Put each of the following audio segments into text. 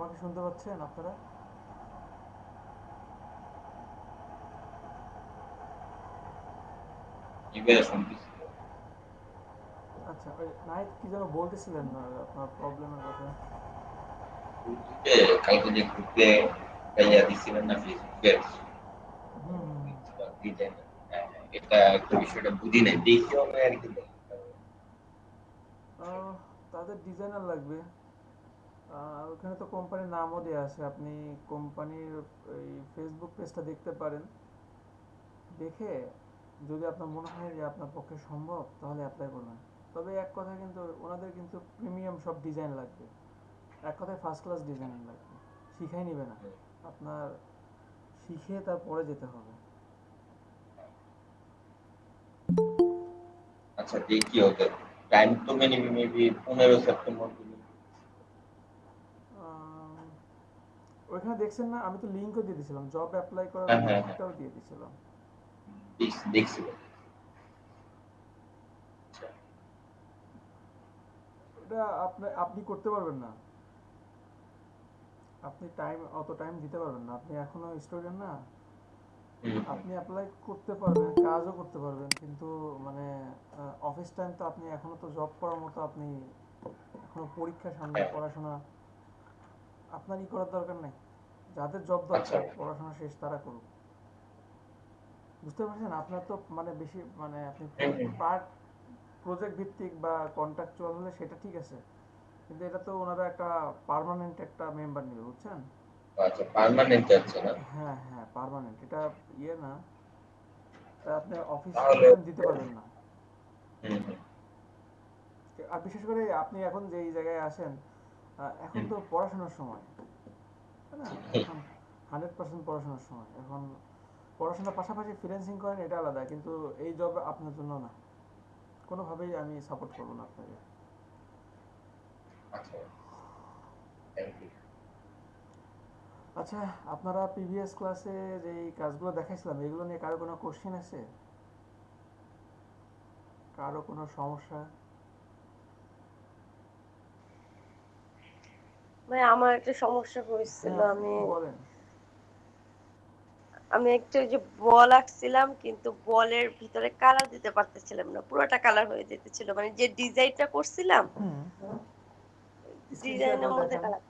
আমাকে শুনতে পাচ্ছেন আপনারা? এবার শুনতেছি। আচ্ছা, ওই নাহিদ কি যেন বলতেছিলেন আপনার প্রবলেমের কথা। গ্রুপে কালকে যে গ্রুপে ইয়া দিছিলেন না ফেসবুকে হুম হুম হুম। প্রিন্সিপাল ডিজাইন, এটা একটু বিষয়টা বুঝি নাই, দেখি হবে আর কি। তাদের ডিজাইনার লাগবে। ওখানে তো কোম্পানির নামও দেওয়া আছে, আপনি কোম্পানির এই ফেসবুক পেজটা দেখতে পারেন। দেখে যদি আপনার মনে হয় যে আপনার পক্ষে সম্ভব তাহলে অ্যাপ্লাই করবেন। তবে এক কথা, কিন্তু ওনাদের কিন্তু প্রিমিয়াম সব ডিজাইন লাগবে। এক কথায় ফার্স্ট ক্লাস ডিজাইন লাগবে। শিখাই নিবে না, আপনার শিখে তারপরে যেতে হবে। আচ্ছা দেখি ওদের টাইম তো মেবি 15 সেপ্টেম্বর দিবে। আম, ওইখানে দেখছেন না, আমি তো লিঙ্কও দিয়ে দিয়েছিলাম, জব অ্যাপ্লাই করার হ্যাঁ হ্যাঁ হ্যাঁ, লিঙ্কটাও দিয়ে দিয়েছিলাম। দেখছি। আচ্ছা। এটা আপনি আপনি করতে পারবেন না। আপনি অত টাইম দিতে পারবেন না, আপনি এখনো স্টুডেন্ট না। হুম, হুম। আপনি অ্যাপ্লাই করতে পারবেন, কাজও করতে পারবেন, কিন্তু মানে অফিস টাইম তো আপনি এখনো তো জব করার মতো, আপনি এখনো পরীক্ষা সামনে, হ্যাঁ, পড়াশোনা আপনারই করার দরকার নেই। যাদের জব আচ্ছা। দরকার পড়াশোনা শেষ তারা করুক। বুঝতে পারছেন? আপনার তো মানে বেশি মানে আপনি হুম, হুম। পার্ট প্রজেক্ট ভিত্তিক বা কন্ট্রাকচুয়াল হলে সেটা ঠিক আছে, কিন্তু এটা তো ওনারা একটা পার্মানেন্ট একটা মেম্বার নেবে, বুঝছেন? আচ্ছা পার্মানেন্ট যাচ্ছে না? হ্যাঁ হ্যাঁ, পার্মানেন্ট। এটা ইয়ে না, তা আপনি অফিস ফুল তাহলে টাইম দিতে পারবেন না। হুম, হুম, আর বিশেষ করে আপনি এখন যেই জায়গায় আছেন, এখন হুম, তো পড়াশোনার সময়, তাই না? হুম। এখন 100% পড়াশোনার সময়। এখন পড়াশোনার পাশাপাশি ফ্রিল্যান্সিং করেন, এটা আলাদা, কিন্তু এই জব আপনার জন্য না। কোনোভাবেই আমি সাপোর্ট করবো না আপনাকে। আচ্ছা, থ্যাংক ইউ। আচ্ছা, আপনারা প্রিভিয়াস ক্লাসে যেই কাজগুলো দেখাইছিলাম এগুলো নিয়ে কারো কোনো কোশ্চেন আছে? কারো কোনো সমস্যা? ভাই আমার একটা সমস্যা হয়েছিল। হ্যাঁ, আমি বলেন। আমি একটা ওই যে বল আঁকছিলাম, কিন্তু বলের ভিতরে কালার দিতে পারতেছিলাম না, পুরোটা কালার হয়ে যেতেছিল, মানে যে ডিজাইনটা করছিলাম হুম, স্ক্রিন শেয়ার ডিজাইনের করে মধ্যে দেখান। কালার।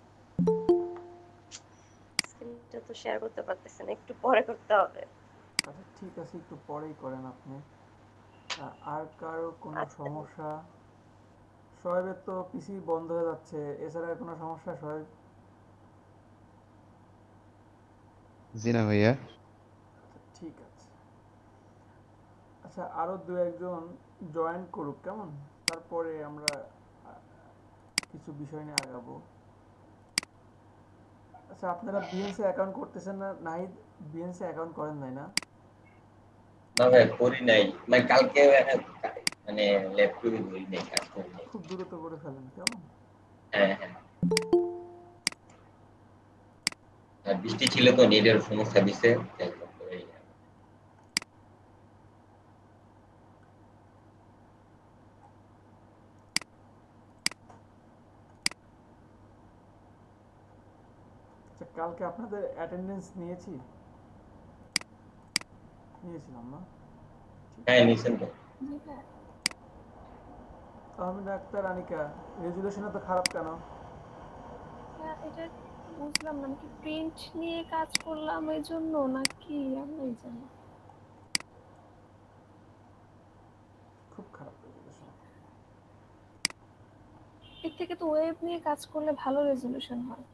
স্ক্রিনটা তো শেয়ার করতে পারতেছি না, একটু পরে করতে হবে। আচ্ছা ঠিক আছে, একটু পরেই করেন আপনি। আর কারো কোনো আচ্ছা। সমস্যা? শোয়েবের তো পিসি বন্ধ হয়ে যাচ্ছে, এছাড়া আর কোনো সমস্যা শোয়েব? জি না ভাইয়া। আচ্ছা ঠিক আছে। আচ্ছা, আরো দু একজন জয়েন করুক, কেমন? তারপরে আমরা আহ, কিছু বিষয় নিয়ে আগাবো। আচ্ছা, আপনারা বিএনসি অ্যাকাউন্ট করতেছেন না নাহিদ? বিএনসি অ্যাকাউন্ট করেন নাই না? না ভাই করি নাই, মানে কালকে মানে ল্যাপটপে ধরি নাই, কাজ করি নাই। খুব দ্রুত করে ফেলেন, কেমন? হ্যাঁ হ্যাঁ। আর বৃষ্টি ছিল তো নেটের সমস্যা দিছে, তাই করে। আচ্ছা, কালকে আপনাদের অ্যাটেন্ডেন্স নিয়েছিলাম না? ঠিক হ্যাঁ আছে। নিছেন তো। তাহমিদ আক্তার, আনিকা, রেজুলেশন তো খারাপ কেন? হ্যাঁ, এটা বুঝলাম না, আমি কি প্রিন্ট নিয়ে কাজ করলাম এই জন্য নাকি আল্লাহই জানে। খুব খারাপ রেজুলেশন। এর থেকে তো ওয়েব নিয়ে কাজ করলে ভালো রেজলিউশন হয়।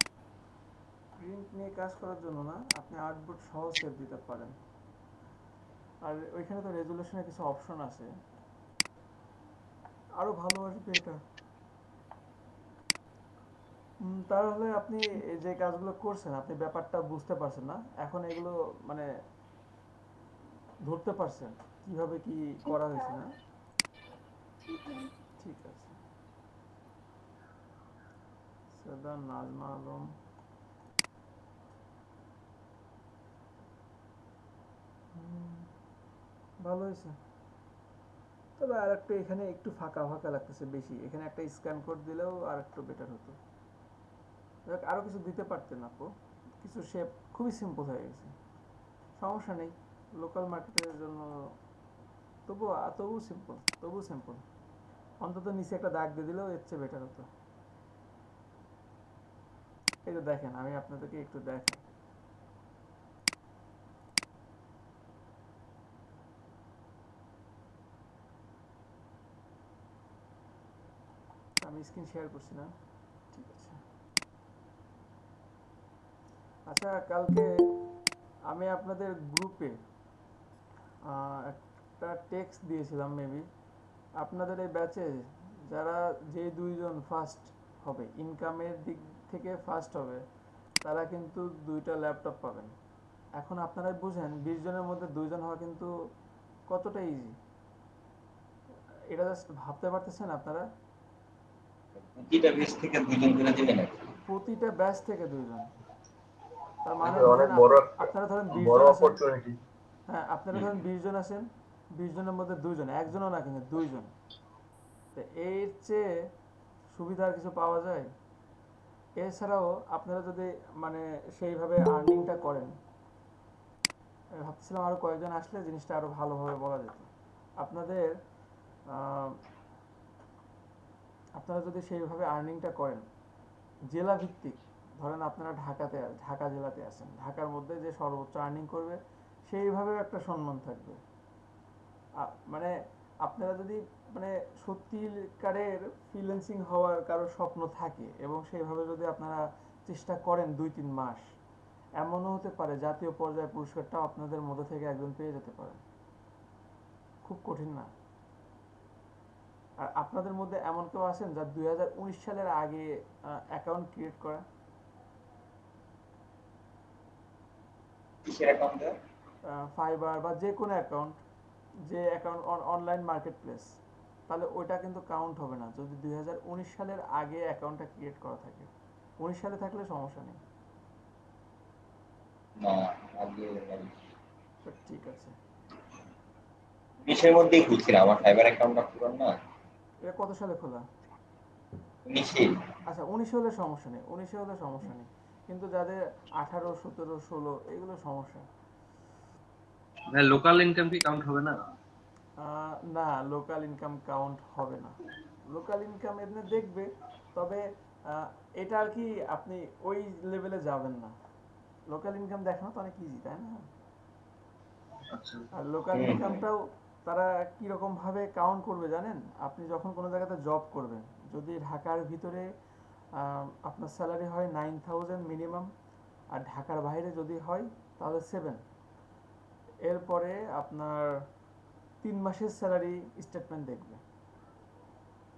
প্রিন্ট নিয়ে কাজ করার জন্য না, আপনি আর্টবোর্ড সহ সেভ দিতে পারেন। আর ওইখানে তো রেজুলেশনের কিছু অপশন আছে, আরো ভালো আসবে এটা। তাহলে আপনি এই যে কাজগুলো করছেন, আপনি ব্যাপারটা বুঝতে পারছেন না এখন, এগুলো মানে ধরতে পারছেন কিভাবে কি ঠিক করা হয়েছে না? ঠিক আছে। ঠিক আছে। সৈয়দা নাজমা আলম। হুম, ভালো হয়েছে। তবে আর একটু এখানে একটু ফাঁকা ফাঁকা লাগতেছে বেশি, এখানে একটা স্ক্যান কোড দিলেও আর একটু বেটার হতো। যাক, আরো কিছু দিতে পারতেন আপু, কিছু শেপ খুবই সিম্পল হয়ে গেছে, সমস্যা নেই লোকাল মার্কেটের জন্য। তবুও সিম্পল, তবুও সিম্পল, অন্তত নিচে একটা দাগ দিয়ে দিলেও এর চেয়ে বেটার হতো। এই যে দেখেন, আমি আপনাদেরকে একটু দেখাই। আমি স্ক্রিন শেয়ার করছি না, ঠিক আছে। আচ্ছা, কালকে আমি আপনাদের গ্রুপে একটা টেক্সট দিয়েছিলাম মেবি, আপনাদের এই ব্যাচে যারা যে দুইজন ফার্স্ট হবে, ইনকামের দিক থেকে ফার্স্ট হবে, তারা কিন্তু 2টা ল্যাপটপ পাবেন। এখন আপনারাই বুঝেন 20 জনের মধ্যে 2জন হওয়া কিন্তু কতটা ইজি, এটা জাস্ট ভাবতে পারতেছেন আপনারা? প্রতিটা বেশ থেকে 2 জন করে দিবে নাকি? প্রতিটা ব্যাচ থেকে 2জন, তার মানে কিন্তু অনেক ধরেন বড় একটা আপনারা ধরেন 20 বড় জন আছেন, অপরচুনিটি। হ্যাঁ আপনারা ধরেন 20 জন আছেন, 20 জনের মধ্যে 2জন, একজনও না কিন্তু 2জন, তো এর চেয়ে সুবিধা আর কিছু পাওয়া যায়? এছাড়াও আপনারা যদি মানে সেইভাবে আর্নিংটা করেন, আমি ভাবছিলাম আরো কয়েকজন আসলে জিনিসটা আরো ভালোভাবে বলা যেত। আপনাদের আহ, আপনারা যদি সেইভাবে আর্নিংটা করেন জেলা ভিত্তিক, ধরেন আপনারা ঢাকা জেলাতে আছেন, ঢাকার মধ্যে যে সর্বোচ্চ আর্নিং করবে সেইভাবেও একটা সম্মান থাকবে। মানে আপনারা যদি মানে সত্যিকারের ফ্রিল্যান্সিং হওয়ার কারো স্বপ্ন থাকে এবং সেইভাবে যদি আপনারা চেষ্টা করেন 2-3 মাস, এমনও হতে পারে জাতীয় পর্যায়ে পুরস্কারটাও আপনাদের মধ্যে থেকে একজন পেয়ে যেতে পারে। খুব কঠিন না। আর আপনাদের মধ্যে এমন কেউ আছেন যার 2019 সালের আগে অ্যাকাউন্ট ক্রিয়েট করা? কিসের অ্যাকাউন্টে? ফাইবার বা যে কোনো অ্যাকাউন্ট, যে অ্যাকাউন্ট অনলাইন মার্কেট প্লেস, তাহলে ওইটা কিন্তু কাউন্ট হবে না যদি 2019 সালের আগে অ্যাকাউন্টটা ক্রিয়েট করা থাকে। 19 সালে থাকলে সমস্যা নেই। না, আগে নাই। তো ঠিক আছে। 19-এর মধ্যেই খুলছিলাম, আমার ফাইবার অ্যাকাউন্টটা পুরান না। এটা কত সালে খোলা? 19-এ। আচ্ছা 19 হলে সমস্যা নেই, 19 হলে সমস্যা নেই, কিন্তু যাদের 18, 17, 16 এগুলো সমস্যা। লোকাল ইনকাম কি কাউন্ট হবে না? না, লোকাল ইনকাম কাউন্ট হবে না। লোকাল ইনকাম এমনি দেখবে, তবে এটা আর কি আপনি ওই লেভেলে যাবেন না। লোকাল ইনকাম দেখানো তো অনেক ইজি, তাই না? আচ্ছা, আর লোকাল ইনকামটাও তারা কিরকম ভাবে কাউন্ট করবে জানেন? আপনি যখন কোনো জায়গাতে জব করবেন, যদি ঢাকার ভিতরে আপনার স্যালারি হয় 9000 মিনিমাম, আর ঢাকার বাইরে যদি হয় তাহলে 7, এরপরে আপনার 3 মাসের স্যালারি স্টেটমেন্ট দেখবে,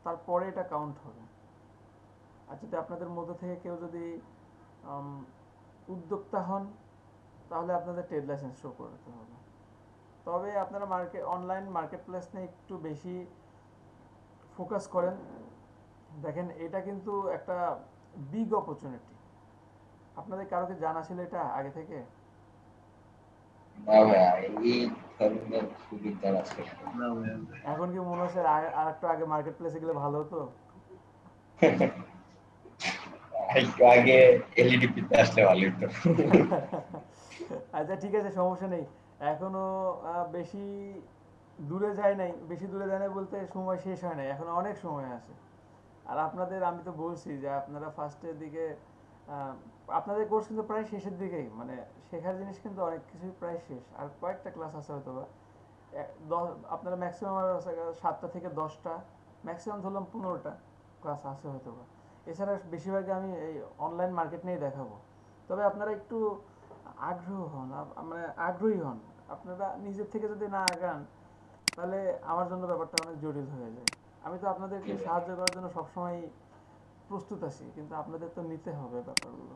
তারপরে এটা কাউন্ট হবে। আর যদি আপনাদের মধ্যে থেকে কেউ যদি উদ্যোক্তা হন, তাহলে আপনাদের ট্রেড লাইসেন্স শো করতে হবে। তবে আপনারা অনলাইন মার্কেট প্লেস নিয়ে একটু বেশি ফোকাস করেন, দেখেন এটা কিন্তু একটা বিগ অপরচুনিটি। আপনাদের কারো কি জানা ছিল এটা আগে থেকে? না ভাইয়া, এই ধরনের সুবিধা আছে। না ভাইয়া। এখন কি মনে হচ্ছে আর একটু আগে মার্কেট প্লেসে গেলে ভালো হতো? একটু আগে এলইডি তে আসলে ভালো হতো। আচ্ছা ঠিক আছে, সমস্যা নেই। এখনো বেশি দূরে যায় নাই, বেশি দূরে যায় নাই বলতে সময় শেষ হয় নাই, এখনো অনেক সময় আছে। আর আপনাদের আমি তো বলছি যে আপনারা ফার্স্টের দিকে আপনাদের কোর্স কিন্তু প্রায় শেষের দিকেই, মানে শেখার জিনিস কিন্তু অনেক কিছুই প্রায় শেষ, আর কয়েকটা ক্লাস আছে হয়তো বা আপনারা ম্যাক্সিমাম 7টা থেকে 10টা, ম্যাক্সিমাম ধরলাম 15টা ক্লাস আছে হয়তো বা। এছাড়া বেশিরভাগই আমি এই অনলাইন মার্কেট নিয়েই দেখাবো। তবে আপনারা একটু মানে আগ্রহী হন। আপনারা নিজের থেকে যদি না আগান, তাহলে আমার জন্য ব্যাপারটা অনেক জটিল হয়ে যায়। আমি তো আপনাদেরকে সাহায্য করার জন্য সবসময় প্রস্তুত আছি, কিন্তু আপনাদের তো নিতে হবে ব্যাপারগুলো।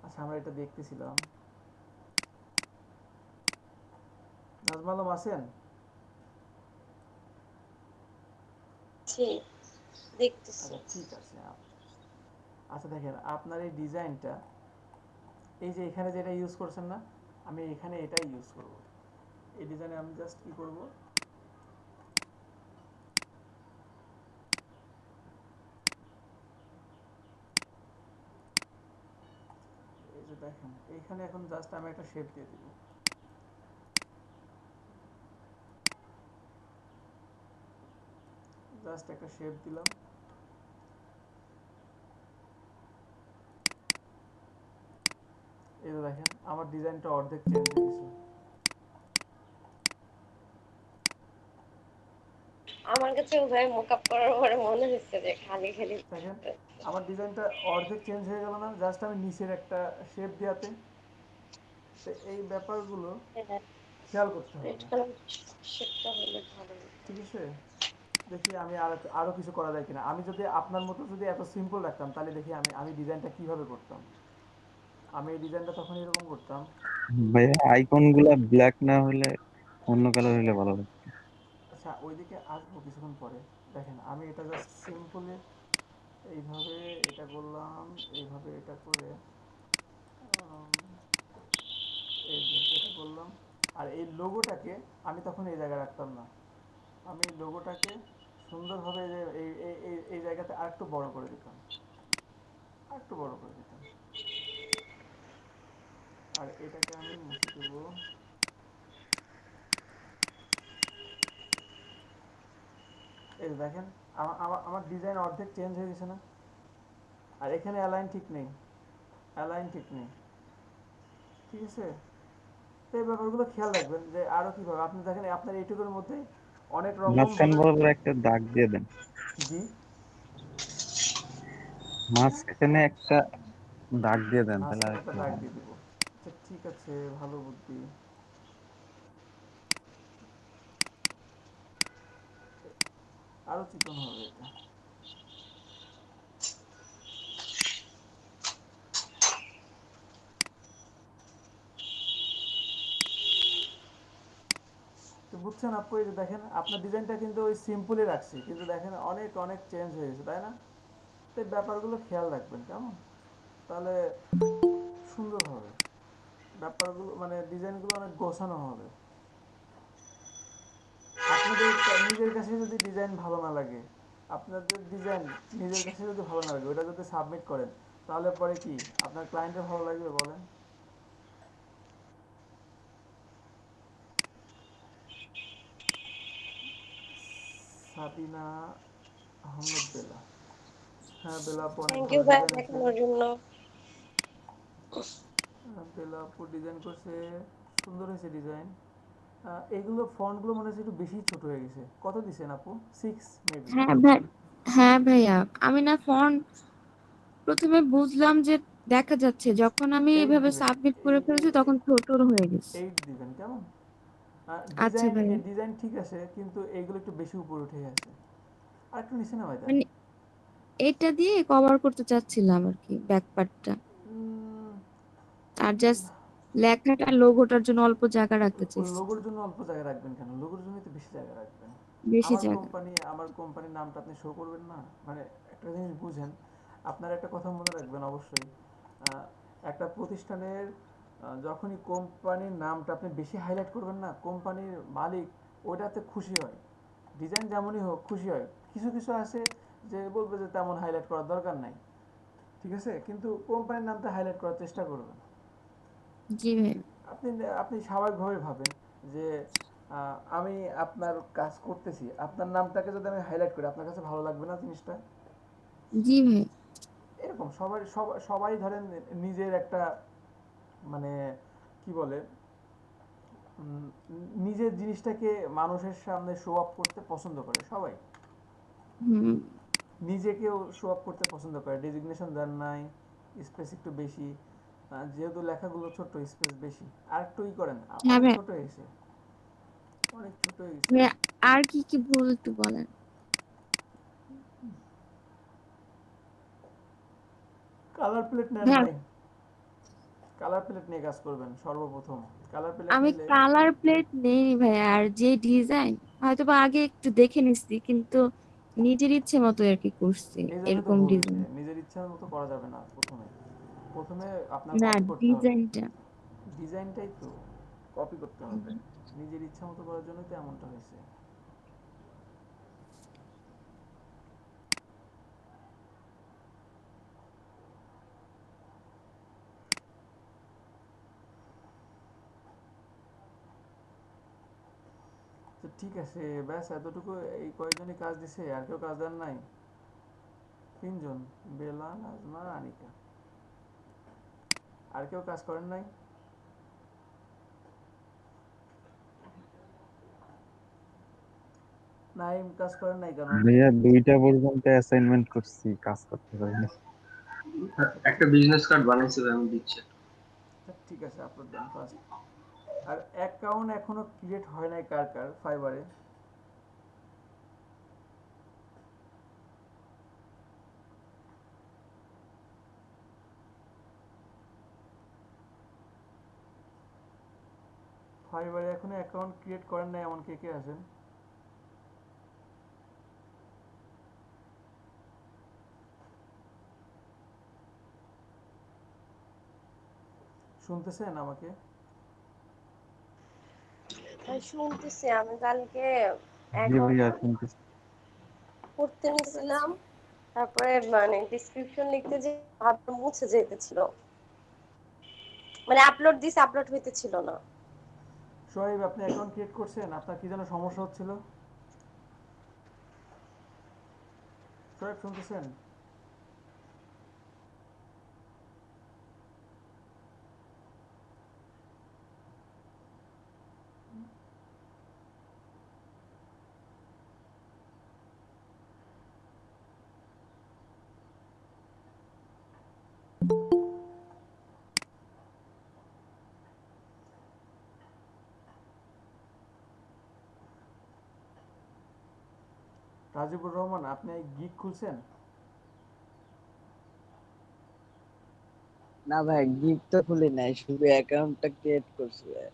আচ্ছা, আমরা এটা দেখতেছিলাম। নাজমা আলম আছেন? জি, দেখতেছি। আচ্ছা ঠিক আছে। আচ্ছা দেখেন, আপনার এই ডিজাইনটা, এই যে এখানে যেটা ইউজ করছেন না, আমি এখানে এটাই ইউজ করব। এই ডিজাইনে আমি জাস্ট কি করব, দেখেন এইখানে এখন জাস্ট আমি একটা শেপ দিয়ে দিব, জাস্ট একটা শেপ দিলাম। এই যে দেখেন আমার ডিজাইনটা অর্ধেক চেঞ্জ হয়ে গেছে। আমার কাছে ভাই মোকআপ করার পরে মনে হচ্ছে যে খালি খালি দেখেন আমার ডিজাইনটা অর্ধেক চেঞ্জ হয়ে গেল না, জাস্ট আমি নিচের একটা শেপ দিয়াতে। তো এই ব্যাপারগুলো খেয়াল করতে রেড হবে, কালার শেডটা হলে ভালো হতো। ঠিক আছে? দেখি আমি আরো কিছু করা যায় কিনা। আমি যদি আপনার মতো যদি এত সিম্পল রাখতাম তাহলে দেখি আমি ডিজাইনটা কিভাবে করতাম। আমি এই ডিজাইনটা তখন এরকম করতাম। ভাইয়া আইকন গুলা ব্ল্যাক না হলে অন্য কালার হলে ভালো লাগতো। আচ্ছা ওইদিকে আসবো কিছুক্ষণ পরে। দেখেন আমি এটা জাস্ট সিম্পলি এইভাবে এটা করলাম, এইভাবে এটা করে এই যে এটা করলাম। আর এই লোগোটাকে আমি তখন এই জায়গায় রাখতাম না, আমি এই লোগোটাকে সুন্দরভাবে যে এই জায়গাতে আরেকটু বড় করে দিতাম, আরেকটু বড় করে দিতাম। আর এটাকে আমি মুছে দেবো। এই যে দেখেন আমার ডিজাইন অর্ধেক চেঞ্জ হয়ে গেছে না? আর এখানে অ্যালাইন ঠিক নেই, অ্যালাইন ঠিক নেই, ঠিক আছে? তো এই ব্যাপারগুলো খেয়াল রাখবেন যে আরো কিভাবে আপনি দেখেন আপনার এইটুকুর মধ্যে অনেক রকম মাঝখান ভাবে। বরাবর একটা দাগ দিয়ে দেন, জি, মাঝখানে একটা দাগ দিয়ে দেন তাহলে আর মাঝখানে একটা একটু দাগ ভালো। দিয়ে দিব। আচ্ছা ঠিক আছে, ভালো বুদ্ধি। আরো চিকন হবে এটা। তো বুঝছেন আপু, এই যে দেখেন আপনার ডিজাইনটা কিন্তু ওই সিম্পলই রাখছি, কিন্তু দেখেন অনেক অনেক চেঞ্জ হয়ে গেছে, তাই না? তো এই ব্যাপারগুলো খেয়াল রাখবেন কেমন, তাহলে সুন্দর হবে ব্যাপারগুলো, মানে ডিজাইনগুলো অনেক গোছানো হবে। আপনাদের নিজের কাছে যদি ডিজাইন ভালো না লাগে, আপনাদের ডিজাইন নিজের কাছে যদি ভালো না লাগে, ওটা যদি সাবমিট করেন তাহলে পরে কি আপনার ক্লায়েন্টের ভালো লাগবে বলেন? সাবিনা আহমেদ বেলা, হ্যাঁ বেলা আপু অনেক থ্যাংক ইউ ভালো ভাই ডিজাইন আছে। দেখানোর জন্য। বেলা আপু ডিজাইন করছে, সুন্দর হয়েছে ডিজাইন। এগুলো ফন্টগুলো মনে হচ্ছে একটু বেশি ছোট হয়ে গেছে। কত দিছেন আপু? 6 মেবি। হ্যাঁ ভাই, হ্যাঁ ভাইয়া, আমি না ফন্ট প্রথমে বুঝলাম যে দেখা যাচ্ছে, যখন আমি 8 এইভাবে দিবেন, সাবমিট করে ফেলেছি তখন ছোট হয়ে গেছে। 8 দিবেন কেমন? আচ্ছা ডিজাইন ভাইয়া, ডিজাইন ঠিক আছে, কিন্তু এইগুলো একটু বেশি উপরে উঠে গেছে। আর একটু নিচে নামাই দেন। মানে এটা দিয়ে কভার করতে চাচ্ছিলাম আর কি ব্যাক পার্টটা, উম, আর জাস্ট লেখাটা লোগোটার জন্য অল্প জায়গা রাখতে চাইছি, লোগোর জন্য অল্প জায়গা রাখবেন কেন? লোগোর জন্য তো বেশি জায়গা রাখবেন। বেশি আমার জায়গা। কোম্পানি, আমার কোম্পানির নামটা আপনি শো করবেন না? মানে একটা জিনিস বুঝেন, আপনার একটা কথা মনে রাখবেন অবশ্যই। একটা প্রতিষ্ঠানের যখনই কোম্পানির নামটা আপনি বেশি হাইলাইট করবেন না, কোম্পানির মালিক ওইটাতে খুশি হয়। ডিজাইন যেমনই হোক খুশি হয়। কিছু কিছু আছে যে বলবে যে তেমন হাইলাইট করার দরকার নাই, ঠিক আছে? কিন্তু কোম্পানির নামটা হাইলাইট করার চেষ্টা করবেন। জি ভাইয়া। আপনি আপনি স্বাভাবিকভাবে ভাবেন যে আমি আপনার কাজ করতেছি, আপনার নামটাকে যদি আমি হাইলাইট করি আপনার কাছে ভালো লাগবে না জিনিসটা? জি ভাই। এরকম সবাই ধরেন নিজের একটা, মানে কি বলে, নিজের জিনিসটাকে মানুষের সামনে শো আপ করতে পছন্দ করে সবাই। হুম। নিজেকেও শো আপ করতে পছন্দ করে। ডেজিগনেশন দেন নাই, স্পেস একটু বেশি, যেহেতু লেখাগুলো ছোট স্পেস বেশি। আর একটু ই করেন, হ্যাঁ অনেক ভাই, ছোট হয়েছে, অনেক ছোট হয়েছে। ভাইয়া, আর কি কি ভুল একটু বলেন। কালার প্লেট নেন ভাইয়া, নাই? কালার প্লেট নিয়ে কাজ করবেন সর্বপ্রথম। কালার প্লেট আমি নিলে কালার প্লেট নেই ভাইয়া, আর যে ডিজাইন হয়তো বা আগে একটু দেখে নিচ্ছি, কিন্তু নিজের ইচ্ছে মতো আর কি করছি এই জন্য তো এরকম ভুল হয়েছে। ডিজাইন। নিজের ইচ্ছার মতো করা যাবে না। প্রথমে প্রথমে আপনার না, কপি করতে হবে। ডিজাইনটা। ডিজাইনটাই তো কপি করতে হবে। নিজের ইচ্ছা মতো করার জন্য তো এমনটা হয়েছে। ঠিক আছে, ব্যাস এতটুকু, এই কয়েকজনই কাজ দিছে, আর কেউ কাজ দেন নাই? 3 জন, বেলা, নাজমা, আনিকা, আর কেউ কাজ করেন নাই? নাইম কাজ করেন নাই কেন? ভাইয়া 2টা পর্যন্ত অ্যাসাইনমেন্ট করছি, কাজ করতে পারিনি। একটা বিজনেস কার্ড বানাইছি ভাই, আমি দিচ্ছি। আচ্ছা, ঠিক আছে, আপলোড দেন ফার্স্ট। আর অ্যাকাউন্ট এখনো ক্রিয়েট হয় নাই কার কার ফাইবারে? ফাইবারে এখনো অ্যাকাউন্ট ক্রিয়েট করেন নাই এমন কে কে আছেন? শুনতেছেন আমাকে? শুনতেছি, আমি কালকে জি ভাইয়া অ্যাকাউন্ট শুনতেছি। করতে নিছিলাম, তারপরে মানে ডিসক্রিপশন লিখতে যে ভাবটা মুছে যেতেছিল, মানে আপলোড দিস আপলোড হইতেছিল না। সোহাইব, আপনি অ্যাকাউন্ট ক্রিয়েট করছেন? আপনার কি যেন সমস্যা হচ্ছিল? সোহাইব শুনতেছেন? রাজিবুর রহমান, আপনি গিগ খুলছেন? না ভাই, গিগ তো খুলি নাই, শুধু অ্যাকাউন্টটা ক্রিয়েট করছি ভাই।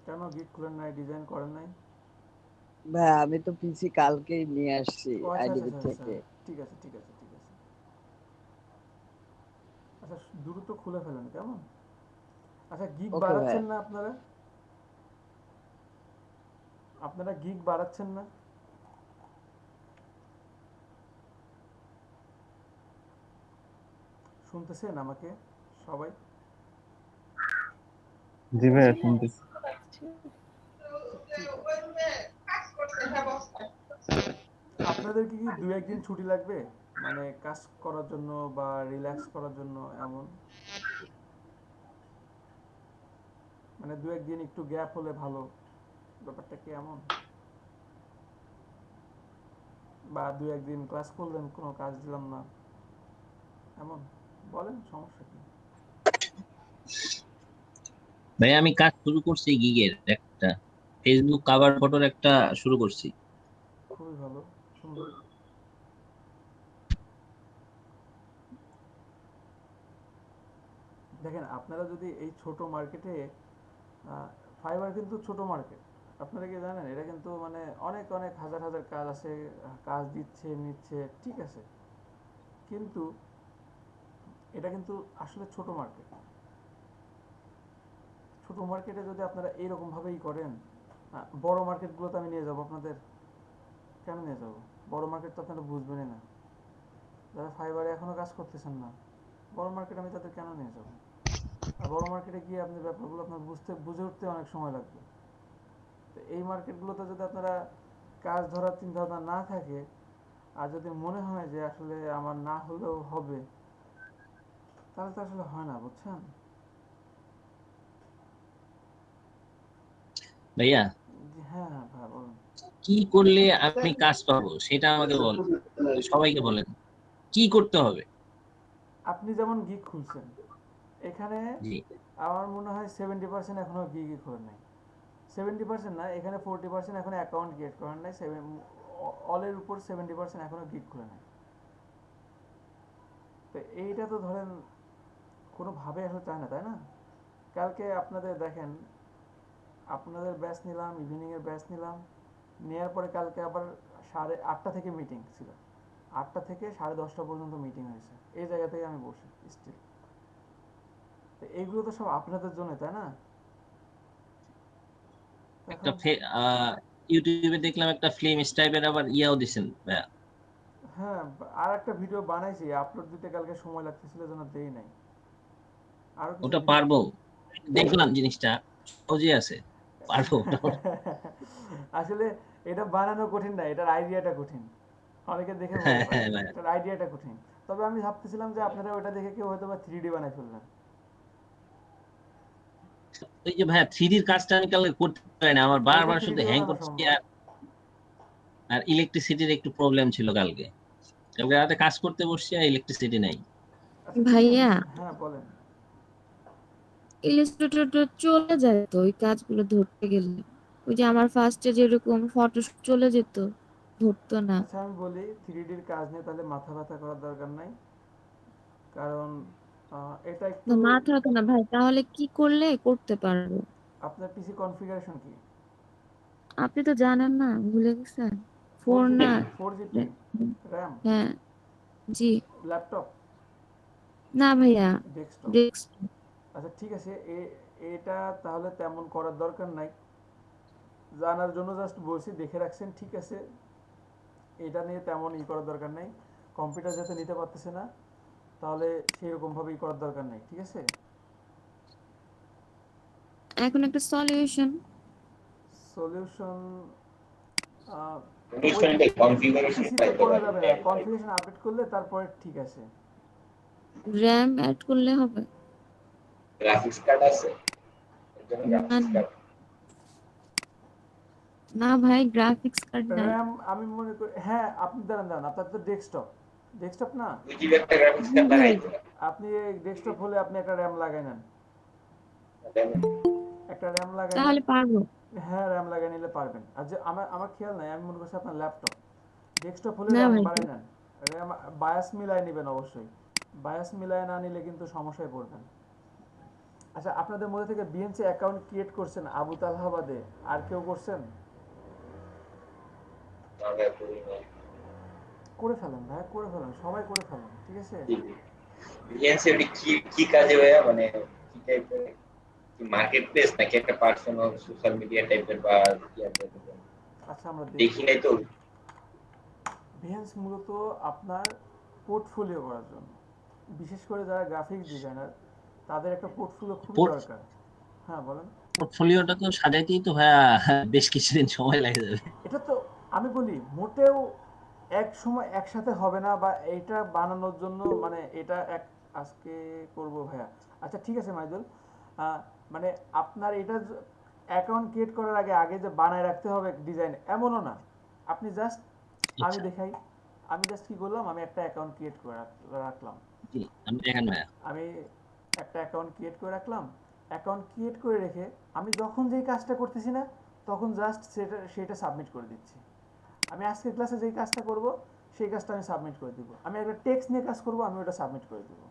কেন গিগ খুলেন নাই, ডিজাইন করেন নাই? ভাই আমি তো পিসি কালকেই নিয়ে আসছি ও আচ্ছা আচ্ছা আইডিবি আচ্ছা আচ্ছা, থেকে। ঠিক আছে ঠিক আছে ঠিক আছে। আচ্ছা, দ্রুত খুলে ফেলেন কেমন? আচ্ছা, গিগ ওকে ভাই। বাড়াচ্ছেন না আপনারা? আপনারা গিগ বাড়াচ্ছেন না? শুনতেছেন আমাকে সবাই? জি ভাইয়া জি শুনতেছি। পাচ্ছি। ঠিক আছে। আপনাদের কি 2-1 দিন ছুটি লাগবে, মানে কাজ করার জন্য বা রিল্যাক্স করার জন্য এমন? মানে 2-1 দিন একটু গ্যাপ হলে ভালো, ব্যাপারটা কি এমন? বা 2-1 দিন ক্লাস করলেন, কোনো কাজ দিলাম না, এমন বলেন, সমস্যা কি? ভাই আমি কাজ শুরু করছি গিগের একটা, ফেসবুক কভার ফটোর একটা শুরু করছি। খুবই ভালো, সুন্দর। দেখেন, আপনারা যদি এই ছোট মার্কেটে, ফাইবার কিন্তু ছোট মার্কেট, আপনারা কি জানেন? এটা কিন্তু মানে অনেক অনেক হাজার হাজার কাজ আছে, কাজ দিচ্ছে নিচ্ছে, ঠিক আছে, কিন্তু এটা কিন্তু আসলে ছোট মার্কেট। ছোট মার্কেটে যদি আপনারা এইরকম ভাবেই করেন, বড় মার্কেটগুলোতে আমি নিয়ে যাবো আপনাদের, কেন নিয়ে যাবো? বড় মার্কেট তো আপনারা বুঝবেনই না, যারা ফাইবারে এখনো কাজ করতেছেন না, বড় মার্কেট আমি তাদের কেন নিয়ে যাবো? আর বড় মার্কেটে গিয়ে আপনি ব্যাপারগুলো আপনার বুঝে উঠতে অনেক সময় লাগবে। তো এই মার্কেটগুলোতে যদি আপনারা কাজ ধরার চিন্তা ভাবনা না থাকে, আর যদি মনে হয় যে আসলে আমার না হলেও হবে, তাহলে তো আসলে হয় না, বুঝছেন? ভাইয়া হ্যাঁ হ্যাঁ ভাই, বলুন। কি করলে আমি কাজ পাবো সেটা আমাকে বল, সবাইকে বলেন কি করতে হবে। আপনি যেমন গিগ খুলছেন, এখানে জি, আমার মনে হয় 70% এখনো গিগই খোলেন নাই। 70% না, এখানে 40% এখনো অ্যাকাউন্ট ক্রিয়েট করেন নাই, অলের উপর 70% এখনো গিগ খুলে নাই। তো এইটা তো ধরেন কোনোভাবে আসলে চায় না, তাই না? কালকে আপনাদের দেখেন, আপনাদের ব্যাচ নিলাম, ইভিনিংয়ের ব্যাচ নিলাম, নেওয়ার পরে কালকে আবার 8:30 থেকে মিটিং ছিল, 8টা থেকে 10:30 পর্যন্ত মিটিং হয়েছে, এই জায়গা থেকে আমি বসি স্টিল। তো এইগুলো তো সব আপনাদের জন্য, তাই না? একটা এখন ইউটিউবে দেখলাম একটা ফিল্ম টাইপের আবার ইয়াও দিছেন ভাইয়া। হ্যাঁ, আর একটা ভিডিও বানাইছি, আপলোড দিতে কালকে সময় লাগতেছিল জন্য দেই নাই। আরো কিছু ওটা ভিডিও, পারবো, দেখলাম জিনিসটা সহজে আছে। পারবো আসলে এটা বানানো কঠিন না, এটার আইডিয়াটা কঠিন। অনেকে দেখে ভয় হ্যাঁ পায়, হ্যাঁ ভাইয়া। এটার আইডিয়াটা কঠিন। তবে আমি ভাবতেছিলাম যে আপনারা ওটা দেখে কেউ হয়তো বা 3D বানাই ফেললেন। ওই যে ভাইয়া 3D কাজটা আমি কালকে করতে পারি না, আমার ওটা বারবার শুধু 3D হ্যাং বানানো করছে। সম্ভব। আর আর ইলেকট্রিসিটির একটু প্রবলেম ছিল কালকে। কালকে রাতে কাজ করতে বসছি আর ইলেকট্রিসিটি নাই। আচ্ছা ঠিক আছে, ভাইয়া হ্যাঁ বলেন। ইলাস্ট্রেটর চলে যায় তো ওই কাজগুলো ধরতে গেলে, ওই যে আমার ফার্স্টে যেরকম ফটোশপ চলে যেত, ধরতো না। আচ্ছা আমি বলি, 3Dর কাজ নিয়ে তাহলে মাথা ব্যথা করার দরকার নাই, কারণ এটা একটু। না মাথা হতো না ভাই, তাহলে কি করলে করতে পারবো? আপনার পিসি কনফিগারেশন কি? আপনি তো জানেন না, ভুলে গেছেন? ফোর ফোর না। GB 4 GB RAM? হ্যাঁ। জি। ল্যাপটপ? না ভাইয়া, ডেস্কটপ? ডেস্কটপ। আচ্ছা ঠিক আছে, এটা তাহলে তেমন করার দরকার নাই, জানার জন্য জাস্ট বলছি, দেখে রাখছেন ঠিক আছে। এটা নিয়ে তেমন করার দরকার নাই। কম্পিউটার যাতে নিতে পারতেছে না, তাহলে সেই রকম ভাবে করার দরকার নাই, ঠিক আছে। এখন একটা সলিউশন। সলিউশন ওই কন্ডিশনটা কনফিগারেশনটা পিসিতে করা একেবারে যাবে না, কনফিগারেশন আপডেট করলে তারপরে ঠিক আছে। র্যাম অ্যাড করলে হবে। গ্রাফিক্স কার্ড আছে, এর জন্য না গ্রাফিক্স কার্ড। না ভাই, গ্রাফিক্স কার্ড নাই। র্যাম আমি মনে করি, হ্যাঁ আপনি দাঁড়ান দাঁড়ান, আপনার তো ডেস্কটপ, ডেস্কটপ না? 2 GB একটা গ্রাফিক্স জি কার্ড ভাই। লাগাইতে হবে। আপনি ডেস্কটপ হলে আপনি একটা র্যাম লাগাই নেন, একটা র্যাম লাগাই নেন। তাহলে পারবো। হ্যাঁ র্যাম লাগাই নিলে পারবেন। আর যে আমার আমার খেয়াল নাই, আমি মনে করছি আপনার ল্যাপটপ। ডেস্কটপ হলে না র্যাম ভাই। বাড়াই নেন, র্যাম বায়াস মিলাই নেবেন অবশ্যই। বায়াস মিলাই না নিলে কিন্তু সমস্যায় পড়বেন। আচ্ছা আপনাদের মধ্যে থেকে বিএনসি অ্যাকাউন্ট ক্রিয়েট করছেন আবু তালহা বাদে আর কেউ করছেন? আমরা করি না। করে ফেলেন ভাই, করে ফেলেন, সবাই করে ফেলেন, ঠিক আছে। বিএনসি কি কি কাজে ভাইয়া, মানে কি টাইপের, কি মার্কেট প্লেস নাকি একটা পার্সোনাল সোশ্যাল মিডিয়া টাইপের বা কি আছে? আচ্ছা আমরা দেখি। দেখি নাই তো। বিহেন্স মূলত আপনার পোর্টফোলিও করার জন্য, বিশেষ করে যারা গ্রাফিক্স ডিজাইনার, তাদের একটা পোর্টফোলিও খুবই দরকার। হ্যাঁ বলেন। পোর্টফোলিওটা তো সাজাইতেই তো ভাইয়া বেশ কিছুদিন সময় লাগে যাবে। এটা তো আমি বলি মোটেও এক সময় একসাথে হবে না, বা এইটা বানানোর জন্য মানে এটা এক আজকে করব ভাইয়া। আচ্ছা ঠিক আছে মাইদুল, মানে আপনার এটা অ্যাকাউন্ট ক্রিয়েট করার আগে আগে যে বানায় রাখতে হবে ডিজাইন এমনও না। আপনি জাস্ট, আমি আচ্ছা দেখাই, আমি জাস্ট কি করলাম, আমি একটা অ্যাকাউন্ট ক্রিয়েট করে রাখলাম। জি, আমি দেখেন ভাইয়া। আমি একটা অ্যাকাউন্ট ক্রিয়েট করে রাখলাম। অ্যাকাউন্ট ক্রিয়েট করে রেখে আমি যখন যেই কাজটা করতেছি না, তখন জাস্ট সেটা সাবমিট করে দিচ্ছি। আমি আজকের ক্লাসে যেই কাজটা করব, সেই কাজটা আমি সাবমিট করে দিব। আমি একটা টেক্সট নিয়ে কাজ করব, আমি ওটা সাবমিট করে দিব।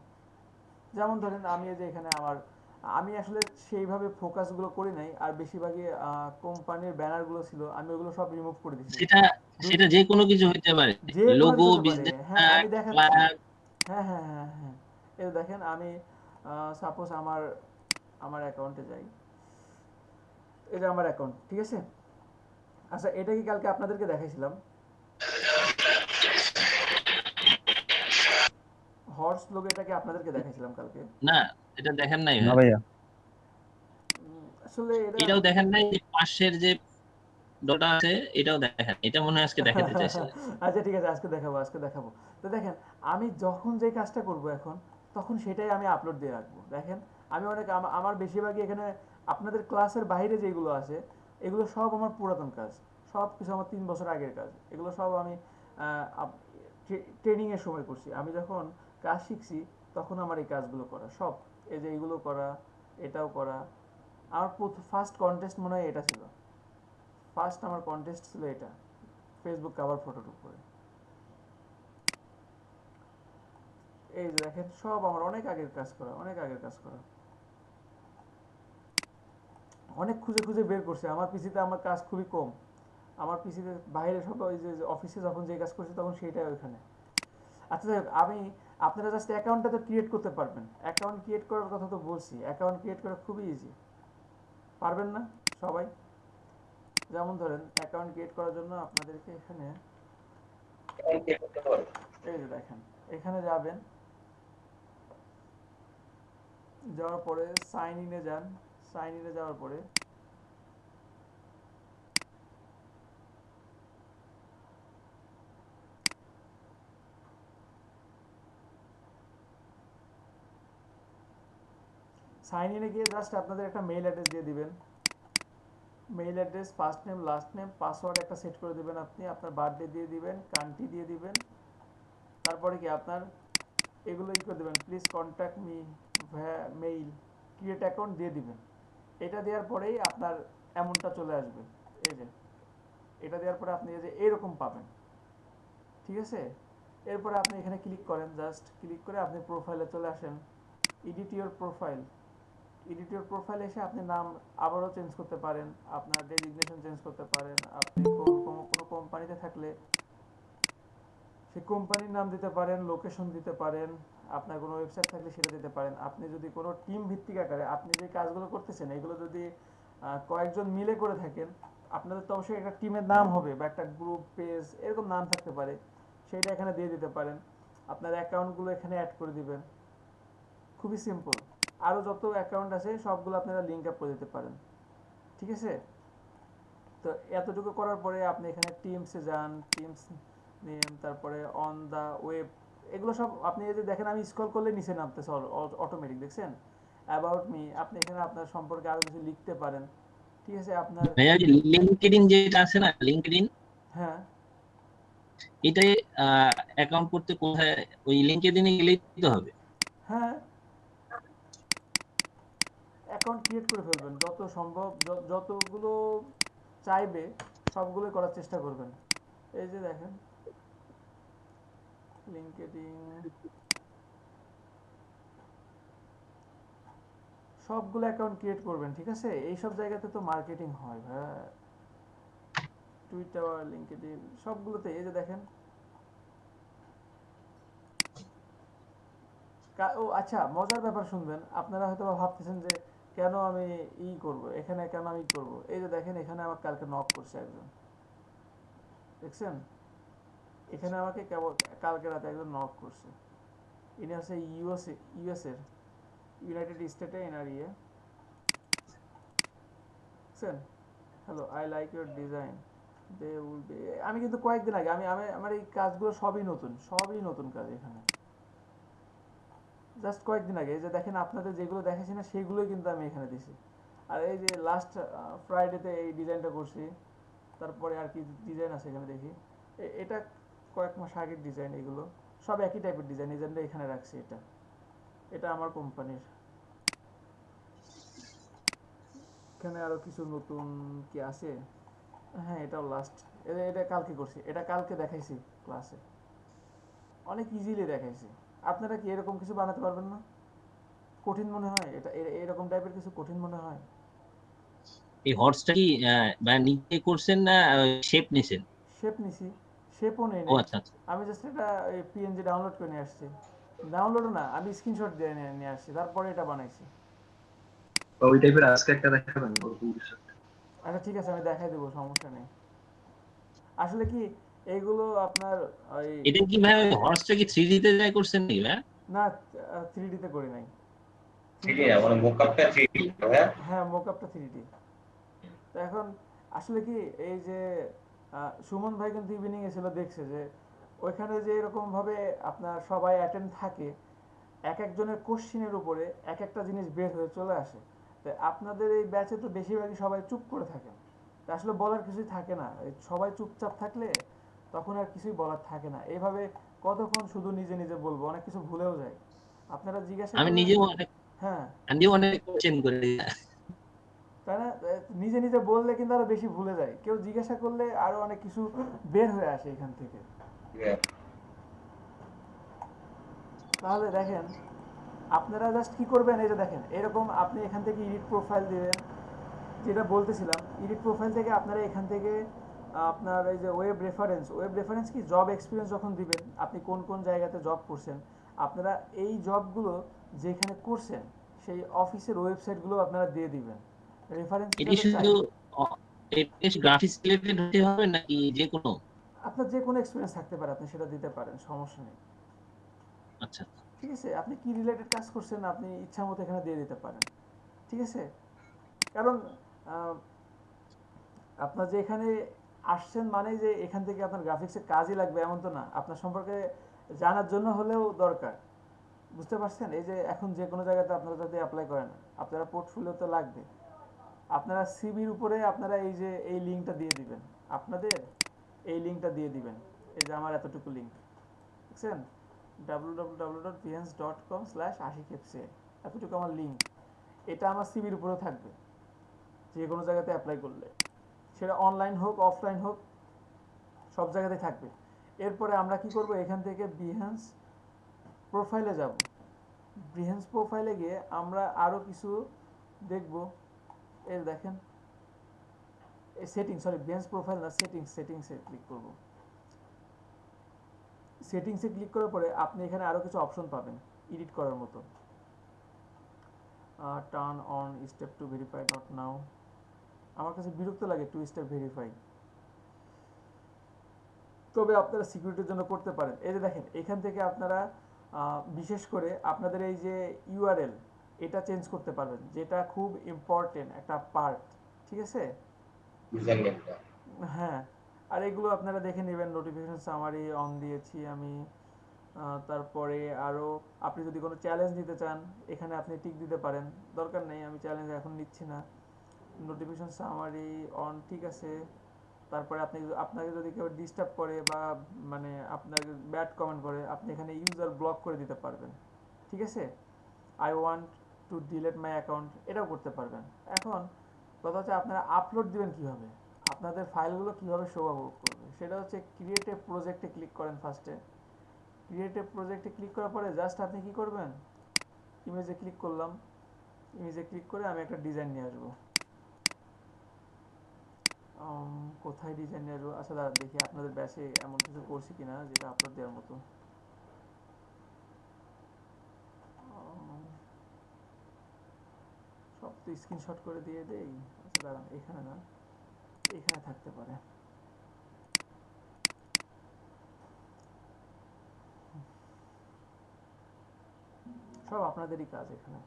যেমন ধরেন আমি এই যে এখানে আমি আসলে সেইভাবে ফোকাসগুলো করি নাই, আর বেশিরভাগই কোম্পানির ব্যানারগুলো ছিল, আমি ওগুলো সব রিমুভ করে দিছি। সেটা সেটা যে কোনো কিছু হইতে পারে, যে কোনো লোগো, কিছু হতে পারে, বিজনেস হ্যাঁ আমি দেখাচ্ছি। কার্ড। হ্যাঁ হ্যাঁ হ্যাঁ হ্যাঁ, এই দেখেন আমি সাপোজ আমার আমার অ্যাকাউন্টে যাই, এটা আমার অ্যাকাউন্ট, ঠিক আছে। আচ্ছা এটা কি কালকে আপনাদেরকে দেখাইছিলাম? হর্স লোগো, এটা কি আপনাদেরকে দেখাইছিলাম কালকে? না, এটা দেখেন নাই না ভাইয়া। ভাইয়া। আসলে এটা এটাও দেখেন নাই যে পাশের যে ডটা আছে, এটাও দেখেন। এটা মনে হয় আজকে দেখাতে চাইছিলেন। আচ্ছা ঠিক আছে, আজকে দেখাবো, আজকে দেখাবো। তো দেখেন, আমি যখন যে কাজটা করব এখন, তখন সেটাই আমি আপলোড দিয়ে রাখবো। দেখেন আমি অনেক আমার বেশিরভাগই এখানে আপনাদের ক্লাসের বাইরে যেগুলো আছে, এগুলো সব আমার পুরাতন কাজ, সব কিছু আমার 3 বছর আগের কাজ। এগুলো সব আমি ট্রেনিং এর সময় করছি। আমি যখন কাজ শিখছি তখন আমার এই কাজগুলো করা সব, এই যে এইগুলো করা, এটাও করা। আমার ফার্স্ট কন্টেস্ট মনে হয় এটা ছিল, ফার্স্ট আমার কন্টেস্ট ছিল এটা, ফেসবুক কভার ফটোর উপরে। এই যে দেখেন সব আমার অনেক আগের কাজ করা, অনেক আগের কাজ করা, অনেক খুঁজে খুঁজে বের করছে। আমার পিসিতে আমার কাজ খুবই কম, আমার পিসিতে বাইরে সব ওই যে অফিসে যখন যে কাজ করছি তখন সেইটাই ওইখানে। আচ্ছা যাই হোক, আমি আপনারা জাস্ট অ্যাকাউন্টটা তো ক্রিয়েট করতে পারবেন। অ্যাকাউন্ট ক্রিয়েট করার কথা তো বলছি, অ্যাকাউন্ট ক্রিয়েট করা খুবই ইজি, পারবেন না সবাই? যেমন ধরেন অ্যাকাউন্ট ক্রিয়েট করার জন্য আপনাদেরকে এখানে এই যে দেখেন, এখানে যাবেন, যাওয়ার পরে সাইন ইনে যান। সাইন ইনে যাওয়ার পরে সাইন ইনে গিয়ে জাস্ট আপনাদের একটা মেইল অ্যাড্রেস দিয়ে দিবেন, mail address, first name, last name, password একটা সেট করে দিবেন, আপনি আপনার বার্থডে দিয়ে দিবেন, কান্ট্রি দিয়ে দিবেন, তারপরে কি আপনার এগুলো ই করে দেবেন, please contact me mail, create account দিয়ে দিবেন। এটা দেওয়ার পরেই আপনার অ্যামাউন্টটা চলে আসবে। এই যে এটা দেওয়ার পরে আপনি এই যে এরকম পাবেন, ঠিক আছে। এরপরে আপনি এখানে ক্লিক করেন, জাস্ট ক্লিক করে আপনি প্রোফাইলে চলে আসেন, edit your profile. Edit your profile এসে আপনি নাম আবারও চেঞ্জ করতে পারেন, আপনার ডেজিগনেশন চেঞ্জ করতে পারেন, আপনি কোনো কোম্পানিতে থাকলে সেই কোম্পানির নাম দিতে পারেন, লোকেশন দিতে পারেন, আপনার কোনো ওয়েবসাইট থাকলে সেটা দিতে পারেন। আপনি যদি কোনো টিম ভিত্তিক আকারে আপনি যে কাজগুলো করতেছেন এগুলো যদি কয়েকজন মিলে করে থাকেন, আপনাদের তো অবশ্যই একটা টিমের নাম হবে বা একটা গ্রুপ, পেজ, এরকম নাম থাকতে পারে, সেইটা এখানে দিয়ে দিতে পারেন। আপনার অ্যাকাউন্টগুলো এখানে অ্যাড করে দিবেন, খুবই সিম্পল। আরও যত অ্যাকাউন্ট আছে সবগুলো আপনারা লিঙ্ক আপ করে দিতে পারেন, ঠিক আছে। তো এতটুকু করার পরে আপনি এখানে টিমসে যান, টিমস নেম, তারপরে অন দা ওয়েব, এগুলো সব আপনি এই যে দেখেন আমি স্ক্রল করলে নিচে নামতেছে অটোমেটিক, দেখছেন। অ্যাবাউট মি, আপনি এখানে আপনার সম্পর্কে আরো কিছু লিখতে পারেন, ঠিক আছে। আপনার ভাইয়া যে লিঙ্কডইন যেটা আছে না, লিঙ্কডইন, হ্যাঁ এটাই অ্যাকাউন্ট করতে কোথায়, ওই লিঙ্কডইনে গেলেই তো হবে? হ্যাঁ, অ্যাকাউন্ট ক্রিয়েট করে ফেলবেন যত সম্ভব, যতগুলো চাইবে সবগুলোই করার চেষ্টা করবেন। এই যে দেখেন লিঙ্কডইন, সবগুলো অ্যাকাউন্ট ক্রিয়েট করবেন, ঠিক আছে। এইসব জায়গাতে তো মার্কেটিং হয় ভাই, টুইটার, লিঙ্কডইন, সবগুলোতে। এই যে দেখেন ও আচ্ছা, মজার ব্যাপার শুনবেন, আপনারা হয়তো ভাবতেছেন যে কেন আমি করব এখানে, কেন আমি করব। এই যে দেখেন এখানে আমার কালকে নক করছে একজন, দেখছেন, এখানে আমাকে কেবল কালকে রাতে একজন নক করছে। ইনি আছে ইউএস এর, ইউনাইটেড স্টেটে এনার দেখছেন। Hello, I like your design, they will be. আমি কিন্তু কয়েকদিন আগে আমি আমার এই কাজগুলো সবই নতুন কাজ এখানে, জাস্ট কয়েকদিন আগে। এই যে দেখেন আপনাদের যেগুলো দেখাচ্ছি না সেগুলোই কিন্তু আমি এখানে দিছি। আর এই যে লাস্ট ফ্রাইডেতে এই ডিজাইনটা করছি, তারপরে আর কি ডিজাইন আছে এখানে দেখি, এটা কয়েক মাস আগের ডিজাইন, এগুলো সব একই টাইপের ডিজাইন, এই জন্য এখানে রাখছি। এটা আমার কোম্পানির। এখানে আরো কিছু নতুন কি আছে, হ্যাঁ এটাও লাস্ট, এটা কালকে করছি, এটা কালকে দেখাইছি ক্লাসে, অনেক ইজিলি দেখাইছি। আপনারা কি এরকম কিছু বানাতে পারবেন না? কঠিন মনে হয় এটা, এরকম টাইপের কিছু কঠিন মনে হয়? এই হর্সটা কি নিজে করছেন না শেপ নিছেন? শেপ নিছি, শেপও নেই ও নাই, আচ্ছা আচ্ছা। আমি জাস্ট এটা পিএনজি ডাউনলোড করে নিয়ে আসছি। ডাউনলোডও না, আমি স্ক্রিনশট দিয়ে নিয়ে আসছি, তারপরে এটা বানাইছি। ওই টাইপের আজকে একটা দেখাবেন ওরকম কিছু? আচ্ছা ঠিক আছে, আমি দেখাই দেবো, সমস্যা নেই। আসলে কি এইগুলো আপনার ওই, এটা কি ভাই হর্সটা কি 3D তে যাই করছেন নাকি ভাই? না 3D তে করি নাই। 3D না, মানে মোকআপটা 3D, হ্যাঁ হ্যাঁ মোকআপটা 3D। তো এখন আসলে কি এই যে সুমন ভাই কিন্তু ইভিনিং এ ছিল, দেখছে যে ওইখানে যে এরকম ভাবে আপনার সবাই অ্যাটেন্ড থাকে, এক একজনের কোশ্চিনের উপরে এক একটা জিনিস বের হয়ে চলে আসে। তো আপনাদের এই ব্যাচে তো বেশিরভাগই সবাই চুপ করে থাকেন, তা আসলে বলার কিছুই থাকে না। সবাই চুপচাপ থাকলে তখন আর কিছুই বলার থাকে না। এইভাবে কতক্ষণ শুধু নিজে নিজে বলবো, অনেক কিছু ভুলেও যায়। আপনারা জিজ্ঞাসা আমি করলে, নিজেও অনেক হ্যাঁ কোশ্চেন করি। তাই না, নিজে নিজে বললে কিন্তু আরো বেশি ভুলে যায়, কেউ জিজ্ঞাসা করলে আরো অনেক কিছু বের হয়ে আসে এখান থেকে। তাহলে দেখেন আপনারা জাস্ট কি করবেন, এই যে দেখেন এরকম আপনি এখান থেকে এডিট প্রোফাইল দিবেন, যেটা বলতেছিলাম, এডিট প্রোফাইল থেকে আপনারা এখান থেকে আপনার এই যে ওয়েব রেফারেন্স কি জব এক্সপিরিয়েন্স যখন দিবেন, আপনি কোন কোন জায়গাতে জব করছেন, আপনারা এই জবগুলো যেখানে করছেন সেই অফিসের ওয়েবসাইটগুলো আপনারা দিয়ে দিবেন রেফারেন্স এটা হিসেবে। শুধু গ্রাফিক্স রিলেটেড হতে হবে নাকি যে কোনো? আপনার যে কোনো এক্সপিরিয়েন্স থাকতে পারে, আপনি সেটা দিতে পারেন, সমস্যা নেই, আচ্ছা ঠিক আছে। আপনি কি রিলেটেড কাজ করছেন আপনি ইচ্ছা মতো এখানে দিয়ে দিতে পারেন, ঠিক আছে। কারণ আপনার যে এখানে আসছেন মানে যে এখান থেকে আপনার গ্রাফিক্সের কাজই লাগবে এমন তো না, আপনার সম্পর্কে জানার জন্য হলেও দরকার, বুঝতে পারছেন। এই যে এখন যে কোনো জায়গাতে আপনারা যদি অ্যাপ্লাই করেন, আপনারা পোর্টফোলিওতে লাগবে। আপনারা সিভির উপরে আপনারা এই যে এই লিঙ্কটা দিয়ে দিবেন, আপনাদের এই লিঙ্কটা দিয়ে দিবেন, এই যে আমার এতটুকু লিঙ্ক দেখছেন, www.behance.com/ashikfca, এতটুকু আমার লিঙ্ক। এটা আমার সিভির উপরেও থাকবে, যে কোনো জায়গাতে অ্যাপ্লাই করলে, সেটা অনলাইন হোক অফলাইন হোক, সব জায়গাতেই থাকবে। এরপরে আমরা কি করব, এখান থেকে বিহেন্স প্রোফাইলে যাব। বিহেন্স প্রোফাইলে গিয়ে আমরা আরও কিছু দেখব। এই দেখেন, এই বিহেন্স প্রোফাইল না, সেটিংসে ক্লিক করব। সেটিংসে ক্লিক করার পরে আপনি এখানে আরও কিছু অপশন পাবেন এডিট করার মতো। Turn on step to verify not now. আমার কাছে বিরক্ত লাগে টু স্টেপ ভেরিফাই, তবে আপনারা সিকিউরিটির জন্য করতে পারেন। এই যে দেখেন, এখান থেকে আপনারা বিশেষ করে আপনাদের এই যে ইউআরএল, এটা চেঞ্জ করতে পারবেন, যেটা খুব ইম্পর্টেন্ট একটা পার্ট, ঠিক আছে? ইউজার নেমটা। হ্যাঁ, আর এগুলো আপনারা দেখে নেবেন। নোটিফিকেশন সামারি অন দিয়েছি আমি। তারপরে আরও আপনি যদি কোনো চ্যালেঞ্জ নিতে চান, এখানে আপনি টিক দিতে পারেন, দরকার নেই, আমি চ্যালেঞ্জ এখন নিচ্ছি না। নোটিফিকেশন সামারি অন, ঠিক আছে। তারপরে আপনাকে যদি কেউ ডিস্টার্ব করে বা মানে আপনাকে ব্যাড কমেন্ট করে, আপনি এখানে ইউজার ব্লক করে দিতে পারবেন, ঠিক আছে? I want to delete my account, এটাও করতে পারবেন। এখন কথা হচ্ছে আপনারা আপলোড দিবেন কীভাবে, আপনাদের ফাইলগুলো কীভাবে শোভা করবে, সেটা হচ্ছে ক্রিয়েটিভ প্রজেক্টে ক্লিক করেন। ফার্স্টে ক্রিয়েটিভ প্রজেক্টে ক্লিক করার পরে জাস্ট আপনি কি করবেন, ইমেজে ক্লিক করলাম। ইমেজে ক্লিক করে আমি একটা ডিজাইন নিয়ে আসবো। কোথায় ডিজাইন নিয়ে আসবো? আচ্ছা দাঁড়ান দেখি আপনাদের ব্যাচে এমন কিছু করছি কিনা যেটা আপলোড দেওয়ার মতো। সব তো স্ক্রিনশট করে দিয়ে দেই। আচ্ছা দাঁড়ান, এখানে না, এখানে থাকতে পারে। সব আপনাদেরই কাজ এখানে।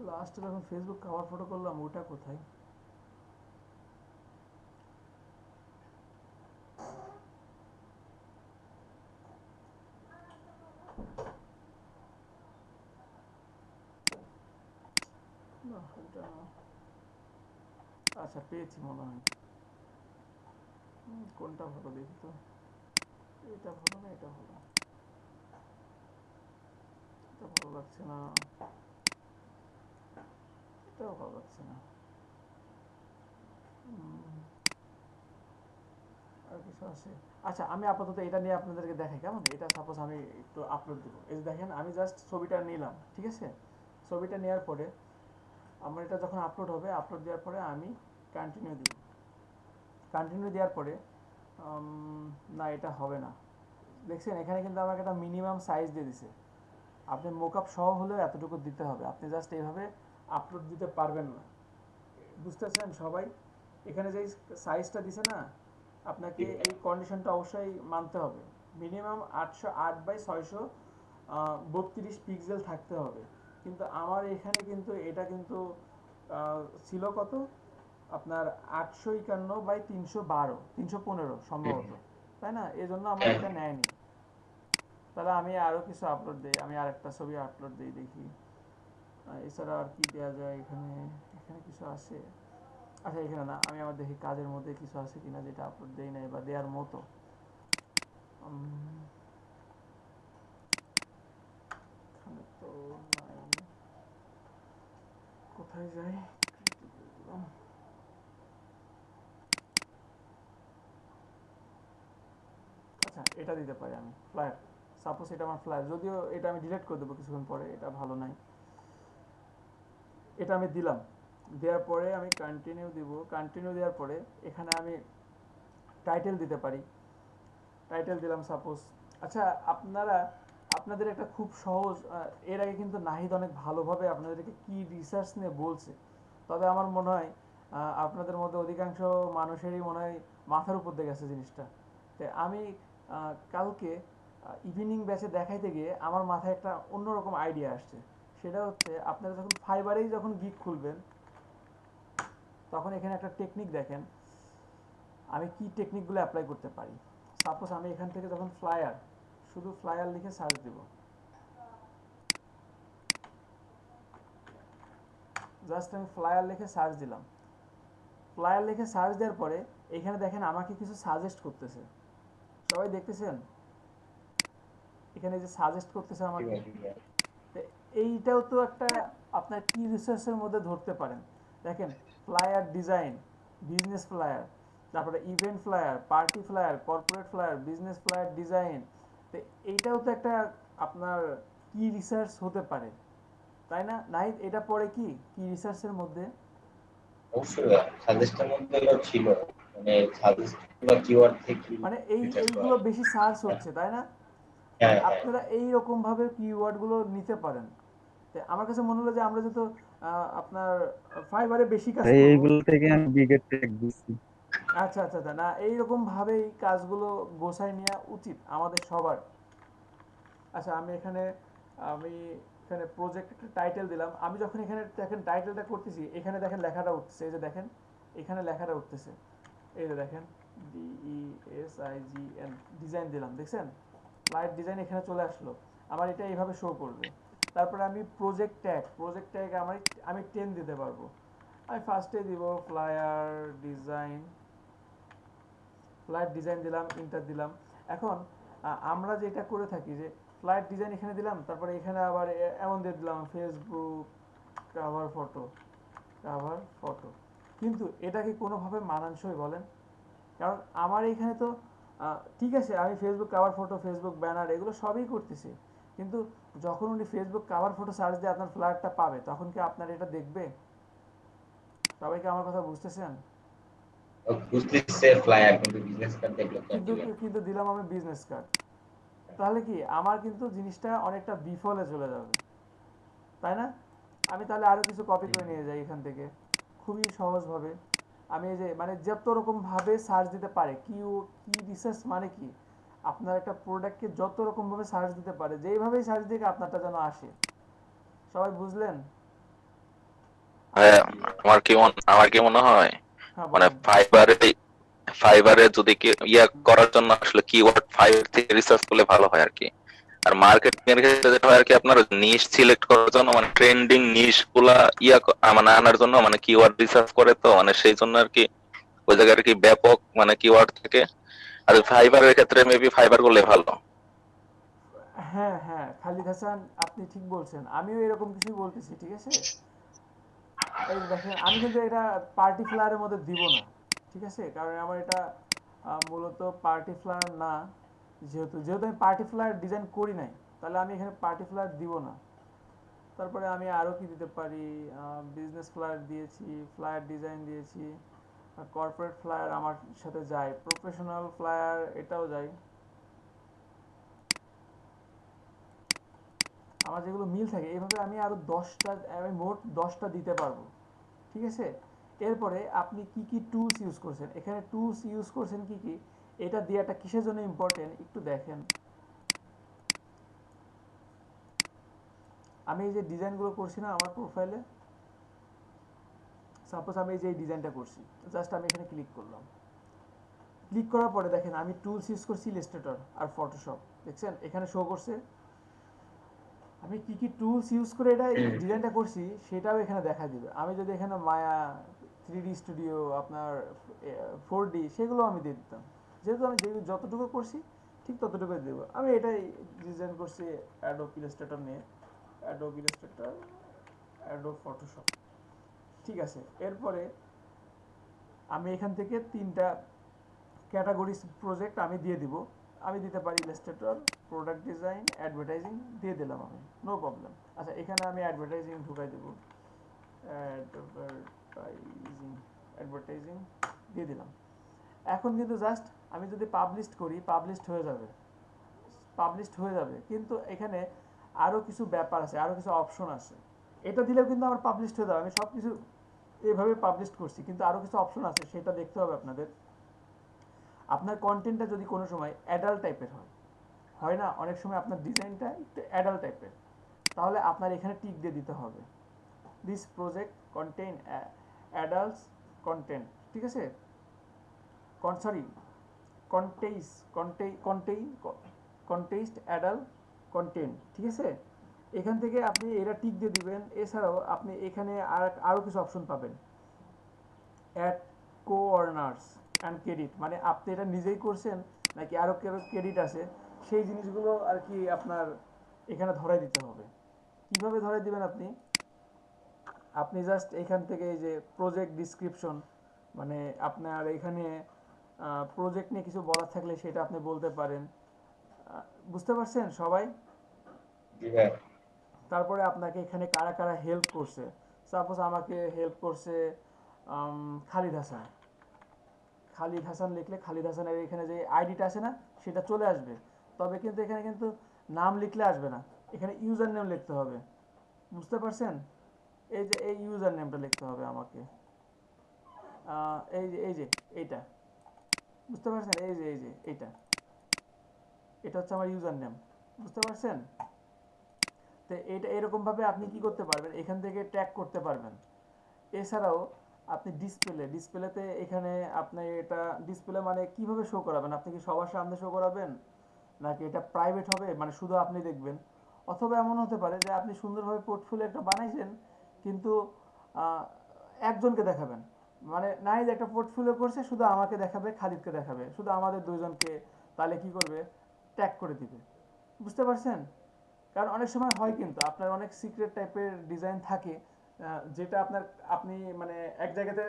লাস্টে যখন ফেসবুক কভার ফটো করলাম, ওটা কোথায়? না, এটা না। আচ্ছা পেয়েছি মনে হয়। কোনটা ভালো দেখি তো, এটা ভালো না এটা ভালো? এটা ভালো লাগছে না, এটাও ভালো লাগছে না। আর কিছু আছে? আচ্ছা আমি আপাতত এটা নিয়ে আপনাদেরকে দেখাই কেমন। এটা সাপোজ আমি একটু আপলোড দেবো। এই যে দেখেন, আমি জাস্ট ছবিটা নিলাম, ঠিক আছে? ছবিটা নেওয়ার পরে আমার এটা যখন আপলোড হবে, আপলোড দেওয়ার পরে আমি কন্টিনিউ দিব। কন্টিনিউ দেওয়ার পরে না, এটা হবে না। দেখছেন এখানে কিন্তু আমাকে একটা মিনিমাম সাইজ দিয়ে দিছে। আপনি মোকআপ সহ হলেও এতটুকু দিতে হবে, আপনি জাস্ট এইভাবে আপলোড দিতে পারবেন না। বুঝতেছেন সবাই? এখানে যে সাইজটা দিছে না, আপনাকে এই কন্ডিশনটা অবশ্যই মানতে হবে। মিনিমাম 808/632 পিক্সেল থাকতে হবে। কিন্তু আমার এখানে কিন্তু এটা কিন্তু ছিল কত আপনার 851/312 সম্ভবত, তাই না? এই জন্য আমার এটা নেয়নি। তাহলে আমি আরও কিছু আপলোড দিই, আমি আরেকটা ছবি আপলোড দিই দেখি। এছাড়া আর কি দেওয়া যায় এখানে? এখানে কিছু আছে? আচ্ছা এখানে না, আমি আবার দেখি কাজের মধ্যে কিছু আছে কিনা যেটা আপলোড দেই নাই বা দেওয়ার মতো। এখানে তো নাই, কোথায় যাই? আচ্ছা এটা দিতে পারি আমি, ফ্লায়ার। সাপোজ এটা আমার ফ্লায়ার, যদিও এটা আমি ডিলিট করে দেবো কিছুক্ষণ পরে, এটা ভালো নাই। এটা আমি দিলাম, দেওয়ার পরে আমি কন্টিনিউ দিব। কন্টিনিউ দেওয়ার পরে এখানে আমি টাইটেল দিতে পারি, টাইটেল দিলাম সাপোজ। আচ্ছা আপনারা আপনাদের একটা খুব সহজ, এর আগে কিন্তু নাহিদ অনেক ভালোভাবে আপনাদেরকে কি রিসার্চ নিয়ে বলছে, তবে আমার মনে হয় আপনাদের মধ্যে অধিকাংশ মানুষেরই মনে হয় মাথার উপর দিয়ে গেছে জিনিসটা। তো আমি কালকে ইভিনিং ব্যাচে দেখাইতে গিয়ে আমার মাথায় একটা অন্যরকম আইডিয়া আসছে। সেটা হচ্ছে আপনারা যখন ফাইবারেই যখন গিগ খুলবেন তখন এখানে একটা টেকনিক দেখেন, আমি কি টেকনিকগুলো অ্যাপ্লাই করতে পারি। সাপোজ আমি এখান থেকে যখন ফ্লায়ার, শুধু ফ্লায়ার লিখে সার্চ দেব, জাস্ট আমি ফ্লায়ার লিখে সার্চ দিলাম। ফ্লায়ার লিখে সার্চ দেওয়ার পরে এখানে দেখেন আমাকে কিছু সাজেস্ট করতেছে, সবাই দেখতেছেন এখানে যে সাজেস্ট করতেছে আমাকে। তো এইটাও তো একটা আপনার কি রিসার্চের মধ্যে ধরতে পারেন। দেখেন ফ্লায়ার ডিজাইন, বিজনেস ফ্লায়ার, তারপরে event flyer, party flyer, corporate flyer, business flyer design. তো এইটাও তো একটা আপনার কি রিসার্চ হতে পারে, তাই না নাহিদ? এটা পড়ে কি কি রিসার্চের মধ্যে? অবশ্যই সাজেস্টের মধ্যে এগুলো ছিল, মানে সাজেস্ট বা কিওয়ার্ড থেকে মানে রিসার্চ করা। এইগুলো বেশি সার্চ হচ্ছে, তাই না? হ্যাঁ হ্যাঁ আপনারা এইরকম ভাবে কিওয়ার্ড গুলো নিতে পারেন। তো আমার কাছে মনে হলো যে আমরা যেহেতু আপনার ফাইবারে বেশি কাজ ভাই করব। এইগুলো থেকে আমি বিগের ট্যাগ দিচ্ছি। আচ্ছা আচ্ছা আচ্ছা, না এইরকম ভাবে এই কাজগুলো গোছায় নেওয়া উচিত আমাদের সবার। আচ্ছা আমি এখানে প্রজেক্ট একটা টাইটেল দিলাম। আমি যখন এখানে দেখেন টাইটেলটা করতেছি, এখানে দেখেন লেখাটা উঠতেছে, এই যে দেখেন এখানে লেখাটা উঠতেছে, এই যে দেখেন DESIGN ডিজাইন দিলাম, দেখছেন লাইট ডিজাইন এখানে চলে আসলো। আমার এটা এইভাবে শো করবে। তারপরে আমি প্রজেক্ট ট্যাগ আমি 10 দিতে পারবো। আমি ফার্স্টে দিব ফ্লাইট ডিজাইন দিলাম, ইন্টার দিলাম। এখন আমরা যেটা করে থাকি যে ফ্লাইট ডিজাইন এখানে দিলাম, তারপরে এখানে আবার এমন দিয়ে দিলাম ফেসবুক কাভার ফটো। কিন্তু এটা কি কোনোভাবে মানানসই বলেন? কারণ আমার এখানে তো ঠিক আছে, আমি Facebook cover photo, Facebook banner এগুলো সবই করতেছি, কিন্তু যখন উনি ফেসবুক কাভার ফটো সার্চ দিয়ে আপনার ফ্ল্যাটটা পাবে, তখন কি আপনার এটা দেখবে? সবাই কি আমার কথা বুঝতেছেন? বুঝতেছে ফ্লায়ার, কিন্তু বিজনেস কার্ড দেখলো তো কিন্তু দিবেন। কিন্তু দিলাম আমি বিজনেস কার্ড, তাহলে কি আমার কিন্তু জিনিসটা অনেকটা বিফলে চলে যাবে, তাই না? আমি তাহলে আরো কিছু কপি করে নিয়ে যাই এখান থেকে, খুবই সহজভাবে। আমি এই যে মানে যত রকম ভাবে সার্চ দিতে পারে, কি রিসার্চ মানে কি, আপনার একটা প্রোডাক্টকে যত রকম ভাবে সার্চ দিতে পারে, যেইভাবেই সার্চ দিকে আপনারটা যেন আসে। সবাই বুঝলেন? হ্যাঁ, আমার কি মনে হয় হ্যাঁ মানে বলেন। ফাইবারে যদি ইয়া করার জন্য আসলে কিওয়ার্ড ফাইবার থেকে রিসার্চ করলে ভালো হয় আর কি। আর মার্কেটিং এর ক্ষেত্রে যেটা হয় আর কি, আপনার নিশ সিলেক্ট করার জন্য মানে ট্রেন্ডিং নিশ গুলা মানে আনার জন্য মানে কিওয়ার্ড রিসার্চ করে, তো মানে সেই জন্য আর কি ওই জায়গায় আর কি ব্যাপক মানে কিওয়ার্ড থাকে। আর ফাইবারের ক্ষেত্রে মেবি ফাইবার করলে ভালো। হ্যাঁ হ্যাঁ খালিদ হাসান, আপনি ঠিক বলছেন, আমিও এরকম কিছুই বলতেছি, ঠিক আছে? এই দেখেন আমি কিন্তু এটা পার্টি ফ্লায়ারের মধ্যে দিব না, ঠিক আছে? কারণ আমার এটা মূলত পার্টি ফ্লায়ার না। যেহেতু আমি পার্টি ফ্লায়ার ডিজাইন করি নাই, তাহলে আমি এখানে পার্টি ফ্লায়ার দিব না। তারপরে আমি আরও কি দিতে পারি, বিজনেস ফ্লায়ার দিয়েছি, ফ্লায়ার ডিজাইন দিয়েছি, কর্পোরেট ফ্লায়ার আমার সাথে যায়, প্রফেশনাল ফ্লায়ার এটাও যায়। আমার যেগুলো মিল থাকে এইভাবে আমি আরও 10টা, আমি মোট 10টা দিতে পারবো, ঠিক আছে? এরপরে আপনি কি কি টুলস ইউজ করছেন, এখানে টুলস ইউজ করছেন কি কি, এটা দেওয়াটা কিসের জন্য ইম্পর্টেন্ট একটু দেখেন। আমি এই যে ডিজাইনগুলো করছি না আমার প্রোফাইলে, সাপোজ আমি এই যে এই ডিজাইনটা করছি, জাস্ট আমি এখানে ক্লিক করলাম। ক্লিক করার পরে দেখেন আমি টুলস ইউজ করছি ইলাস্ট্রেটর আর ফটোশপ, দেখছেন এখানে শো করছে। আমি কি কি টুলস ইউজ করে এটা ডিজাইনটা করছি সেটাও এখানে দেখা দিবে। আমি যদি এখানে মায়া, 3D স্টুডিও, আপনার 4D সেগুলো আমি দিয়ে দিতাম, যেহেতু আমি যতটুকু করছি ঠিক ততটুকুই দেব। আমি এটাই ডিজাইন করছি অ্যাডোব ইলাস্ট্রেটর নিয়ে, অ্যাডোব ফটোশপ, ঠিক আছে? এরপরে আমি এখান থেকে 3টা ক্যাটাগরি প্রজেক্ট আমি দিয়ে দিব। আমি দিতে পারি ইলাস্ট্রেটর, প্রোডাক্ট ডিজাইন, অ্যাডভার্টাইজিং দিয়ে দিলাম আমি, নো প্রবলেম। আচ্ছা এখানে আমি অ্যাডভার্টাইজিং ঢুকাই দেব, অ্যাডভার্টাইজিং দিয়ে দিলাম। এখন কিন্তু জাস্ট আমি যদি পাবলিশ করি, পাবলিশড হয়ে যাবে, পাবলিশড হয়ে যাবে, কিন্তু এখানে আরও কিছু ব্যাপার আছে, আরও কিছু অপশন আছে। এটা দিলেও কিন্তু আমার পাবলিশড হয়ে যাবে, আমি সব কিছু এভাবে পাবলিশ করছি, কিন্তু আরও কিছু অপশন আছে, সেটা দেখতে হবে আপনাদের। আপনার কন্টেন্টটা যদি কোনো সময় অ্যাডাল্ট টাইপের হয় না, অনেক সময় আপনার ডিজাইনটা একটু অ্যাডাল্ট টাইপের, তাহলে আপনার এখানে টিক দিয়ে দিতে হবে, this project contain adults content, ঠিক আছে, সরি কন্টেইস্ট অ্যাডাল্ট কন্টেন্ট, ঠিক আছে। এখান থেকে আপনি এটা টিক দিয়ে দিবেন। এছাড়াও আপনি এখানে আরও কিছু অপশন পাবেন, অ্যাড কো-অর্নার্স অ্যান্ড ক্রেডিট, মানে আপনি এটা নিজেই করছেন নাকি আরও কেউ ক্রেডিট আছে, সেই জিনিসগুলো আর কি আপনার এখানে ধরাই দিতে হবে। কিভাবে ধরাই দিবেন আপনি জাস্ট এখান থেকে এই যে প্রজেক্ট ডিসক্রিপশন, মানে আপনার এখানে প্রজেক্ট নিয়ে কিছু বলার থাকলে সেটা আপনি বলতে পারেন। বুঝতে পারছেন সবাই? তারপরে আপনাকে এখানে কারা কারা হেল্প করছে, সাপোজ আমাকে হেল্প করছে খালিদ হাসান লিখলে খালিদ হাসানের এখানে যে আইডিটা আছে না, সেটা চলে আসবে। তবে কিন্তু এখানে কিন্তু নাম লিখলে আসবে না, এখানে ইউজার নেম লিখতে হবে। বুঝতে পারছেন? এই যে এই ইউজার নেমটা লিখতে হবে আমাকে, এই যে এইটা, বুঝতে পারছেন? এই যে এইটা, এটা হচ্ছে আমার ইউজার নেম। বুঝতে পারছেন? তো এটা এরকমভাবে আপনি কি করতে পারবেন, এখান থেকে ট্যাগ করতে পারবেন। এছাড়াও আপনি ডিসপ্লেতে এখানে আপনি এটা ডিসপ্লে মানে কিভাবে শো করাবেন, আপনি কি সবার সামনে শো করাবেন নাকি এটা প্রাইভেট হবে, মানে শুধু আপনি দেখবেন। অথবা এমন হতে পারে যে আপনি সুন্দরভাবে পোর্টফোলিও একটা বানাইছেন, কিন্তু একজনকে দেখাবেন, মানে নাই যে একটা পোর্টফোলিও করছে শুধু আমাকে দেখাবে, খালিদকে দেখাবে, শুধু আমাদের দুইজনকে, তাহলে কি করবে, ট্যাগ করে দিবে। বুঝতে পারছেন? কারণ অনেক সময় হয় কিন্তু আপনার অনেক সিক্রেট টাইপের ডিজাইন থাকে, যেটা আপনি মানে এক জায়গাতে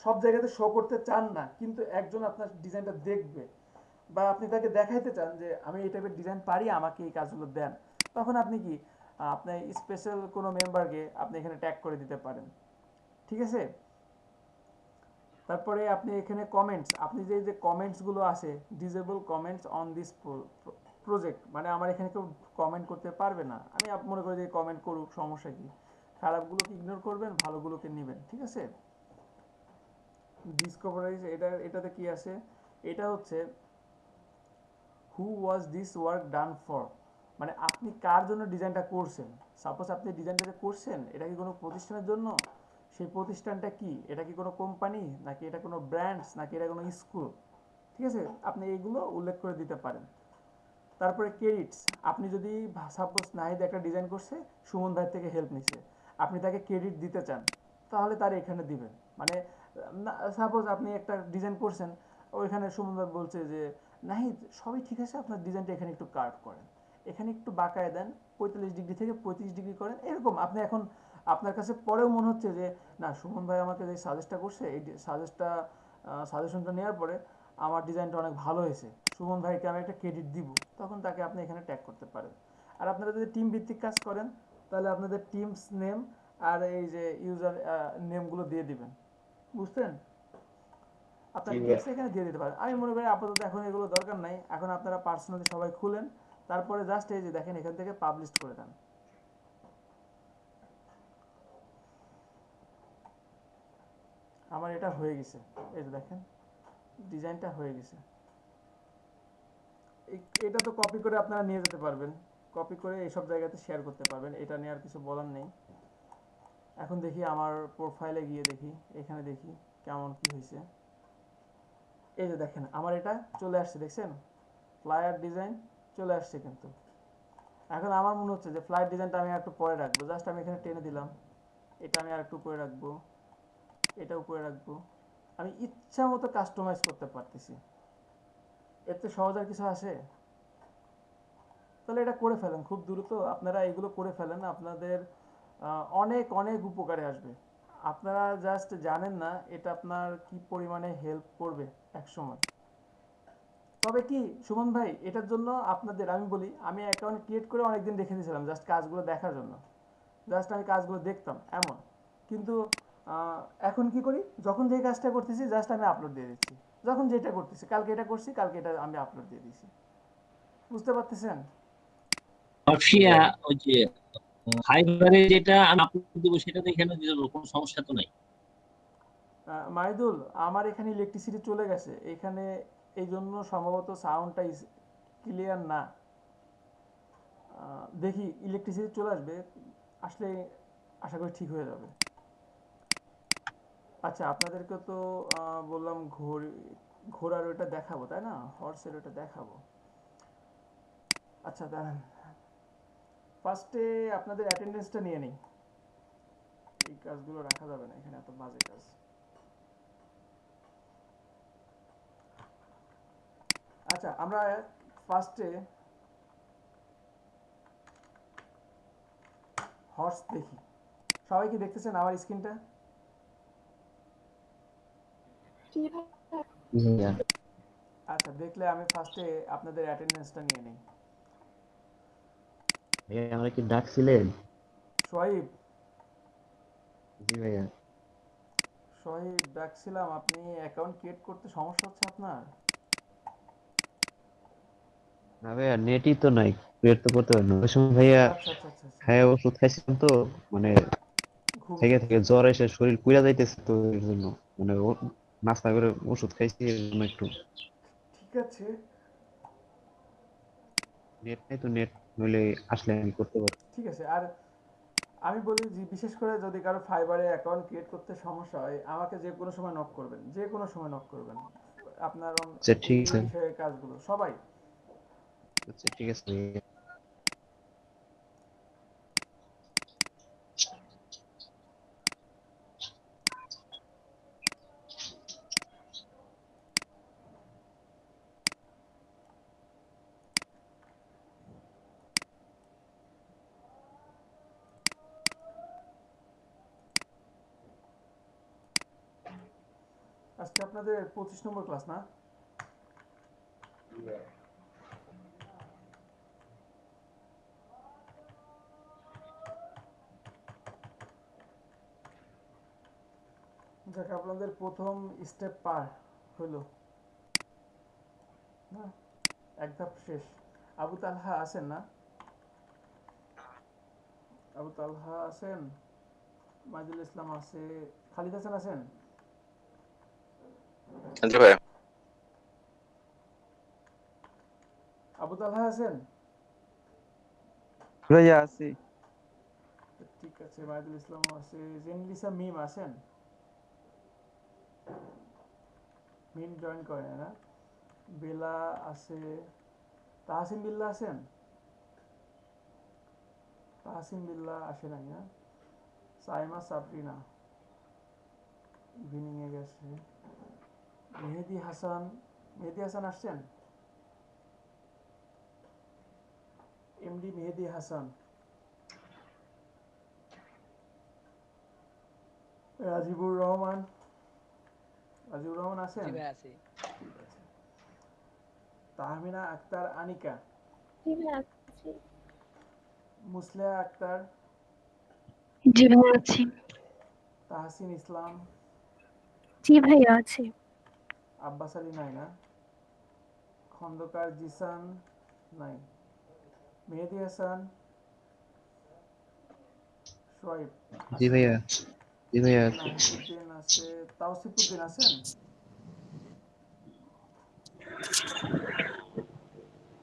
সব জায়গাতে শো করতে চান না, কিন্তু একজন আপনার ডিজাইনটা দেখবে বা আপনি তাকে দেখাইতে চান যে আমি এই টাইপের ডিজাইন পারি, আমাকে এই কাজগুলো দেন। তখন আপনি কি আপনি স্পেশাল কোনো মেম্বারকে আপনি এখানে ট্যাগ করে দিতে পারেন, ঠিক আছে। তারপরে আপনি এখানে কমেন্টস, আপনি যে কমেন্টসগুলো আছে, disable comments on this project, মানে আমার এখানে কেউ কমেন্ট করতে পারবে না। আমি মনে করি যে কমেন্ট করুক, সমস্যা কি, খারাপগুলোকে ইগনোর করবেন, ভালোগুলোকে নেবেন, ঠিক আছে। ডিসকভারাইজ, এটাতে কি আছে, এটা হচ্ছে who was this work done for, মানে আপনি কার জন্য ডিজাইনটা করছেন। সাপোজ আপনি ডিজাইনটা যে করছেন, এটা কি কোনো প্রতিষ্ঠানের জন্য, সেই প্রতিষ্ঠানটা কি, এটা কি কোনো কোম্পানি নাকি এটা কোনো ব্র্যান্ডস নাকি এটা কোনো স্কুল, ঠিক আছে, আপনি এইগুলো উল্লেখ করে দিতে পারেন। তারপরে ক্রেডিটস, আপনি যদি সাপোজ নাহিদ একটা ডিজাইন করছে, সুমন ভাই থেকে হেল্প নিছে, আপনি তাকে ক্রেডিট দিতে চান, তাহলে তার এখানে দিবেন। মানে সাপোজ আপনি একটা ডিজাইন করছেন, ওইখানে সুমন ভাই বলছে যে নাহিদ সবই ঠিক আছে, আপনার ডিজাইনটা এখানে একটু কার্ভ করেন, এখানে একটু বাঁকায় দেন, 45 ডিগ্রি থেকে 35 ডিগ্রি করেন, এরকম। আপনি এখন আপনার কাছে পরেও মনে হচ্ছে যে না, সুমন ভাই আমাকে যে সাজেস্টটা করছে, এই সাজেশনটা নেওয়ার পরে আমার ডিজাইনটা অনেক ভালো হয়েছে, সুমন ভাইকে আমি একটা ক্রেডিট দিব, তখন তাকে আপনি এখানে ট্যাগ করতে পারেন। আর আপনারা যদি টিম ভিত্তিক কাজ করেন, তাহলে আপনাদের টিমস নেম আর এই যে ইউজার নেমগুলো দিয়ে দিবেন। বুঝছেন? আপনার টেক্সট এখানে দিয়ে দিতে পারেন। আমি মনে করি আপাতত এখন এগুলো দরকার নাই, এখন আপনারা পার্সোনালি সবাই খুলেন, তারপরে জাস্ট এই যে দেখেন এখান থেকে পাবলিশ করে দেন। আমার এটা হয়ে গেছে, এই যে দেখেন ডিজাইনটা হয়ে গেছে। এটা তো কপি করে আপনারা নিয়ে যেতে পারবেন, কপি করে এইসব জায়গাতে শেয়ার করতে পারবেন, এটা নিয়ে আর কিছু বলার নেই। এখন দেখি আমার প্রোফাইলে গিয়ে দেখি, এখানে দেখি কেমন কি হয়েছে। এই যে দেখেন আমার এটা চলে আসছে, দেখছেন ফ্লায়ার ডিজাইন চলে আসছে। কিন্তু এখন আমার মনে হচ্ছে যে ফ্লায়ার ডিজাইনটা আমি একটু পরে রাখবো, জাস্ট আমি এখানে টেনে দিলাম, এটা আমি আর একটু উপরে রাখবো, এটা উপরে রাখবো, আমি ইচ্ছা মতো কাস্টমাইজ করতে পারতেছি। এতে সহজ আর কিছু আছে? তাহলে এটা করে ফেলেন খুব দ্রুত, আপনারা এগুলো করে ফেলেন, আপনাদের অনেক অনেক উপকারে আসবে। আপনারা জাস্ট জানেন না এটা আপনার কি পরিমাণে হেল্প করবে এক সময়। তবে কি সুমন ভাই, এটার জন্য আপনাদের আমি বলি, আমি অ্যাকাউন্ট ক্রিয়েট করে অনেকদিন রেখে দিয়েছিলাম জাস্ট কাজগুলো দেখার জন্য, জাস্ট আমি কাজগুলো দেখতাম এমন। কিন্তু এখন কি করি, যখন যে কাজটা করতেছি জাস্ট আমি আপলোড দিয়ে দিচ্ছি, যখন যেটা করতেছি, কালকে এটা করছি, কালকে এটা আমি আপলোড দিয়ে দিচ্ছি। বুঝতে পারতেছেন? অফিয়া ওই যে ফাইবারে যেটা আমি আপলোড দেবো সেটা তো এখানে দিতে পারবো, কোনো সমস্যা তো নাই। মাইদুল, আমার এখানে ইলেকট্রিসিটি চলে গেছে এখানে, এই জন্য সম্ভবত সাউন্ডটা ক্লিয়ার না। দেখি ইলেকট্রিসিটি চলে আসবে, আসলে আশা করি ঠিক হয়ে যাবে। আচ্ছা, আপনাদেরকে তো বললাম ঘোড়ার ওটা দেখাবো, তাই না? হর্সের ওটা দেখাবো। আচ্ছা দাঁড়ান, ফার্স্টে আপনাদের অ্যাটেন্ডেন্সটা নিয়ে নিই। এই কাজগুলো রাখা যাবে না এখানে, এত বাজে কাজ। আচ্ছা, আমরা ফার্স্টে হর্স দেখি। সবাই কি দেখতেছেন আমার স্ক্রিনটা? আচ্ছা, দেখলে আমি ফার্স্টে আপনাদের অ্যাটেন্ডেন্সটা নিয়ে নিই। আমরা কি ডাকছিলেন? সোহাইব, জি ভাইয়া। সোহাইব ডাকছিলাম, আপনি অ্যাকাউন্ট ক্রিয়েট করতে সমস্যা হচ্ছে আপনার? না ভাইয়া, নেটই তো নাই, ক্রিয়েট তো করতে পারি না। ওই সময় ভাইয়া আচ্ছা আচ্ছা আচ্ছা আচ্ছা, খায়া ওষুধ খাইছিলাম তো, মানে ঘুম থেকে ধরছে। থেকে জ্বর এসে শরীর পুড়া যাইতেছে, তো এর জন্য মানে নাস্তা করে ওষুধ খাইছি, এর জন্য একটু ঠিক আছে, নেট নাই তো, নেট নইলে আসলে আমি করতে পারবো। ঠিক আছে। আর আমি বলি যে বিশেষ করে যদি কারো ফাইবারে অ্যাকাউন্ট ক্রিয়েট করতে সমস্যা হয়, আমাকে যে কোনো সময় নক করবেন, যে কোনো সময় নক করবেন। আপনার আচ্ছা ঠিক এই আছে। বিষয়ে কাজগুলো সবাই। আচ্ছা ঠিক আছে ভাইয়া। আজকে আপনাদের 25 নম্বর ক্লাস না? যাক, আপনাদের প্রথম স্টেপ পার হলো না, এক ধাপ শেষ। আবু তালহা আছেন না? আবু তালহা আছেন, মাইদুল ইসলাম আছে, খালিদ হাসান আছেন? জি ভাই। আবু তালহা আছেন? ভাইয়া আছি। ঠিক আছে, মাইদুল ইসলাম আছে, জেনলিসা মিম আছেন? মিম জয়েন করেন না? বেলা আছে, তাহসিন বিল্লাহ আছেন? তাহসিন বিল্লাহ আসে নাই না? সাইমা সাবরিনা ইভিনিং এ গেছে। মেহেদি হাসান, মেহেদি হাসান আসছেন? এমডি মেহেদি হাসান। রাজিবুর রহমান, রাজিবুর রহমান আছেন? জি ভাই আছি। ঠিক আছে। তাহমিনা আক্তার আনিকা, জি ভাই আছি। মুসলিয়া আক্তার, জি ভাই আছি। তাহসিন ইসলাম, জি ভাই আছি। আব্বাস আলী নাই না? খন্দকার জিসান নাই, মেহেদি হাসান, সোয়াইব জি আছে, ভাইয়া। জি ভাইয়া। নাহিদুদ্দিন আছে, তাওসিফুদ্দিন আছেন?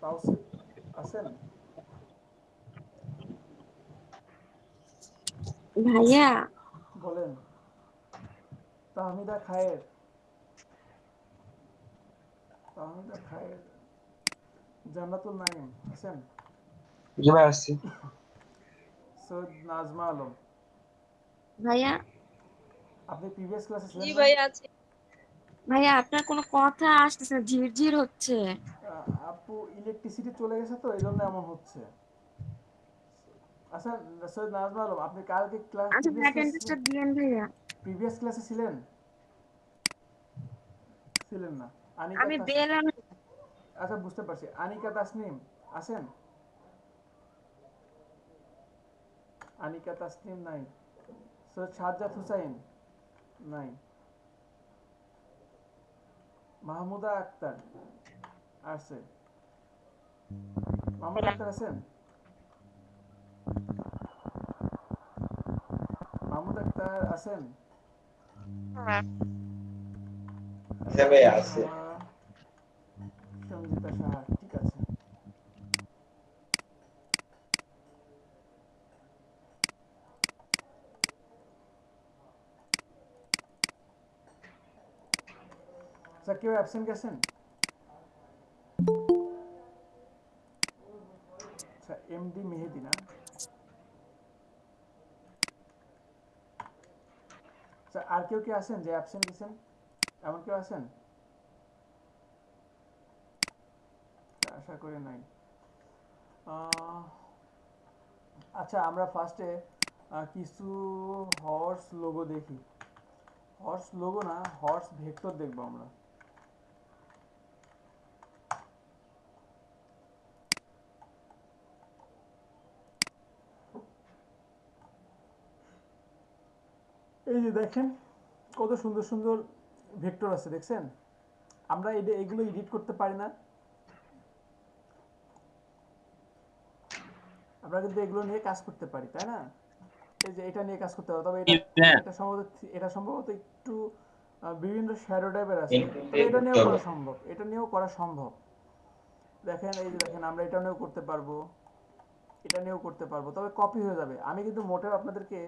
তাওসিফ আছেন? ভাইয়া বলেন। তাহমিদা খায়ের, তাহমিদা খায়ের, জান্নাতুল নাইম আছেন? জি ভাই আসছি। সৈয়দ নাজমা আলম। ভাইয়া আপনি প্রিভিয়াস ক্লাসে ছিলেন জি না? ভাই আছি। ভাইয়া আপনার কোনো কথা আসতেছে না, ঝিরঝির হচ্ছে। আপু ইলেকট্রিসিটি চলে গেছে তো এই জন্য এমন হচ্ছে। আচ্ছা, সৈয়দ নাজমা আলম, আপনি কালকে ক্লাস আচ্ছা অ্যাটেন্ডেন্সটা দিয়েন ভাইয়া। প্রিভিয়াস ক্লাসে ছিলেন? ছিলেন না? আনিকা আমি বেলাম। আচ্ছা বুঝতে পারছি। আনিকা তাসনিম আছেন? আনিকা তাসনিম নাই। সৈয়দ সাজ্জাদ হুসাইন নাই। মাহমুদা আক্তার আছে। মাহমুদ আক্তার আছেন? মাহমুদ আক্তার আছেন? আচ্ছা ভাই আছে। সাহা, সঞ্জিতা সাহা, ঠিক আছে। স্যার কেউ অ্যাবসেন্ট গেছেন? আচ্ছা, এমডি মেহেদি না? স্যার আর কেউ কি আছেন যে অ্যাবসেন্ট গেছেন? এমন কেউ আছেন? আশা করি নাই। আচ্ছা, আমরা ফার্স্টে কিছু হর্স লোগো দেখি। হর্স লোগো না, হর্স ভেক্টর দেখবো আমরা। এই যে দেখেন কত সুন্দর সুন্দর ভেক্টর আছে, দেখছেন? আমরা এগুলো এডিট করতে পারি না, আমরা কিন্তু এগুলো নিয়ে কাজ করতে পারি, তাই না? এই যে এটা নিয়ে কাজ করতে পারি, তবে এটা সম্ভবত একটু বিভিন্ন শ্যাডো টাইপের আছে, তবে এটা নিয়েও করা সম্ভব, এটা নিয়েও করা সম্ভব। দেখেন এই যে দেখেন আমরা এটা নিয়েও করতে পারবো, এটা নিয়েও করতে পারবো, তবে কপি হয়ে যাবে। আমি কিন্তু মোটেও আপনাদেরকে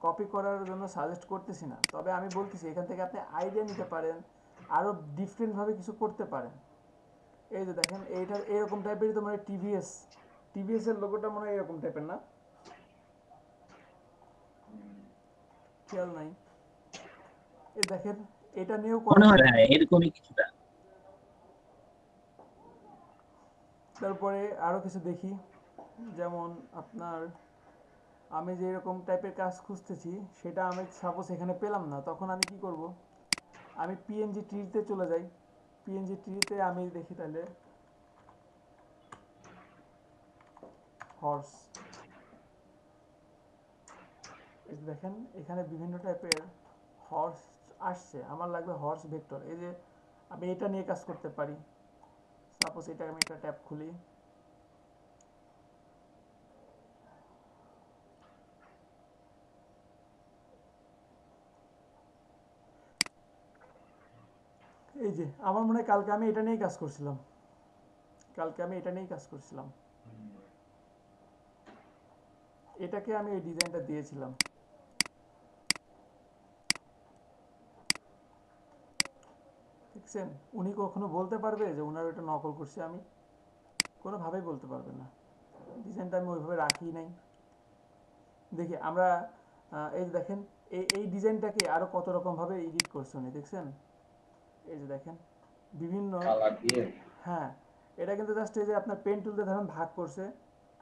কপি করার জন্য সাজেস্ট করতেছি না, তবে আমি বলতেছি এখান থেকে আপনি আইডিয়া নিতে পারেন, আরও ডিফারেন্টভাবে কিছু করতে পারেন। এই যে দেখেন এইটা এরকম টাইপেরই তো, মানে টিভিএস এর লোগোটা মনে হয় এরকম টাইপের না? খেয়াল নাই। এই দেখেন এটা নিয়েও মনে হয় এরকমই কিছুটা। তারপরে আরো কিছু দেখি, যেমন আপনার আমি যে এরকম টাইপের কাজ খুঁজতেছি সেটা আমি সাপোজ এখানে পেলাম না, তখন আমি কি করব? আমি পিএনজি ট্রিতে চলে যাই। পিএনজি ট্রিতে আমি দেখি তাহলে হর্স, এই যে দেখেন এখানে বিভিন্ন টাইপের হর্স আসছে, আমার লাগবে হর্স ভেক্টর। এই যে আমি এটা নিয়ে কাজ করতে পারি, সাপোজ এটা আমি একটা ট্যাব খুলি, এই যে আমার মনে হয় কালকে আমি এটা নিয়েই কাজ করছিলাম, এটাকে আমি এই ডিজাইনটা দিয়েছিলাম। দেখছেন উনি কখনো বলতে পারবে যে ওনার ওটা নকল করছি আমি? কোনোভাবেই বলতে পারবে না, ডিজাইনটা আমি ওইভাবে রাখি নাই। দেখি আমরা এই যে দেখেন এই ডিজাইনটাকে আরো কত রকম ভাবে এডিট করছে উনি, দেখছেন? এই যে দেখেন বিভিন্ন কালার দিয়ে। হ্যাঁ, এটা কিন্তু জাস্ট এই যে আপনার পেন টুল দিয়ে ধরেন ভাগ করছে,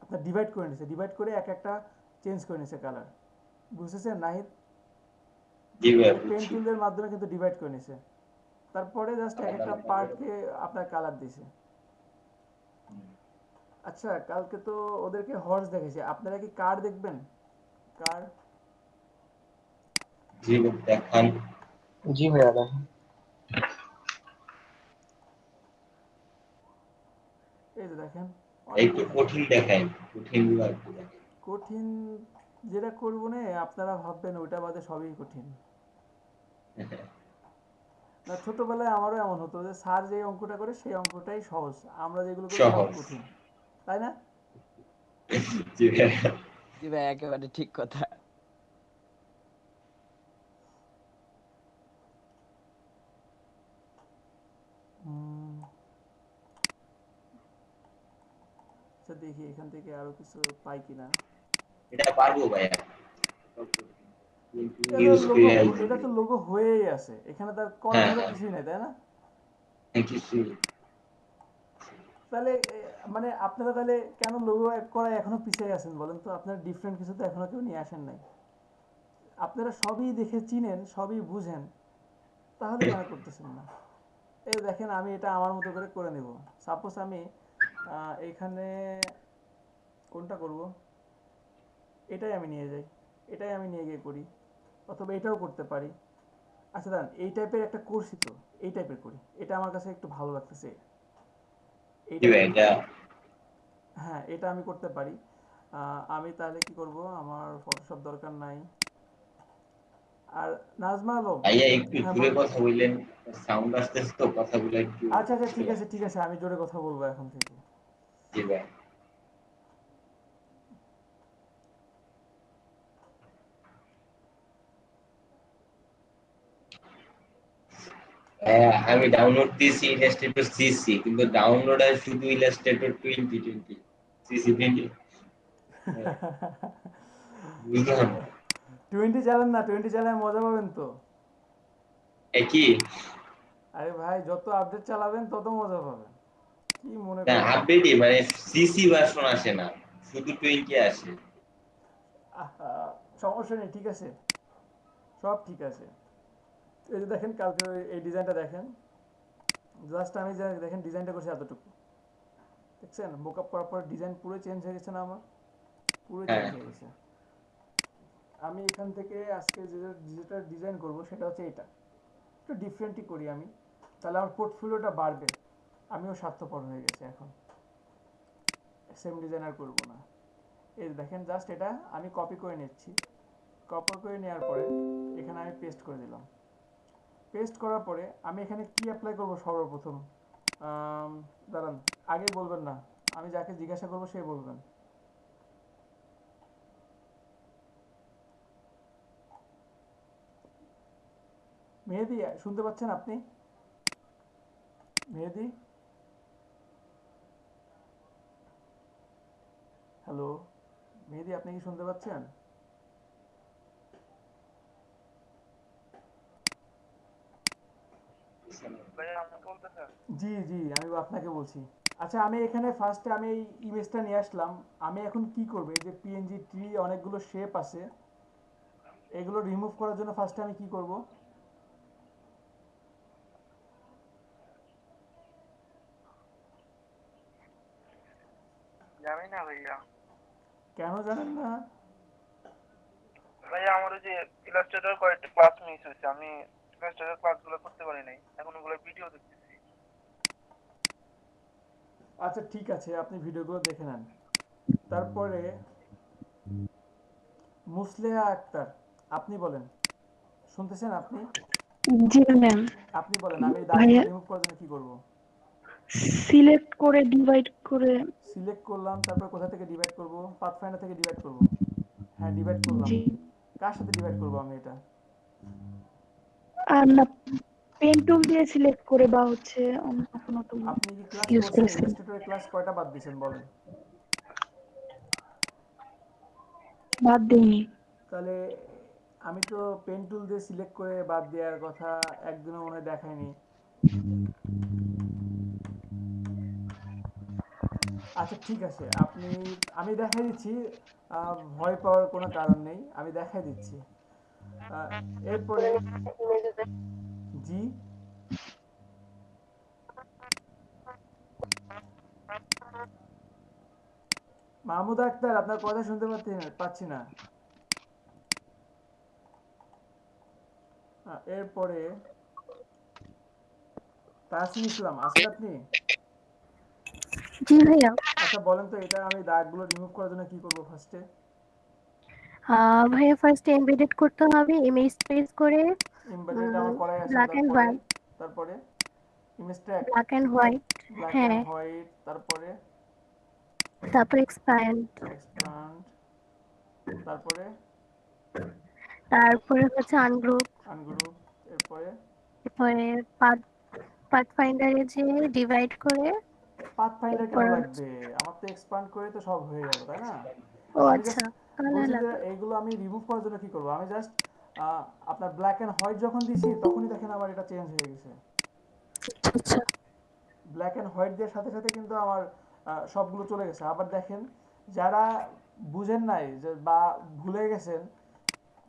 আপনার ডিভাইড করে নিছে, ডিভাইড করে এক একটা চেঞ্জ করে নিছে কালার, বুঝেছেন নাহিদ? জি ভাই পেন বুঝছি। টুলের মাধ্যমে কিন্তু ডিভাইড করে নিছে, তারপরে জাস্ট এক একটা পার্টকে আপনার কালার দিছে। আচ্ছা, কালকে তো ওদেরকে হর্স দেখেছি, আপনারা কি কার দেখবেন? কার? জি ভাই দেখান। জি ভাইয়া দেখেন। এই যে দেখেন একটু কঠিন দেখায়, কঠিন গুলো একটু দেখায়। কঠিন যেটা করবো না আপনারা ভাববেন ওইটা বাদে সবই কঠিন। না, ছোটবেলায় আমারও এমন হতো যে স্যার যে অঙ্কটা করে সেই অঙ্কটাই সহজ, আমরা যেগুলো করি সব সহজ। কঠিন, তাই না? জি ভাই। জি ভাই একেবারে ঠিক কথা। আচ্ছা দেখি এখান থেকে আরো কিছু পাই কিনা। এটা পারবো ভাইয়া। ইউজ করে এটা তো লোগো হয়েই আছে, এখানে তার করার মতো কিছুই নাই, তাই না? কিছু তাহলে মানে আপনারা তাহলে কেন লোগো করায় এখনো পিছিয়ে আছেন বলেন তো? আপনারা ডিফারেন্ট কিছু তো এখনো কেউ নিয়ে আসেন নাই, আপনারা সবই দেখে চিনেন, সবই বুঝেন, তাহলে কেন করতেছেন না? এই দেখেন আমি এটা আমার মতো করে করে নেব। সাপোজ আমি এখানে কোনটা করব, এটাই আমি নিয়ে যাই, এটাই আমি নিয়ে গিয়ে করি, অথবা এটাও করতে পারি। আচ্ছা দাঁড়ান, এই টাইপের একটা করছি তো, এই টাইপের করি, এটা আমার কাছে একটু ভালো লাগতেছে। জি ভাই এটা হ্যাঁ, এটা আমি করতে পারি। আমি তাহলে কি করব, আমার ফটোশপ দরকার নাই। আর নাজমা আলম, ভাইয়া একটু হ্যাঁ জোরে বলেন। কথা বললেন, সাউন্ড আসতেছে তো, কথাগুলো একটু আচ্ছা আচ্ছা, ঠিক আছে ঠিক আছে, আমি জোরে কথা বলবো এখন থেকে। জি ভাই। হ্যাঁ, আমি ডাউনলোড দিয়েছি ইলাস্ট্রেটর সিসি, কিন্তু ডাউনলোড হয় শুধু ইলাস্ট্রেটর 2020 সিসি 20। বুঝলাম। 20 চালান না, 20 চালায় মজা পাবেন তো। একই আরে ভাই, যত আপডেট চালাবেন তত মজা পাবেন। কি মনে না, করেন? আপডেটই মানে সিসি ভার্সন আসে না, শুধু 20 আসে। আহা, সমস্যা নেই, ঠিক আছে, সব ঠিক আছে। এই যে দেখেন, কালকে এই ডিজাইনটা দেখেন, জাস্ট আমি যে দেখেন ডিজাইনটা করছি এতটুকু, দেখছেন? মোকআপ করার পর ডিজাইন পুরো চেঞ্জ হয়ে গেছে না আমার? পুরো চেঞ্জ হ্যাঁ, হয়ে গেছে। আমি এখান থেকে আজকে যেটা ডিজাইন করব সেটা হচ্ছে এটা, একটু ডিফারেন্টই করি আমি, তাহলে আমার পোর্টফোলিওটা বাড়বে। আমিও স্বার্থপর হয়ে গেছি এখন, সেম ডিজাইন আর করবো না। এই দেখেন, জাস্ট এটা আমি কপি করে নিচ্ছি। কপি করে নেওয়ার পরে এখানে আমি পেস্ট করে দিলাম। পেস্ট করার পরে আমি এখানে কি অ্যাপ্লাই করব সর্বপ্রথম? দাঁড়ান, আগে বলবেন না, আমি যাকে জিজ্ঞাসা করবো সে বলবেন। মেহেদি, শুনতে পাচ্ছেন আপনি? মেহেদি, হ্যালো মেহেদি, আপনি কি শুনতে পাচ্ছেন? জি জি, আমি আপনাকে বলছি। আচ্ছা, আমি এখানে ফার্স্টে আমি এই ইমেজটা নিয়ে আসলাম। আমি এখন কি করব, এই যে পিএনজি ট্রি অনেকগুলো শেপ আছে, এগুলো রিমুভ করার জন্য ফার্স্টে আমি কি করব? জানি না ভাইয়া। কেন জানেন না? ভাইয়া আমার ওই যে ইলাস্ট্রেটর কয়েকটা ক্লাস মিস হয়েছে, আমি ইলাস্ট্রেটর ক্লাসগুলো করতে পারি নাই, এখন ওগুলো ভিডিও দেখতেছি। আচ্ছা ঠিক আছে, আপনি ভিডিওগুলো দেখে নেন। তারপরে মুসলেহা আক্তার, আপনি বলেন, শুনতেছেন আপনি? জি ম্যাম। আপনি বলেন, আমি এই দাগগুলো ভাইয়া রিমুভ করার জন্য কি করব? সিলেক্ট করে ডিভাইড করে। সিলেক্ট করলাম, তারপর কোথা থেকে ডিভাইড করব? পাথফাইন্ডার থেকে ডিভাইড করব। হ্যাঁ, ডিভাইড করলাম। জি। কার সাথে ডিভাইড করব আমি এটা? আর না, পেন টুল দিয়ে সিলেক্ট করে বা হচ্ছে অন্য কোনো টুল আপনি কি ক্লাস ইউজ করছেন? করেছেন? ইলাস্ট্রেটরের ক্লাস কয়টা বাদ দিয়েছেন বলেন? বাদ দেইনি। তাহলে আমি তো পেন টুল দিয়ে সিলেক্ট করে বাদ দেওয়ার কথা একদিনও মনে হয় দেখায়নি। আচ্ছা ঠিক আছে, আমি দেখাই দিচ্ছি, ভয় পাওয়ার কোনো কারণ নেই, আমি দেখাই দিচ্ছি। এরপরে জি, মাহমুদ আক্তার, আপনার কথা শুনতে পাচ্ছি না। এরপরে তাহসিন ইসলাম, আছেন আপনি? জি ভাইয়া। আচ্ছা বলেন তো, এটা আমি দাগগুলো রিমুভ করার জন্য কি করব ফার্স্টে? ভাইয়া ফার্স্ট এমবেডেড করতে হবে, ইমেজ প্রেস করে এমবেডেড আমার করাই আছে, ব্ল্যাক এন্ড তারপরে? হোয়াইট। তারপরে image track, black and white. Black হ্যাঁ, এন্ড হোয়াইট, তারপরে তারপর এক্সপ্যান্ড। এক্সপ্যান্ড, তারপরে তারপরে হচ্ছে আনগ্রুপ। আনগ্রুপ, এরপরে এরপরে পাথ ফাইন্ডারে যে ডিভাইড করে। পাথ ফাইন্ডার কেন এরপর লাগবে? আমার তো এক্সপ্যান্ড করে তো সব হয়ে গেল, তাই না? ও আমি আচ্ছা, জাস্ট তাহলে বলছি যে লাগবে। এইগুলো আমি রিমুভ করার জন্য কি করব, আমি জাস্ট আপনার ব্ল্যাক এন্ড হোয়াইট যখন দিয়েছি তখনই দেখেন আমার এটা চেঞ্জ হয়ে গেছে। আচ্ছা। ব্ল্যাক এন্ড হোয়াইট দেওয়ার সাথে সাথে কিন্তু আমার সবগুলো চলে গেছে। আবার দেখেন, যারা বুঝেন নাই যে বা ভুলে গেছেন,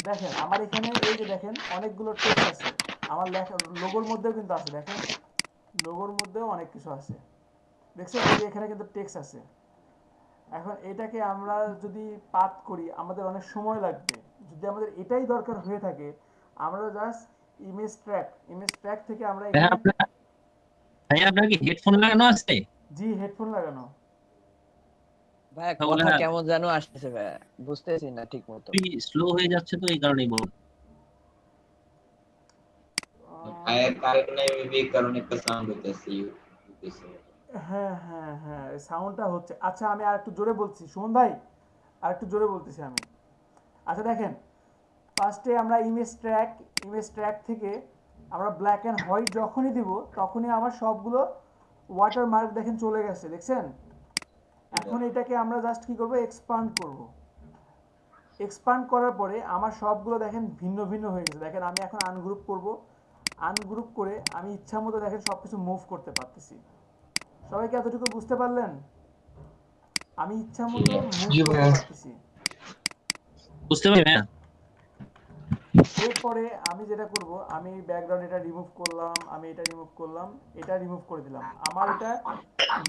দেখেন আমার এখানে এই যে দেখেন অনেকগুলো টেক্সট আছে, আমার লেখা লোগোর মধ্যেও কিন্তু আছে, দেখেন লোগোর মধ্যেও অনেক কিছু আছে, দেখছেন? এই যে এখানে কিন্তু টেক্সট আছে। এখন এটাকে আমরা যদি পাথ করি আমাদের অনেক সময় লাগবে। যদি আমাদের এটাই দরকার হয়ে থাকে, আমরা জাস্ট ইমেজ ট্র্যাক থেকে আমরা ভাইয়া এখানে। আপনার ভাইয়া আপনার কি হেডফোন লাগানো আছে? জি, হেডফোন লাগানো। ভাইয়া কথা বলে কথা না, কেমন যেন আসতেছে ভাইয়া, বুঝতেছি না ঠিক মতো। স্লো হয়ে যাচ্ছে, তো এই কারণেই বল। ভাইয়ের কারণে মেবি কারণে একটা সাউন্ড হইতেছে হ্যাঁ হ্যাঁ হ্যাঁ, সাউন্ডটা হচ্ছে। আচ্ছা আমি আর একটু জোরে বলছি, সুমন ভাই আর একটু জোরে বলতেছি আমি। আচ্ছা দেখেন, ফার্স্টে আমরা ইমেজ ট্র্যাক থেকে আমরা ব্ল্যাক অ্যান্ড হোয়াইট যখনই দিব তখনই আমার সবগুলো ওয়াটার মার্ক দেখেন চলে গেছে, দেখছেন? এখন এটাকে আমরা জাস্ট কি করব, এক্সপান্ড করব। এক্সপান্ড করার পরে আমার সবগুলো দেখেন ভিন্ন ভিন্ন হয়ে গেছে। দেখেন আমি এখন আনগ্রুপ করব, আনগ্রুপ করে আমি ইচ্ছা মতো দেখেন সব কিছু মুভ করতে পারতেছি। সবাইকে এতটুকু বুঝতে পারলেন? আমি ইচ্ছা মতো মুভ করতে পারতেছি। বুঝতে পারি ভাইয়া। এরপরে আমি যেটা করব, আমি ব্যাকগ্রাউন্ড এটা রিমুভ করলাম, আমি এটা রিমুভ করলাম, এটা রিমুভ করে দিলাম। আমার এটা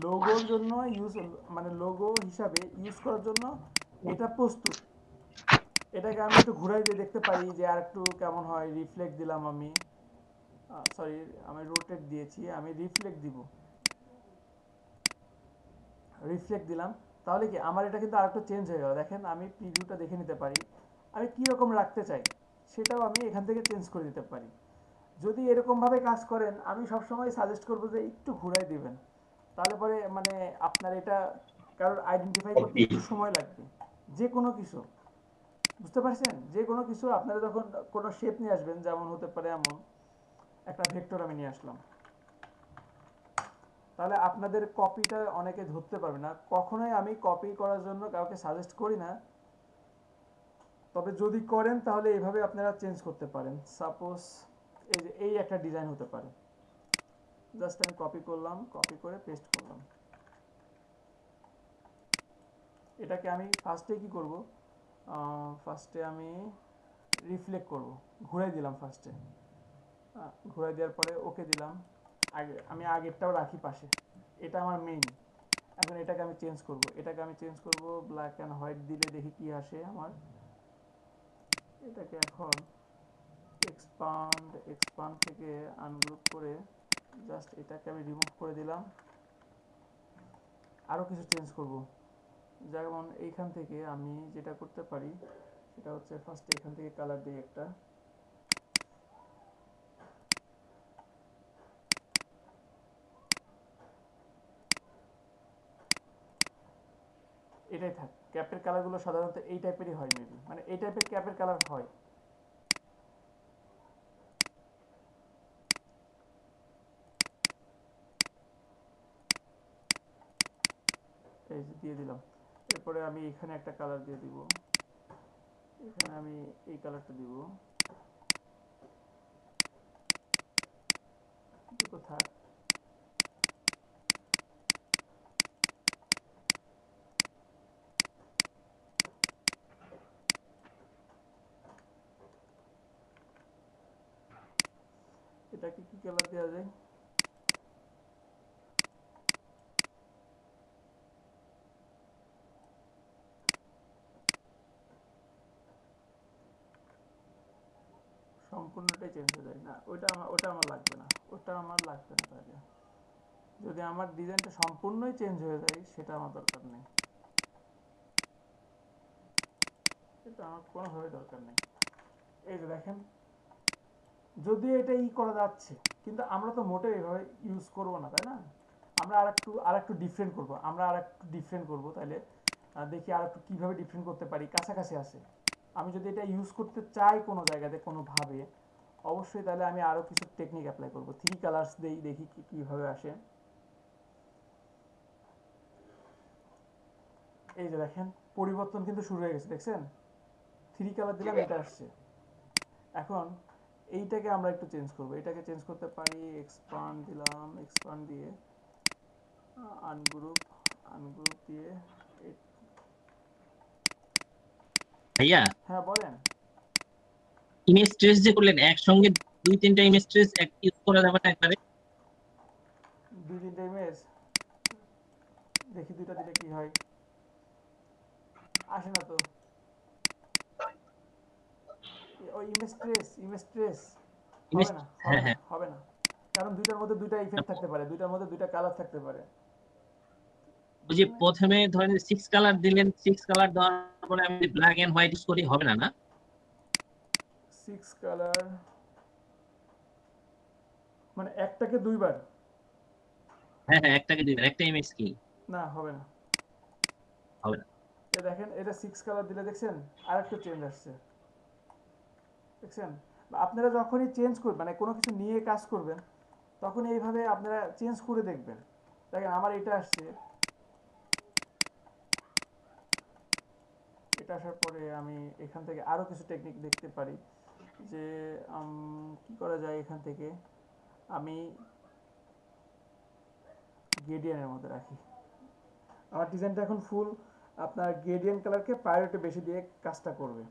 লোগোর জন্য মানে লোগো হিসাবে ইউজ করার জন্য এটা প্রস্তুত। এটাকে আমি একটু ঘুরাই দিয়ে দেখতে পারি যে আর একটু কেমন হয়। রিফ্লেক্ট দিলাম আমি, সরি আমি রোটেট দিয়েছি, আমি রিফ্লেক্ট দিব। রিফ্লেক্ট দিলাম, তাহলে কি আমার এটা কিন্তু আরেকটু চেঞ্জ হয়ে গেল। দেখেন আমি প্রিভিউটা দেখে নিতে পারি, আমি কি রকম রাখতে চাই সেটাও আমি এখান থেকে চেঞ্জ করে দিতে পারি। যদি এরকমভাবে কাজ করেন, আমি সবসময় সাজেস্ট করবো যে একটু ঘুরাই দিবেন, তাহলে পরে মানে আপনার এটা কারোর আইডেন্টিফাই করতে একটু সময় লাগবে। যে কোনো কিছু, বুঝতে পারছেন? যে কোনো কিছু আপনারা যখন কোনো শেপ নিয়ে আসবেন, যেমন হতে পারে এমন একটা ভেক্টর আমি নিয়ে আসলাম, তাহলে আপনাদের কপিটা অনেকে ধরতে পারবে না। কখনোই আমি কপি করার জন্য কাউকে সাজেস্ট করি না, তবে যদি করেন তাহলে এইভাবে আপনারা চেঞ্জ করতে পারেন। সাপোজ এই যে এই একটা ডিজাইন হতে পারে, জাস্ট আমি কপি করলাম, কপি করে পেস্ট করলাম। এটাকে আমি ফার্স্টে কি করব, ফার্স্টে আমি রিফ্লেক্ট করব, ঘুরাই দিলাম ফার্স্টে। ঘুরাই দেওয়ার পরে ওকে দিলাম। আমি আগেরটাও রাখি পাশে, এটা আমার মেইন। এখন এটাকে আমি চেঞ্জ করব, ব্ল্যাক অ্যান্ড হোয়াইট দিলে দেখি কি আসে আমার। এটাকে এখন এক্সপান্ড থেকে আনগ্রুপ করে জাস্ট এটাকে আমি রিমুভ করে দিলাম। আরও কিছু চেঞ্জ করব, যেমন এইখান থেকে আমি যেটা করতে পারি সেটা হচ্ছে ফার্স্টে এখান থেকে কালার দিই একটা, এটাই থাক। ক্যাপের কালারগুলো সাধারণত এই টাইপেরই হয়, মেবি মানে এই টাইপের ক্যাপের কালার হয়। এই যে দিয়ে দিলাম। এরপরে আমি এখানে একটা কালার দিয়ে দিব, এখানে আমি এই কালারটা দিব, দুটো থাক। এটাকে কি কালার দেওয়া যায়? সম্পূর্ণটাই চেঞ্জ হয়ে যায় না, ওটা আমার লাগবে না, তাহলে যদি আমার ডিজাইনটা সম্পূর্ণই চেঞ্জ হয়ে যায় সেটা আমার দরকার নেই, এটা আমার কোনোভাবে দরকার নেই। এই যে দেখেন, যদি এটা করা যাচ্ছে, কিন্তু আমরা তো মোটেও এভাবে ইউজ করবো না, তাই না? আমরা আর একটু ডিফারেন্ট করবো, তাহলে দেখি আর একটু কীভাবে ডিফারেন্ট করতে পারি। কাছাকাছি আছে, আমি যদি এটা ইউজ করতে চাই কোনো জায়গাতে কোনোভাবে, অবশ্যই তাহলে আমি আরও কিছু টেকনিক অ্যাপ্লাই করবো। 3 কালার্স দেই, দেখি কীভাবে আসে। এই যে দেখেন, পরিবর্তন কিন্তু শুরু হয়ে গেছে, দেখছেন? 3 কালার দিলাম, এটা আসছে। এখন এইটাকে আমরা একটু চেঞ্জ করব, এটাকে চেঞ্জ করতে পারি। এক্সপান্ড দিলাম, এক্সপান্ড দিয়ে আনগ্রুপ দিয়ে। ভাইয়া হ্যাঁ বলেন। ইমেজ ট্রেস যে করলেন, একসঙ্গে 2-3টা ইমেজ ট্রেস ইউজ করা যাবে না একবারে? 2-3টা ইমেজ দেখি, 2টা দিলে কি হয়। আসে না তো ওই ইমেজ ট্রেস হবে না, কারণ 2টার মধ্যে 2টা ইফেক্ট থাকতে পারে, 2টার মধ্যে 2টা কালার থাকতে পারে। ওই যে প্রথমে ধরেন 6 কালার দিলেন, 6 কালার দেওয়ার পরে আমি ব্ল্যাক এন্ড হোয়াইট ইউজ করি, হবে না? না 6 কালার মানে একটাকে দুইবার? হ্যাঁ হ্যাঁ, একটাকে দিবেন, একটা ইমেজ কি না, হবে না। হবে না। এ দেখেন, এটা 6 কালার দিলে দেখছেন আরেকটা চেঞ্জ আসছে, দেখছেন? আপনারা যখনই চেঞ্জ করবেন, মানে কোনো কিছু নিয়ে কাজ করবেন, তখন এইভাবে আপনারা চেঞ্জ করে দেখবেন। দেখেন আমার এটা আসছে, এটা আসার পরে আমি এখান থেকে আরো কিছু টেকনিক দেখতে পারি যে কি করা যায়। এখান থেকে আমি গ্রেডিয়েন্টের মধ্যে রাখি। আমার ডিজাইনটা এখন ফুল আপনার গ্রেডিয়েন্ট কালারকে প্রায়োরিটি বেশি দিয়ে কাজটা করবে।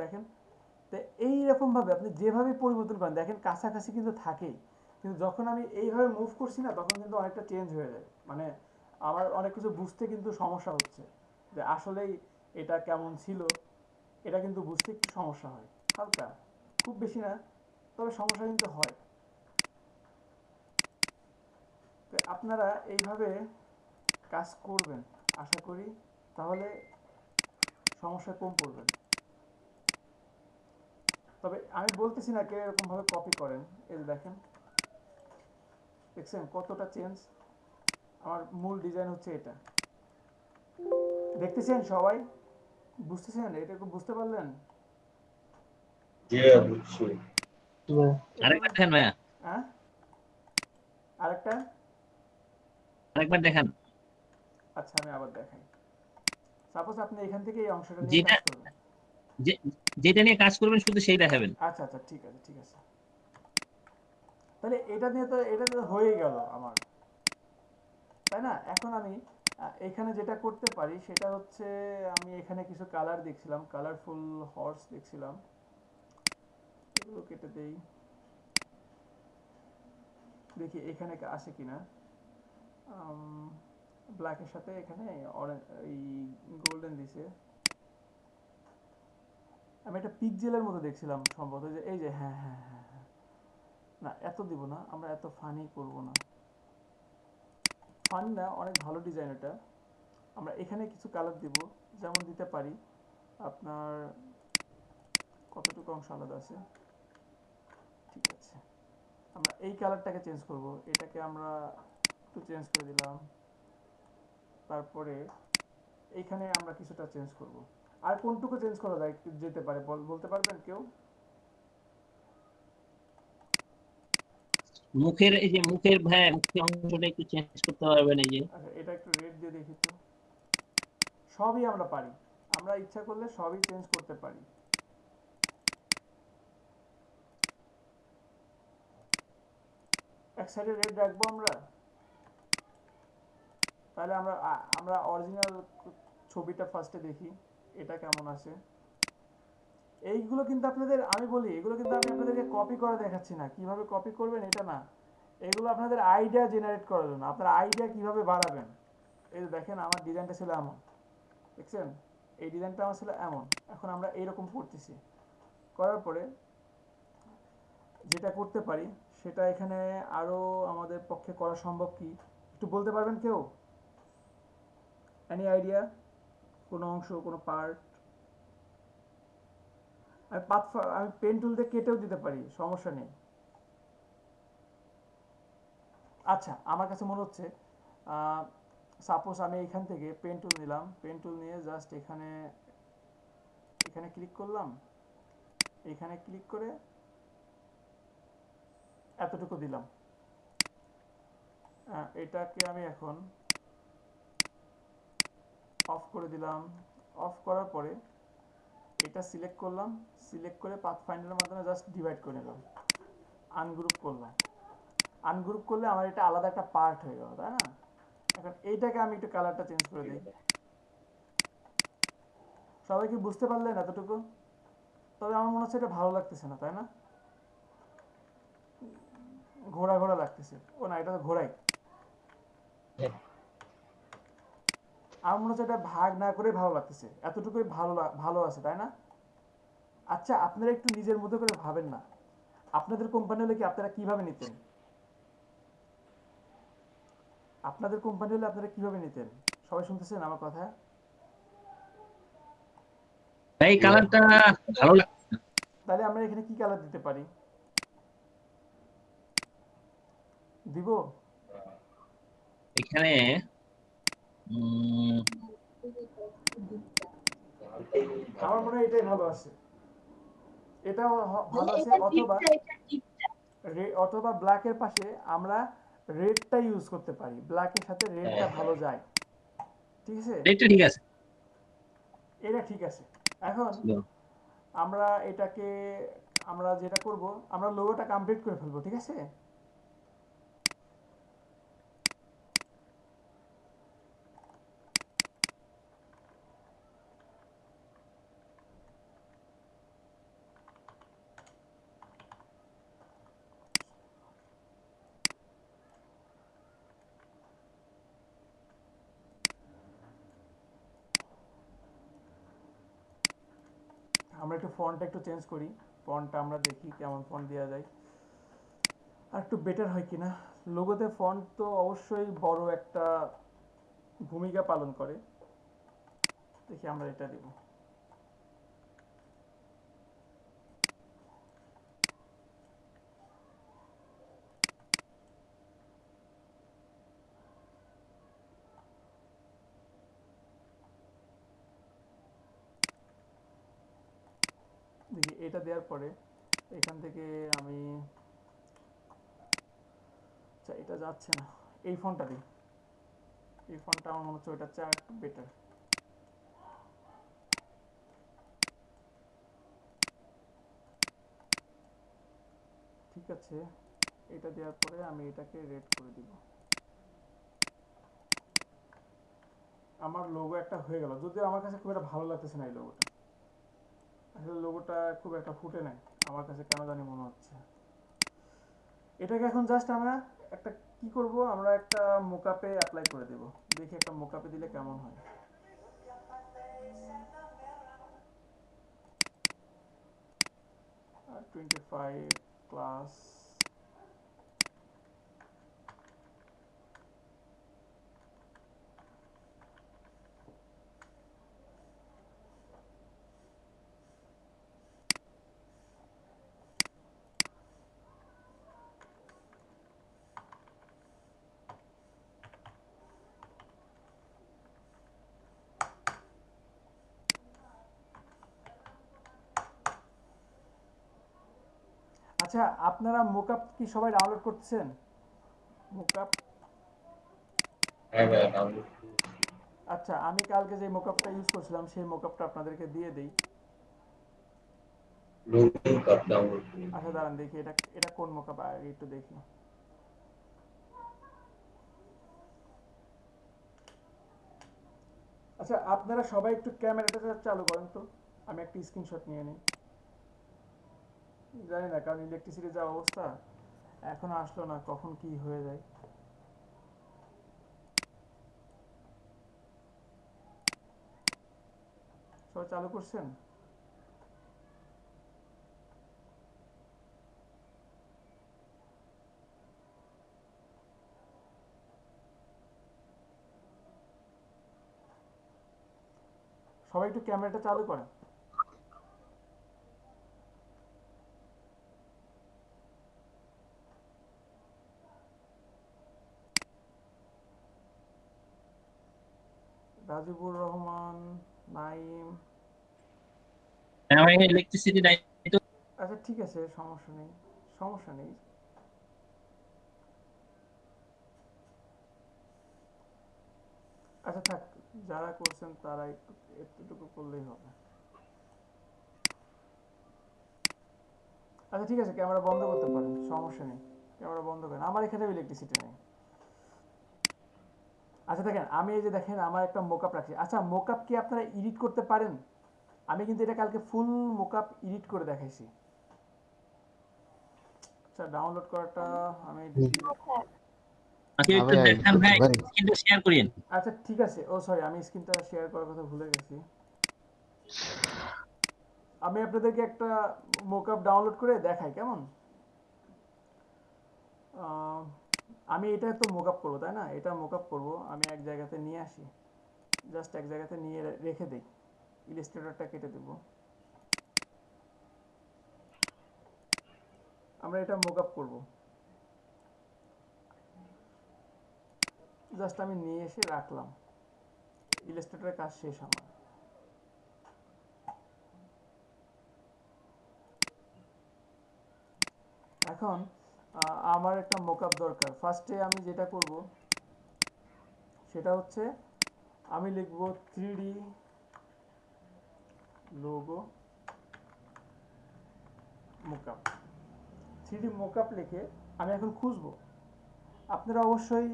দেখেন, তো এইরকম ভাবে আপনি যেভাবে পরিবর্তন করেন, দেখেন কাছাকাছি কিন্তু থাকেই, কিন্তু যখন আমি এইভাবে মুভ করছি না, তখন কিন্তু অনেকটা চেঞ্জ হয়ে যায়। মানে আমার অনেক কিছু বুঝতে কিন্তু সমস্যা হচ্ছে যে আসলেই এটা কেমন ছিল, এটা কিন্তু বুঝতে একটু সমস্যা হয়, হালকা, খুব বেশি না, তবে সমস্যা কিন্তু হয়। তো আপনারা এইভাবে কাজ করবেন, আশা করি তাহলে সমস্যা কম পড়বেন। তবে আমি বলতেছি না কে এরকম ভাবে কপি করেন। এই যে দেখেন, দেখছেন কতটা চেঞ্জ। আমার মূল ডিজাইন হচ্ছে এটা, দেখতেছেন সবাই? বুঝতেছেন? এটা বুঝতে পারলেন? জি বুঝছি। আরেকবার দেখেন ভাইয়া, হ্যাঁ, আরেকটা। আরেকবার দেখান। আচ্ছা, আমি আবার দেখাই। সাপোজ আপনি এখান থেকে এই অংশটা নিয়ে যেটা কাজ করবেন। যেটা নিয়ে কাজ করবেন শুধু সেই দেখাবেন। আচ্ছা আচ্ছা, ঠিক আছে ঠিক আছে। তাহলে এটা তো হয়ে গেল আমার, তাই না? এখন আমি এখানে যেটা করতে পারি সেটা হচ্ছে, আমি এখানে কিছু কালার দেখছিলাম, কালারফুল হর্স দেখছিলাম, এগুলো কেটে দেই, দেখি এখানে আসে কিনা। ব্ল্যাকের সাথে এখানে এই গোল্ডেন দিছে। আমি একটা পিকজেলের মতো দেখছিলাম সম্ভবত, যে এই যে, হ্যাঁ হ্যাঁ হ্যাঁ হ্যাঁ, না এত দিব না, আমরা এত ফানি করব না, ফানি না, অনেক ভালো ডিজাইন এটা। আমরা এখানে কিছু কালার দিব, যেমন দিতে পারি আপনার কতটুকু অংশ আলাদা আছে, ঠিক আছে। আমরা এই কালারটাকে চেঞ্জ করব, এটাকে আমরা একটু চেঞ্জ করে দিলাম। তারপরে এইখানে আমরা কিছুটা চেঞ্জ করব। আর কোনটুকু চেঞ্জ করা যায় যেতে পারে বলতে পারবেন কেউ? মুখের এই যে মুখের ভাইয়া, মুখের অংশটা একটু চেঞ্জ করতে পারবেন। এই যে আচ্ছা, এটা একটু রেড দিয়ে দেখি তো। সবই আমরা পারি, আমরা ইচ্ছা করলে সবই চেঞ্জ করতে পারি। এক সাইডে রেড রাখবো আমরা, তাহলে আমরা অরিজিনাল ছবিটা ফার্স্টে দেখি এটা কেমন আসে। এইগুলো কিন্তু আপনাদের, আমি বলি এগুলো কিন্তু আমি আপনাদেরকে কপি করে দেখাচ্ছি না, কিভাবে কপি করবেন এটা না, এগুলো আপনাদের আইডিয়া জেনারেট করার জন্য, আপনার আইডিয়া কিভাবে বাড়াবেন। এই যে দেখেন, আমার ডিজাইনটা ছিল এমন, দেখছেন? এই ডিজাইনটা আমার ছিল এমন, এখন আমরা এইরকম করতেছি। করার পরে যেটা করতে পারি সেটা এখানে আরো আমাদের পক্ষে করা সম্ভব কি একটু বলতে পারবেন কেউ? Any idea? কোনো অংশ, কোনো পার্ট? আমি পেন টুল দিয়ে কেটেও দিতে পারি, সমস্যা নেই। আচ্ছা, আমার কাছে মনে হচ্ছে সাপোজ আমি এখান থেকে পেন টুল নিলাম, পেন টুল নিয়ে জাস্ট এখানে ক্লিক করলাম, এখানে ক্লিক করে এতটুকু দিলাম। এটাকে আমি এখন অফ করে দিলাম। অফ করার পরে এটা সিলেক্ট করলাম, সিলেক্ট করে পাথফাইন্ডারের মাধ্যমে জাস্ট ডিভাইড করে নিলাম, আনগ্রুপ করলাম। আনগ্রুপ করলে আমার এটা আলাদা একটা পার্ট হয়ে গেল, তাই না? এখন এইটাকে আমি একটু কালারটা চেঞ্জ করে দিই। সবাই কি বুঝতে পারলেন এতটুকু? তবে আমার মনে হচ্ছে এটা ভালো লাগতেছে না, তাই না? ঘোড়া ঘোড়া লাগতেছে। ও না, এটা তো ঘোড়াই। আমার মনে হচ্ছে এটা ভাগ না করে ভালো লাগতেছে, এতটুকুই ভালো আছে, তাই না? আচ্ছা, আপনারা একটু নিজের মতো করে ভাবেন না, আপনাদের কোম্পানি হলে কি আপনারা কিভাবে নিতেন? আপনাদের কোম্পানি হলে আপনারা কিভাবে নিতেন? সবাই শুনতেছেন আমার কথা? এই কালারটা ভালো লাগছে না। তাহলে আমরা এখানে কি কালার দিতে পারি? দিব? এখানে আমার মনে হয় এটাই ভালো আছে। এটা ভালো আছে, অথবা ব্ল্যাকের পাশে আমরা রেডটা ইউজ করতে পারি। ব্ল্যাকের সাথে রেডটা ভালো যায়। ঠিক আছে? এটা ঠিক আছে। এটা ঠিক আছে। এখন আমরা যেটা করব, আমরা লোগোটা কমপ্লিট করে ফেলবো। ঠিক আছে? আমরা একটু ফন্টটা একটু চেঞ্জ করি। ফন্টটা আমরা দেখি কেমন ফন্ট দেওয়া যায়, আর একটু বেটার হয় কিনা। লোগোতে ফন্ট তো অবশ্যই বড় একটা ভূমিকা পালন করে। দেখি আমরা এটা দিব। দেখি এটা দেওয়ার পরে এখান থেকে আমি, আচ্ছা এটা যাচ্ছে না, এই ফন্টটা দিই। এই ফন্টটা আমার মনে হচ্ছে ওইটার চেয়ে একটু বেটার। ঠিক আছে, এটা দেওয়ার পরে আমি এটাকে রেড করে দিব। আমার লোগো একটা হয়ে গেল, যদিও আমার কাছে খুব একটা ভালো লাগতেছে না এই লোগোটা। আসলে লোগোটা খুব একটা ফুটে নাই আমার কাছে, কেন জানি মনে হচ্ছে। এটাকে এখন জাস্ট আমরা একটা কি করব, আমরা একটা মোকআপে অ্যাপ্লাই করে দেব। দেখি একটা মোকআপে দিলে কেমন হয়। আর 25 ক্লাস আচ্ছা, আপনারা মোকআপ কি সবাই ডাউনলোড করতেছেন? মোকআপ? হ্যাঁ ভাই ডাউনলোড। আচ্ছা, আমি কালকে যে মোকআপটা ইউজ করছিলাম সেই মোকআপটা আপনাদেরকে দিয়ে দেই। Loading cup download. আচ্ছা দাঁড়ান দেখি এটা কোন মোকআপ, আগে একটু দেখি। আচ্ছা আপনারা সবাই একটু ক্যামেরাটা চালু করেন তো, আমি একটা স্ক্রিনশট নিয়ে নিই। জানি না, কারণ ইলেকট্রিসিটি যা অবস্থা, এখনো আসলো না, কখন কি হয়ে যায়। সবাই চালু করছেন? সবাই একটু ক্যামেরাটা চালু করেন। রাজিবুর রহমান, নাইম। আমার ইলেকট্রিসিটি নাই তো। আচ্ছা ঠিক আছে, সমস্যা নেই, সমস্যা নেই। আচ্ছা থাক, যারা করছেন তারা একটু এতটুকু করলেই হবে। আচ্ছা ঠিক আছে, ক্যামেরা বন্ধ করতে পারেন, সমস্যা নেই, ক্যামেরা বন্ধ করেন। আমার এখানে ইলেকট্রিসিটি নেই। আচ্ছা দেখেন, আমি এই যে দেখেন আমার একটা মোকআপ রাখছি। আচ্ছা মোকআপ কি আপনারা এডিট করতে পারেন? আমি কিন্তু এটা কালকে ফুল মোকআপ এডিট করে দেখাইছি। আচ্ছা ডাউনলোড করাটা আমি আপনি একটু দেখান ভাই, স্ক্রিনটা শেয়ার করেন। আচ্ছা ঠিক আছে, ও সরি, আমি স্ক্রিনটা শেয়ার করার কথা ভুলে গেছি। আমি আপনাদেরকে একটা মোকআপ ডাউনলোড করে দেখাই কেমন। আমি এটা তো মোকআপ করবো তাই না, এটা মোকআপ করব, আমি এক জায়গাতে নিয়ে আসি, জাস্ট এক জায়গাতে নিয়ে রেখে দেই, ইলাস্ট্রেটরটা কেটে দেব, আমরা এটা মোকআপ করব, জাস্ট আমি নিয়ে এসে রাখলাম, ইলাস্ট্রেটরের কাজ শেষ আমার। এখন আমার একটা মোকআপ দরকার। ফার্স্টে আমি যেটা করব সেটা হচ্ছে আমি লিখব 3D logo mockup. 3D mockup লিখে আমি এখন খুঁজব। আপনারা অবশ্যই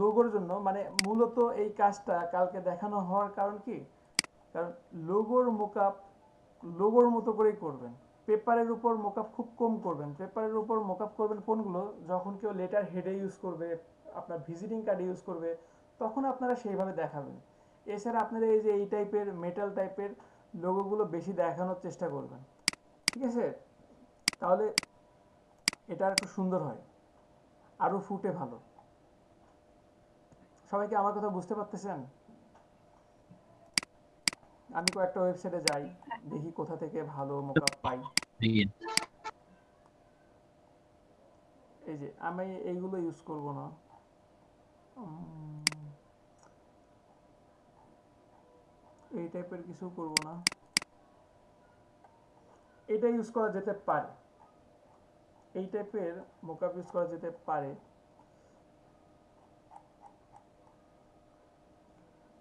লোগোর জন্য, মানে মূলত এই কাজটা কালকে দেখানো হওয়ার কারণ কি, কারণ লোগোর মোকআপ লোগোর মতো করেই করবেন, পেপারের উপর মোকআপ খুব কম করবেন। পেপারের উপর মোকআপ করবেন কোনগুলো, যখন কেউ লেটার হেডে ইউজ করবে, আপনার ভিজিটিং কার্ডে ইউজ করবে, তখন আপনারা সেইভাবে দেখাবেন। এছাড়া আপনারা এই যে এই টাইপের মেটাল টাইপের লোগোগুলো বেশি দেখানোর চেষ্টা করবেন, ঠিক আছে? তাহলে এটা একটু সুন্দর হয়, আরও ফুটে ভালো। সবাই কি আমার কথা বুঝতে পারতেছেন? আমি কয়েকটা ওয়েবসাইটে যাই, দেখি কোথা থেকে ভালো মোকআপ পাই। এই যে আমি এইগুলো ইউজ করব না, এই টাইপের কিছু করব না, এটা ইউজ করা যেতে পারে, এই টাইপের মোকআপ ইউজ করা যেতে পারে।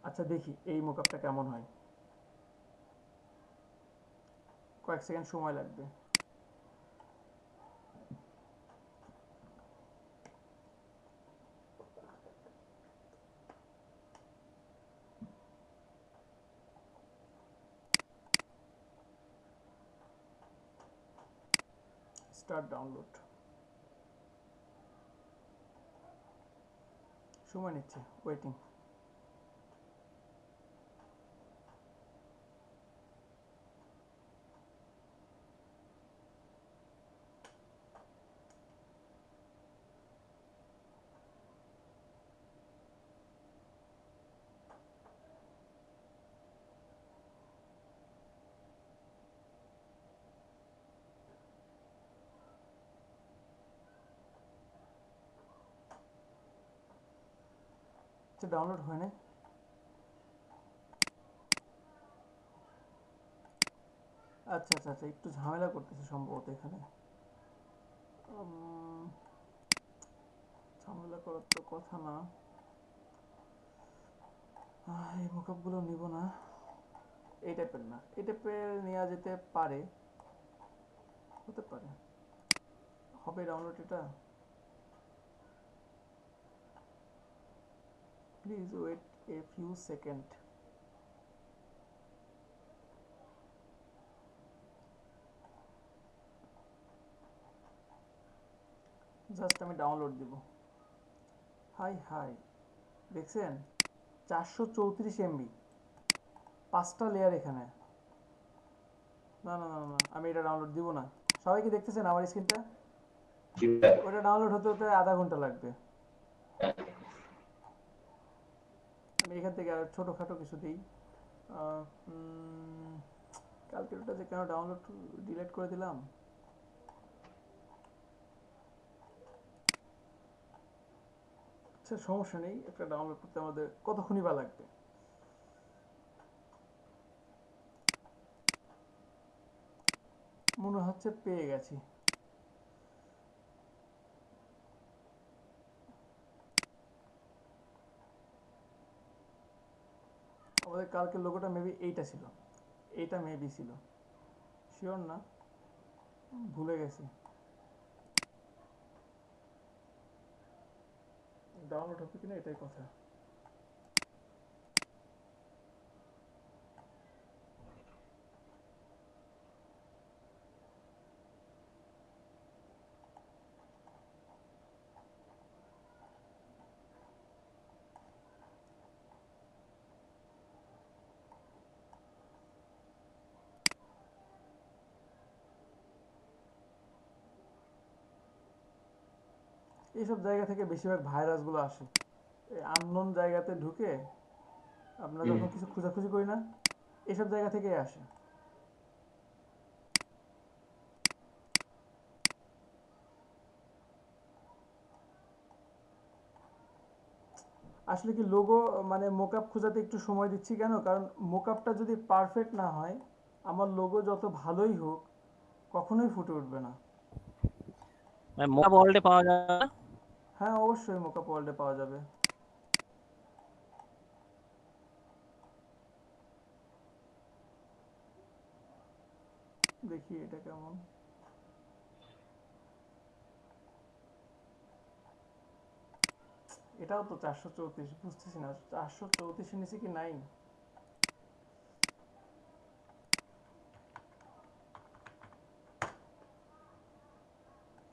আচ্ছা দেখি এই মোকআপটা কেমন হয়, কয়েক সেকেন্ড সময় লাগবে। স্টার্ট ডাউনলোড, সময় নিচ্ছে, ওয়েটিং। ডাউনলোড হয় না, আচ্ছা আচ্ছা আচ্ছা, একটু ঝামেলা করতেছে সম্ভবত এখানে। ঝামেলা করার তো কথা না, এই মোকআপগুলো নিব না, এই টাইপের না, এই টাইপের নেওয়া যেতে পারে, হতে পারে। হবে ডাউনলোড এটা? Please wait a few second. Just আমি ডাউনলোড দিব। হাই হাই, দেখছেন 434 MB, 5টা লেয়ার এখানে। না না না না, আমি এটা ডাউনলোড দিব না। সবাই কি দেখতেছেন আমার স্ক্রিনটা? ওটা ডাউনলোড হতে হতে আধা ঘন্টা লাগবে। আমি এখান থেকে আর ছোটোখাটো কিছু দিই। কালকে ওটা যে কেন ডাউনলোড ডিলিট করে দিলাম। আচ্ছা সমস্যা নেই, একটা ডাউনলোড করতে আমাদের কতক্ষণই বা লাগবে। মনে হচ্ছে পেয়ে গেছি। আমাদের কালকের লোগোটা মেবি এইটা ছিল, এইটা মেবি ছিল, শিওর না, ভুলে গেছি। ডাউনলোড হবে কিনা এটাই কথা। এইসব জায়গা থেকে বেশিরভাগ ভাইরাসগুলো আসে। এই আননোন জায়গাতে ঢুকে আমরা যখন কিছু খোঁজাখুঁজি করি না, এইসব জায়গা থেকেই আসে। আসলে কি লোগো মানে মোকআপ খোঁজাতে একটু সময় দিচ্ছি কেন, কারণ মোকআপটা যদি পারফেক্ট না হয় আমার লোগো যত ভালোই হোক কখনোই ফুটে উঠবে না। মোকা ওয়ার্ল্ডে পাওয়া যায় না? হ্যাঁ অবশ্যই মোকআপ ওয়ার্ল্ডে পাওয়া যাবে। দেখি এটা কেমন। এটাও তো 434, বুঝতেছি না 434 নিচে কি নাই।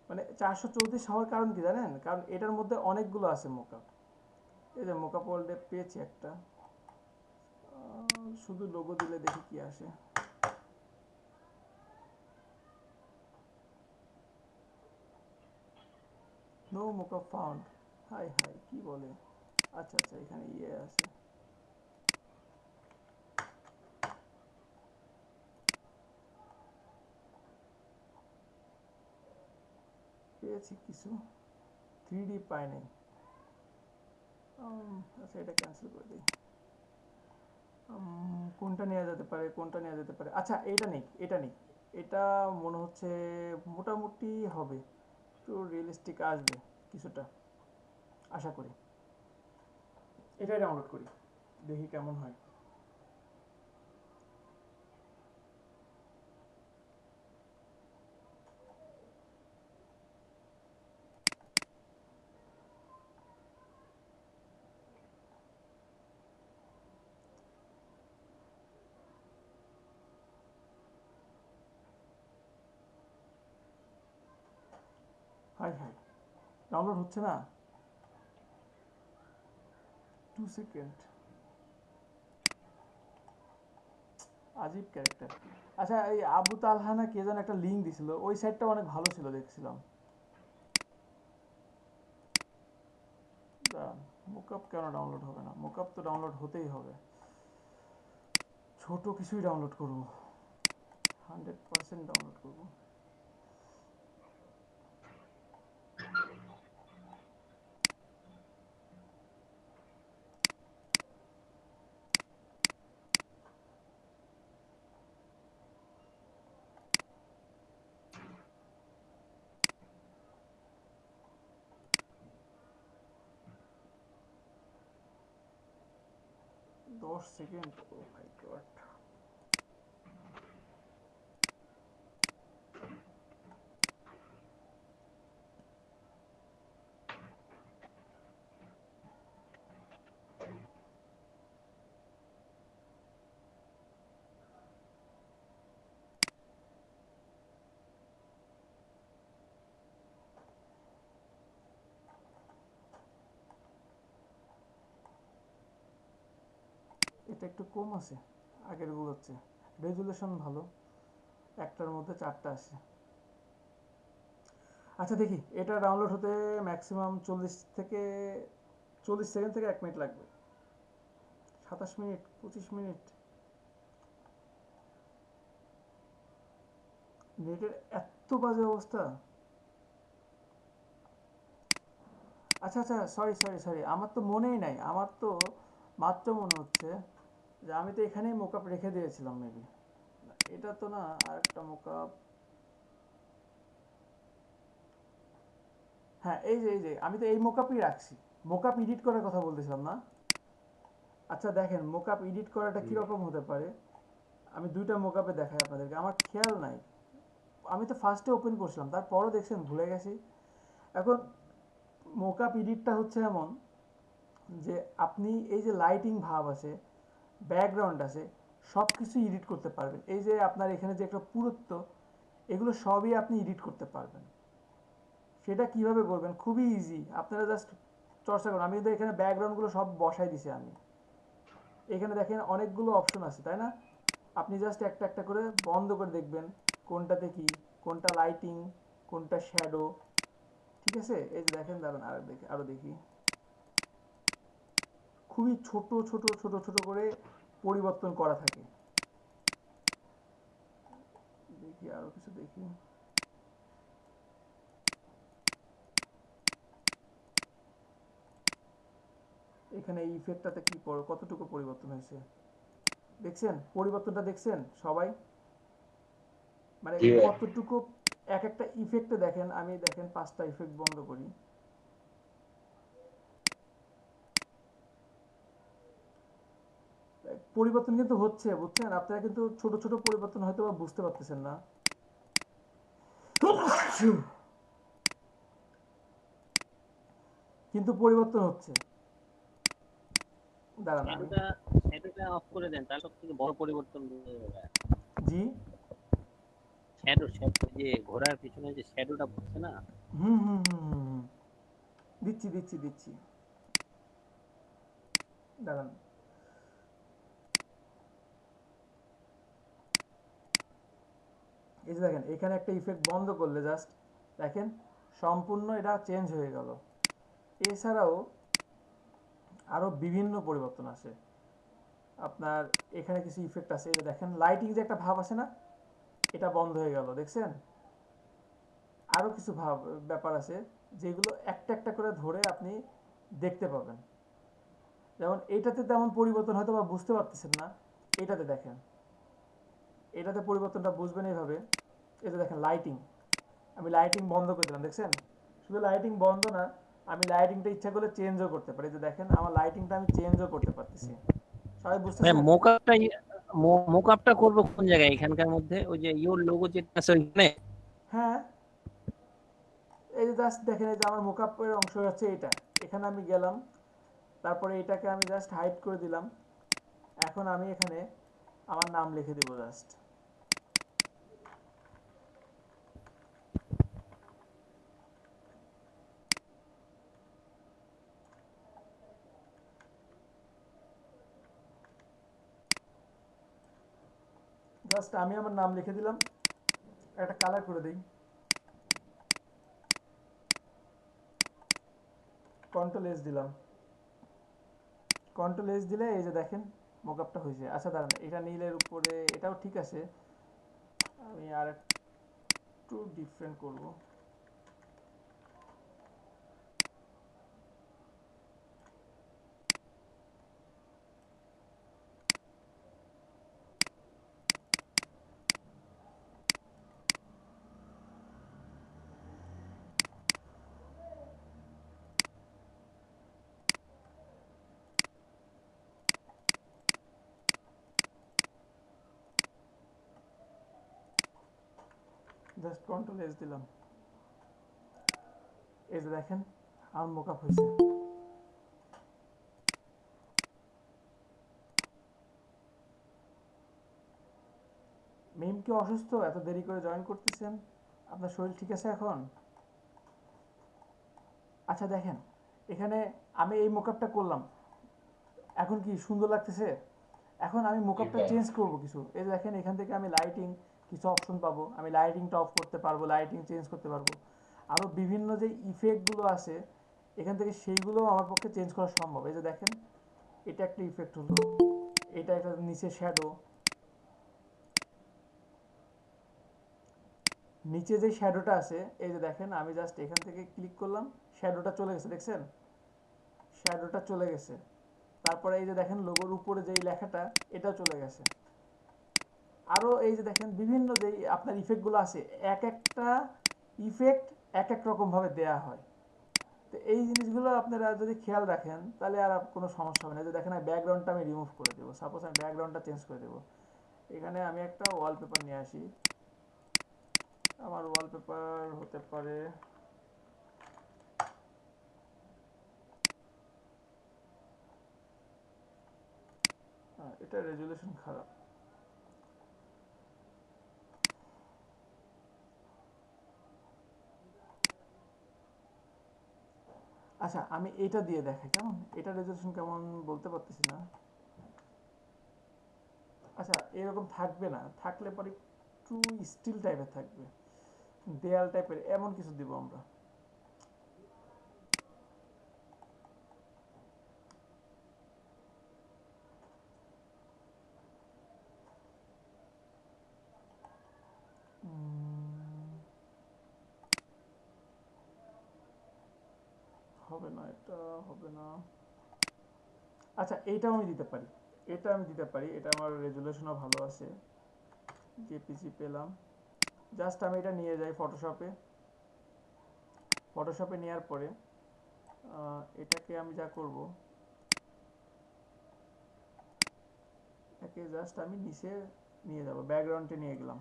মানে 434 হওয়ার কারণ কি জানেন, কারণ এটার মধ্যে অনেকগুলো আছে মোকআপ। এই যে মোকআপ ওয়ার্ল্ডে পেয়েছি একটা, শুধু লোগো দিলে দেখি কি আসে। No mockup found. Hi hi কি বলে। আচ্ছা আচ্ছা এখানে ইয়ে আছে। পেয়েছি কিছু, 3D পাই নাই। আচ্ছা এটা ক্যান্সেল করে দিই। কোনটা নেওয়া যেতে পারে, কোনটা নেওয়া যেতে পারে। আচ্ছা এটা নেই, এটা নেই। এটা মনে হচ্ছে মোটামুটি হবে, একটু রিয়েলিস্টিক আসবে কিছুটা আশা করি। এটাই ডাউনলোড করি, দেখি কেমন হয়। হাই হাই ডাউনলোড হচ্ছে না, 2 সেকেন্ড। আজীব ক্যারেক্টার। আচ্ছা এই আবু তালহা না কে যেন একটা লিঙ্ক দিছিল, ওই সাইটটা অনেক ভালো ছিল দেখছিলাম। মোকআপ কেন ডাউনলোড হবে না, মোকআপ তো ডাউনলোড হতেই হবে। ছোট কিছুই ডাউনলোড করব, 100% ডাউনলোড করব। দশ সেকেন্ড, ও মাই গড। এটা একটু কম আছে আগের গুলো হচ্ছে, রেজুলেশন ভালো, একটার মধ্যে 4টা আসে। আচ্ছা দেখি এটা ডাউনলোড হতে ম্যাক্সিমাম 40 সেকেন্ড থেকে 1 মিনিট লাগবে। 27 মিনিট, 25 মিনিট। নেটের এত বাজে অবস্থা। আচ্ছা আচ্ছা সরি সরি সরি, আমার তো মনেই নাই, আমার তো মাত্র মনে হচ্ছে যে আমি তো এখানেই মোকআপ রেখে দিয়েছিলাম মেবি। এটা তো না, আরেকটা মোকআপ। হ্যাঁ এই যে আমি তো এই মোকআপই রাখছি। মোকআপ এডিট করার কথা বলতেছিলাম না। আচ্ছা দেখেন মোকআপ এডিট করাটা কিরকম হতে পারে, আমি 2টা মোকআপে দেখাই আপনাদেরকে, আমার খেয়াল নাই। আমি তো ফার্স্টে ওপেন করছিলাম, তারপরও দেখছেন ভুলে গেছি। এখন মোকআপ এডিটটা হচ্ছে এমন যে আপনি এই যে লাইটিং ভাব আছে, ব্যাকগ্রাউন্ড আছে, সব কিছু এডিট করতে পারবেন। এই যে আপনার এখানে যে একটা পুরুত্ব, এগুলো সবই আপনি এডিট করতে পারবেন। সেটা কিভাবে করবেন, খুবই ইজি, আপনারা জাস্ট চর্চা করুন। আমি কিন্তু এখানে ব্যাকগ্রাউন্ডগুলো সব বসাই দিছি আমি। এখানে দেখেন অনেকগুলো অপশন আছে তাই না, আপনি জাস্ট একটা একটা করে বন্ধ করে দেখবেন কোনটাতে কি, কোনটা লাইটিং, কোনটা শ্যাডো, ঠিক আছে, এই যে দেখেন, দাঁড়ান আরো দেখি, খুবই ছোট ছোট ছোট ছোট করে পরিবর্তন করা থাকে। দেখি আরো কিছু দেখি, এখানে এই ইফেক্টটাতে কি কতটুকু পরিবর্তন হয়েছে দেখছেন? পরিবর্তনটা দেখছেন সবাই? মানে জি ভাই। কতটুকু এক একটা ইফেক্টে দেখেন। আমি দেখেন 5টা ইফেক্ট বন্ধ করি, পরিবর্তন কিন্তু হচ্ছে, বুঝছেন? আপনারা কিন্তু ছোট ছোট পরিবর্তন হয়তো বা বুঝতে পারতেছেন না। কিন্তু পরিবর্তন হচ্ছে। দাঁড়ান আমি, শ্যাডোটা অফ করে দেন, তাহলে সবথেকে বড় পরিবর্তন বোঝা যাবে। জি, শ্যাডো যে ঘোড়ার পিছনে যে শ্যাডোটা পড়ছে না, হুম হুম হুম হুম হুম, দিচ্ছি দিচ্ছি দিচ্ছি, দাঁড়ান। এই যে দেখেন, এখানে একটা ইফেক্ট বন্ধ করলে জাস্ট দেখেন সম্পূর্ণ এটা চেঞ্জ হয়ে গেল। এছাড়াও আরো বিভিন্ন পরিবর্তন আসে আপনার। এখানে কিছু ইফেক্ট আছে, এই যে দেখেন লাইটিং যে একটা ভাব আছে না, এটা বন্ধ হয়ে গেল, দেখছেন? আরো কিছু ব্যাপার আছে যেগুলো একটা একটা করে ধরে আপনি দেখতে পাবেন। যেমন এইটাতে তেমন পরিবর্তন হয়তো বা বুঝতে পারতেছেন না, এটাতে দেখেন, এটাতে পরিবর্তনটা বুঝবেন এইভাবে। এই যে দেখেন লাইটিং, আমি লাইটিং বন্ধ করে দিলাম, দেখছেন? শুধু লাইটিং বন্ধ না, আমি লাইটিংটা ইচ্ছা করলে চেঞ্জও করতে পারি। এই যে দেখেন আমার লাইটিংটা আমি চেঞ্জও করতে পারতেছি। সবাই বুঝতেছেন? মোকআপটা করবো কোন জায়গায়? এখানকার মধ্যে ওই যে ইওর লোগো যেটা আছে ওইখানে? হ্যাঁ, এই যে জাস্ট দেখেন, এই যে আমার মোকআপের অংশ হচ্ছে এটা, এখানে আমি গেলাম, তারপরে এটাকে আমি জাস্ট হাইড করে দিলাম। এখন আমি এখানে আমার নাম লিখে দিব জাস্ট। জাস্ট আমি আমার নাম লিখে দিলাম, একটা কালার করে দিই, কন্ট্রোল এস দিলাম। কন্ট্রোল এস দিলে এই যে দেখেন মোকআপটা হয়েছে। আচ্ছা দাঁড়ান, এটা নীলের উপরে, এটাও ঠিক আছে, আমি আর একটু ডিফারেন্ট করব। জাস্ট কন্ট্রোল এস দিলাম, এই যে দেখেন আমার মোকআপ হয়েছে। মিম কি অসুস্থ? এত দেরি করে জয়েন করতেছেন? আপনার শরীর ঠিক আছে এখন? আচ্ছা দেখেন, এখানে আমি এই মোকআপটা করলাম, এখন কি সুন্দর লাগতেছে? এখন আমি মোকআপটা চেঞ্জ করব কিছু। এই যে দেখেন, এখান থেকে আমি লাইটিং কিছু অপশন পাবো, আমি লাইটিংটা অফ করতে পারবো, লাইটিং চেঞ্জ করতে পারবো। আরও বিভিন্ন যে ইফেক্টগুলো আছে এখান থেকে সেইগুলোও আমার পক্ষে চেঞ্জ করা সম্ভব। এই যে দেখেন, এটা একটা ইফেক্ট হলো, এটা একটা নিচে শ্যাডো, নিচে যে শ্যাডোটা আছে এই যে দেখেন, আমি জাস্ট এখান থেকে ক্লিক করলাম, শ্যাডোটা চলে গেছে, দেখছেন? শ্যাডোটা চলে গেছে। তারপরে এই যে দেখেন লোগোর উপরে যেই লেখাটা, এটাও চলে গেছে। আরও এই যে দেখেন বিভিন্ন যেই আপনার ইফেক্টগুলো আছে, এক একটা ইফেক্ট এক এক রকমভাবে দেয়া হয়। তো এই জিনিসগুলো আপনারা যদি খেয়াল রাখেন তাহলে আর কোনো সমস্যা হবে না। যে দেখেন ব্যাকগ্রাউন্ডটা আমি রিমুভ করে দেবো, সাপোজ আমি ব্যাকগ্রাউন্ডটা চেঞ্জ করে দেবো। এখানে আমি একটা ওয়ালপেপার নিয়ে আসি, আমার ওয়ালপেপার হতে পারে এটা রেজুলেশন খারাপ। আচ্ছা আমি এটা দিয়ে দেখাই, কেমন? এটা রেজুলেশন কেমন বলতে পারতেছি না। আচ্ছা এরকম থাকবে না, থাকলে পরে একটু স্টিল টাইপের থাকবে, দেয়াল টাইপের, এমন কিছু দিব আমরা। হবে না, এটা হবে না। আচ্ছা এইটাও আমি দিতে পারি, এটা আমি দিতে পারি, এটা আমার রেজুলেশনও ভালো আছে। জেপিজি পেলাম, জাস্ট আমি এটা নিয়ে যাই ফটোশপে। ফটোশপে নেওয়ার পরে এটাকে আমি যা করব, এটাকে জাস্ট আমি নিচে নিয়ে যাব, ব্যাকগ্রাউন্ডে নিয়ে গেলাম।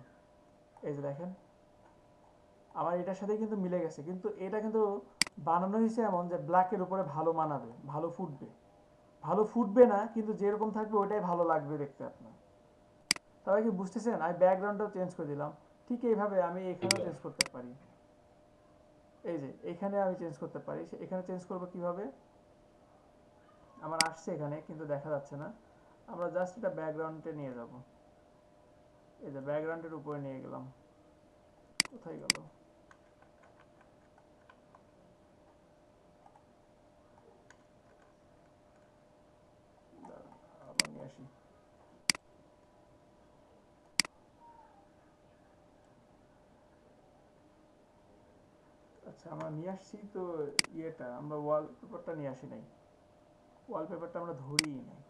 এই যে দেখেন আমার এটার সাথে কিন্তু মিলে গেছে, কিন্তু এটা কিন্তু বানানো হয়েছে এমন যে ব্ল্যাকের উপরে ভালো মানাবে, ভালো ফুটবে। ভালো ফুটবে না, কিন্তু যেরকম থাকবে ওটাই ভালো লাগবে দেখতে আপনার। তবে কি বুঝতেছেন? আমি ব্যাকগ্রাউন্ডটাও চেঞ্জ করে দিলাম। ঠিক এইভাবে আমি এখানেও চেঞ্জ করতে পারি। এই যে এখানে আমি চেঞ্জ করতে পারি। এখানে চেঞ্জ করব কিভাবে? আমার আসছে এখানে কিন্তু দেখা যাচ্ছে না। আমরা জাস্ট এটা ব্যাকগ্রাউন্ডে নিয়ে যাব। এই যে ব্যাকগ্রাউন্ডের উপরে নিয়ে গেলাম। কোথায় গেল? আবার নিয়ে আসি। আচ্ছা আমরা নিয়ে আসছি তো, ইয়েটা আমরা ওয়ালপেপারটা নিয়ে আসি নাই, ওয়ালপেপারটা আমরা ধরিই নাই।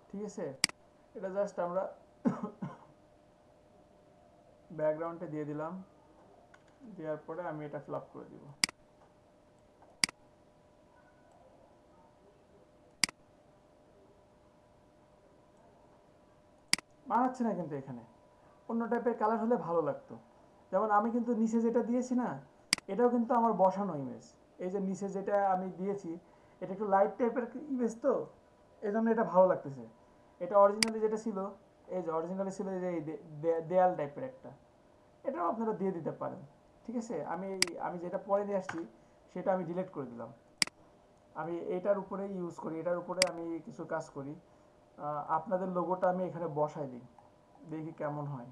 ঠিক আছে, এটা জাস্ট আমরা ব্যাকগ্রাউন্ডে দিয়ে দিলাম। দেওয়ার পরে আমি এটা ফ্লাপ করে দিব। মানাচ্ছে না কিন্তু এখানে, অন্য টাইপের কালার হলে ভালো লাগতো। যেমন আমি কিন্তু নিচে যেটা দিয়েছি না, এটাও কিন্তু আমার বসানো ইমেজ। এই যে নিচে যেটা আমি দিয়েছি, এটা একটু লাইট টাইপের ইমেজ, তো এই জন্য এটা ভালো লাগতেছে। এটা অরিজিনালি যেটা ছিল, এই যে অরিজিনালি ছিল যে এই দেয়াল টাইপের একটা, এটাও আপনারা দিয়ে দিতে পারেন। ঠিক আছে, আমি যেটা পরে নিয়ে আসছি সেটা আমি ডিলিট করে দিলাম। আমি এটার উপরে ইউজ করি, এটার উপরে আমি কিছু কাজ করি। আপনাদের লোগোটা আমি এখানে বসাই দিই, দেখি কেমন হয়।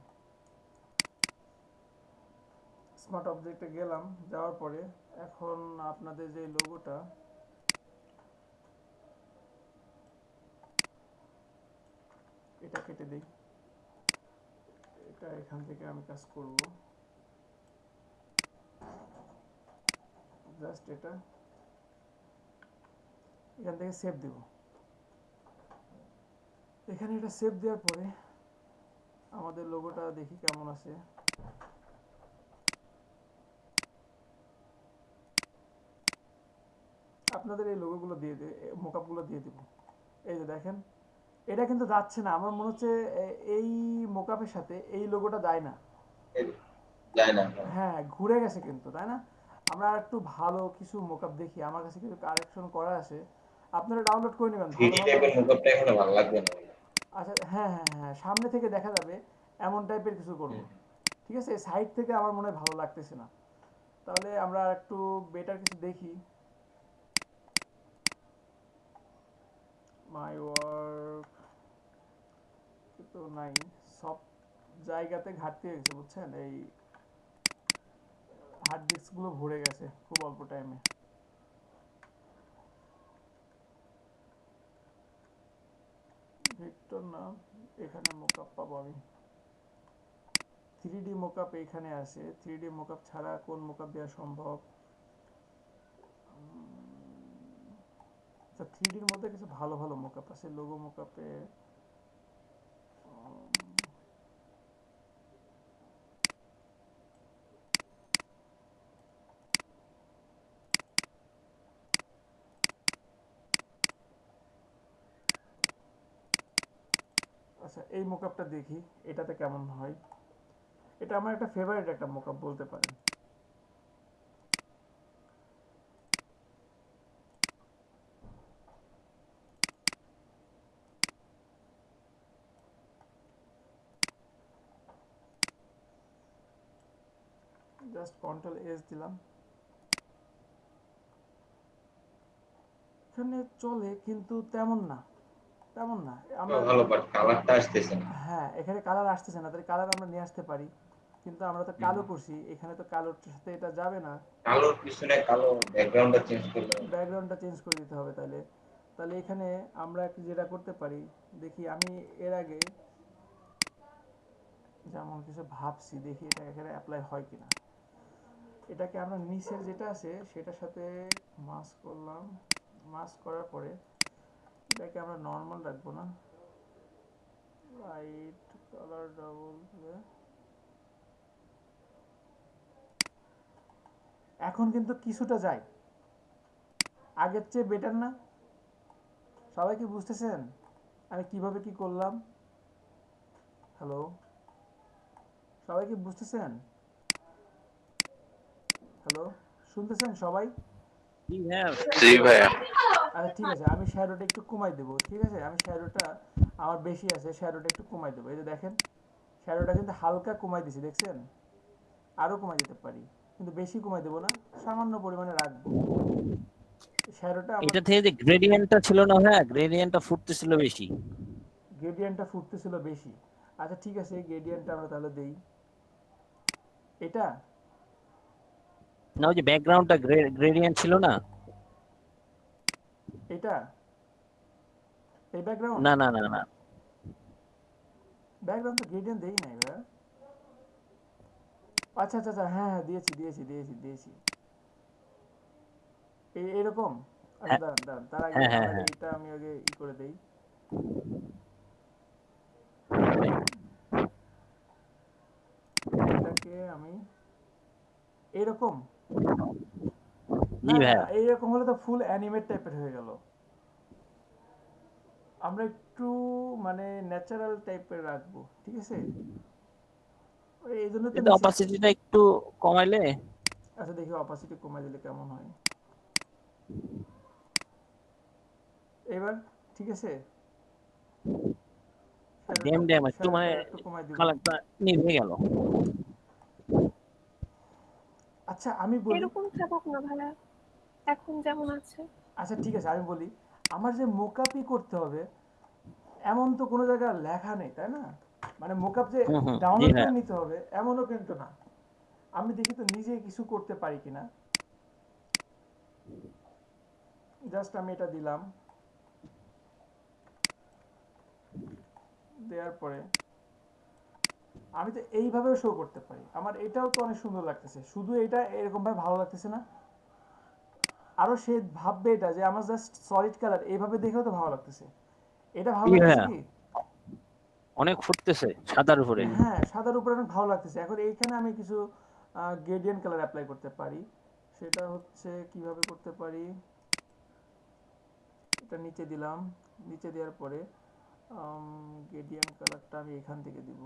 স্মার্ট অবজেক্টে গেলাম, যাওয়ার পরে এখন আপনাদের যে লোগোটা, এটা কেটে দিই। এটা এখান থেকে আমি কাজ করব, জাস্ট এটা এখান থেকে সেভ দেব। এখানে এটা সেভ দেওয়ার পরে আমাদের লোগোটা দেখি কেমন আছে। আপনাদের এই লোগোগুলো দিয়ে মোকআপগুলো দিয়ে দেব। এই যে দেখেন এটা কিন্তু যাচ্ছে না, আমার মনে হচ্ছে এই মোকআপের সাথে এই লোগোটা যায় না। যায় না। হ্যাঁ ঘুরে গেছে কিন্তু, তাই না? আমরা একটু ভালো কিছু মোকআপ দেখি, আমার কাছে কিছু কালেকশন করা আছে, আপনারা ডাউনলোড করে নেবেন। 3D টাইপের মেকআপটা এখনো ভালো লাগবে না। আচ্ছা হ্যাঁ হ্যাঁ হ্যাঁ, সামনে থেকে দেখা যাবে এমন টাইপের কিছু করব। ঠিক আছে, সাইড থেকে আমার মনে হয় ভালো লাগতেছে না, তাহলে আমরা একটু বেটার কিছু দেখি। মাই ওয়ার্ক তো নাই, সব জায়গাতে ঘাটতি হয়ে গেছে বুঝছেন, এই হার্ড ডিস্ক গুলো ভরে গেছে খুব অল্প টাইমে। ভিক্টর না, এখানে মোকআপ পাবো আমি। 3D মোকআপ এখানে আছে, 3D মোকআপ ছাড়া কোন মোকআপ দেওয়া সম্ভব? আচ্ছা 3D এর মধ্যে কিছু ভালো ভালো মোকআপ আছে, লোগো মোকআপে আচ্ছা এই মোকআপটা দেখি এটাতে কেমন হয়। এটা আমার একটা ফেভারিট একটা মোকআপ বলতে পারেন। জাস্ট কন্ট্রোল এস দিলাম, এখানে চলে কিন্তু তেমন না, তেমন না। আমরা ভালো বাট কালারটা আসতেছে না। হ্যাঁ এখানে কালার আসতেছে না, তাহলে কালার আমরা নিয়ে আসতে পারি। কিন্তু আমরা তো কালো করছি, এখানে তো কালোর সাথে এটা যাবে না, কালোর পিছনে কালো ব্যাকগ্রাউন্ডটা চেঞ্জ করলে হবে। ব্যাকগ্রাউন্ডটা চেঞ্জ করে দিতে হবে। তাহলে তাহলে এখানে আমরা যেটা করতে পারি, দেখি আমি এর আগে যেমন কিছু ভাবছি, দেখি এটা এখানে অ্যাপ্লাই হয় কিনা। এটাকে আমরা নিচের যেটা আছে সেটার সাথে মাস্ক করলাম, মাস্ক করার পরে এটাকে আমরা নর্মাল রাখবো না, লাইট কালার ডাবল। এখন কিন্তু কিছুটা যায়, আগের চেয়ে বেটার না? সবাই কি বুঝতেছেন আমি কিভাবে কি করলাম? হ্যালো, সবাই কি বুঝতেছেন? হ্যালো, শুনতেছেন সবাই? জি ভাইয়া। আচ্ছা ঠিক আছে, আমি শ্যাডোটা একটু কমাই দেবো। ঠিক আছে, আমি শ্যাডোটা আমার বেশি আছে, শ্যাডোটা একটু কমাই দেবো। এই যে দেখেন শ্যাডোটা কিন্তু হালকা কমাই দিছি, দেখছেন? আরো কমাই দিতে পারি, কিন্তু বেশি কমাই দেবো না, সামান্য পরিমাণে রাখবো। শ্যাডোটা আমার এটা থেকে যে গ্রেডিয়েন্টটা ছিল না, হ্যাঁ গ্রেডিয়েন্টটা ফুটতেছিল বেশি। গ্রেডিয়েন্টটা ফুটতেছিল বেশি। আচ্ছা ঠিক আছে, এই গ্রেডিয়েন্টটা আমরা তাহলে দেই। এটা না ওই যে ব্যাকগ্রাউন্ডটা গ্রেডিয়েন্ট ছিল না, এটা এই ব্যাকগ্রাউন্ড না না না না ব্যাকগ্রাউন্ড তো গ্রেডিয়েন্ট দেই নাই ভাই। আচ্ছা আচ্ছা আচ্ছা, হ্যাঁ হ্যাঁ দিয়েছি দিয়েছি দিয়েছি দিয়েছি, এরকম। আচ্ছা হ্যাঁ দাঁড়ান দাঁড়ান, তার আগে হ্যাঁ হ্যাঁ তার আগে হ্যাঁ এটা আমি আগে ই করে দেই। এটাকে আমি এরকম, জি না না ভাইয়া। না, এইরকম হলে তো ফুল অ্যানিমেট টাইপের হয়ে গেল। আমরা একটু মানে ন্যাচারাল টাইপের রাখবো, ঠিক আছে? এই জন্য তো এটা নিচে। অপাসিটিটা একটু কমাইলে। আচ্ছা দেখি অপাসিটি কমাই দিলে কেমন হয় এবার, ঠিক আছে? ড্যাম ড্যাম একটু মানে শ্যাডোটা একটু কমাই দিব। কালারটা নিভে গেল। আচ্ছা আমি বলি, এরকম থাকুক না ভাইয়া, এখন যেমন আছে। আচ্ছা ঠিক আছে আমি বলি, আমার যে মোকআপই করতে হবে এমন তো কোনো জায়গায় লেখা নেই, তাই না? মানে মোকআপ যে হুম হুম, জি ডাউনলোড করে ভাইয়া। নিতে হবে এমনও কিন্তু না। আমি দেখি তো নিজে কিছু করতে পারি কিনা। জাস্ট আমি এটা দিলাম, দেওয়ার পরে আমি তো এইভাবেও শো করতে পারি। আমার এটাও তো অনেক সুন্দর লাগতেছে, শুধু এটা এরকম ভাবে ভালো লাগতেছে না? আরো সে ভাববে এটা যে আমার জাস্ট সলিড কালার, এইভাবে দেখেও তো ভালো লাগতেছে। এটা ভালো জি লাগতেছে ভাইয়া, কি? অনেক ফুটতেছে সাদার উপরে। হ্যাঁ সাদার উপরে অনেক ভালো লাগতেছে। এখন এইখানে আমি কিছু গ্রেডিয়েন্ট কালার অ্যাপ্লাই করতে পারি। সেটা হচ্ছে কিভাবে করতে পারি, এটা নিচে দিলাম, নিচে দেওয়ার পরে গ্রেডিয়েন্ট কালারটা আমি এখান থেকে দিব।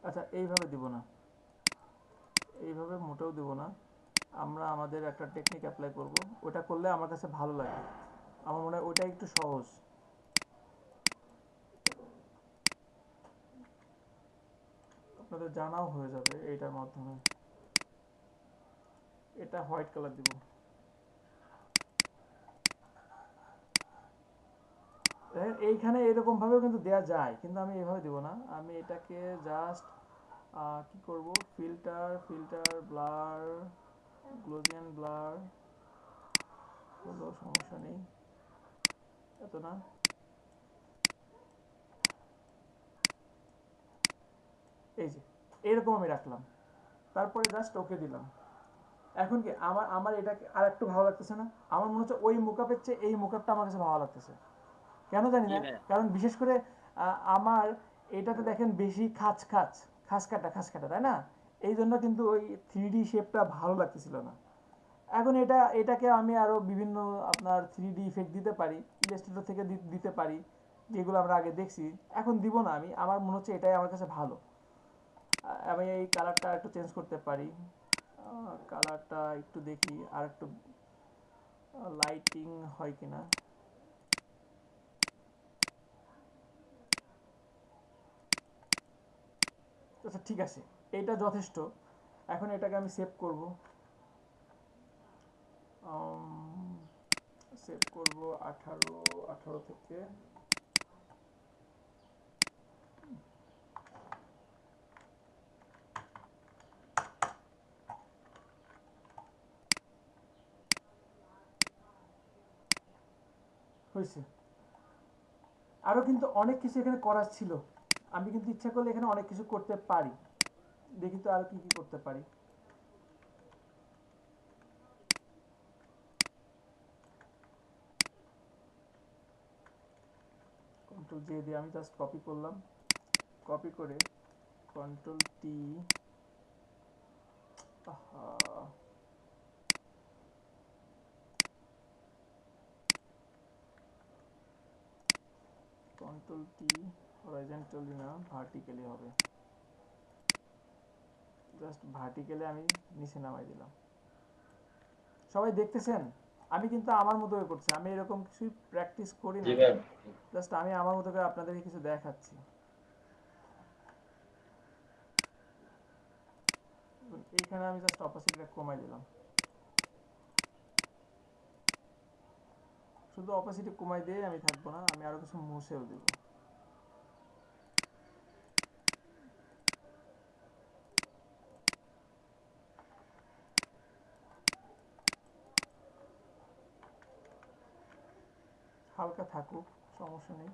আচ্ছা এইভাবে দিব না, এইভাবে মোটেও দিব না। আমরা আমাদের একটা টেকনিক অ্যাপ্লাই করব, ওটা করলে আমার কাছে ভালো লাগে। আমার মনে হয় ওইটা একটু সহজ। আপনাদের জানাও হয়ে যাবে এইটার মাধ্যমে। এটা হোয়াইট কালার দিব। এইখানে এরকম ভাবেও কিন্তু দেয়া যায়, কিন্তু আমি এভাবে দিব না। আমি এটাকে জাস্ট কি করব, ফিল্টার ফিল্টার ব্লার, গ্লোজিয়ান ব্লার হলো, সমস্যা নেই, এত না। এই যে এরকম আমি রাখলাম, তারপরে জাস্ট ওকে দিলাম। এখন কি আমার আমার এটা আর একটু ভালো লাগতেছে না? আমার মনে হচ্ছে ওই মোকআপের চেয়ে এই মোকআপটা আমার কাছে ভালো লাগতেছে, কেন জানি জি না। ভাইয়া। কারণ বিশেষ করে আমার এটাতে দেখেন বেশি খাঁজ খাঁজ, খাঁজ কাটা তাই না? এই জন্য কিন্তু ওই 3D শেপটা ভালো লাগতেছিল না। এখন এটাকে আমি আরো বিভিন্ন আপনার 3D ইফেক্ট দিতে পারি, ইলাস্ট্রেটর থেকে দিতে পারি, যেগুলো আমরা আগে দেখছি। এখন দিব না আমি, আমার মনে হচ্ছে এটাই আমার কাছে ভালো। আমি এই কালারটা একটু চেঞ্জ করতে পারি, কালারটা একটু দেখি আর একটু লাইটিং হয় কিনা। আচ্ছা ঠিক আছে, এইটা যথেষ্ট। এখন এটাকে আমি সেভ করব। সেভ করব 18 থেকে। হয়েছে। আরো কিন্তু অনেক কিছু এখানে করার ছিল, আমি কিন্তু ইচ্ছা করলে এখানে অনেক কিছু করতে পারি। দেখি তো আর কি কি করতে পারি। কন্ট্রোল জে দিয়ে আমি জাস্ট কপি করলাম, কপি করে control T, control T, horizontally না ভার্টিক্যালি হবে, জাস্ট ভার্টিক্যালি আমি নিচে নামাই দিলাম। সবাই দেখতেছেন আমি কিন্তু আমার মতো করে করছি, আমি এরকম কিছু প্র্যাকটিস করি না, জাস্ট আমি আমার মতো করে আপনাদেরকে কিছু দেখাচ্ছি। এইখানে আমি জাস্ট অপাসিটিটা কমাই দিলাম, শুধু অপাসিটি কমাই দিয়ে আমি থাকবো না, আমি আরো কিছু মুছেও দেব। হালকা থাকুক, সমস্যা নেই।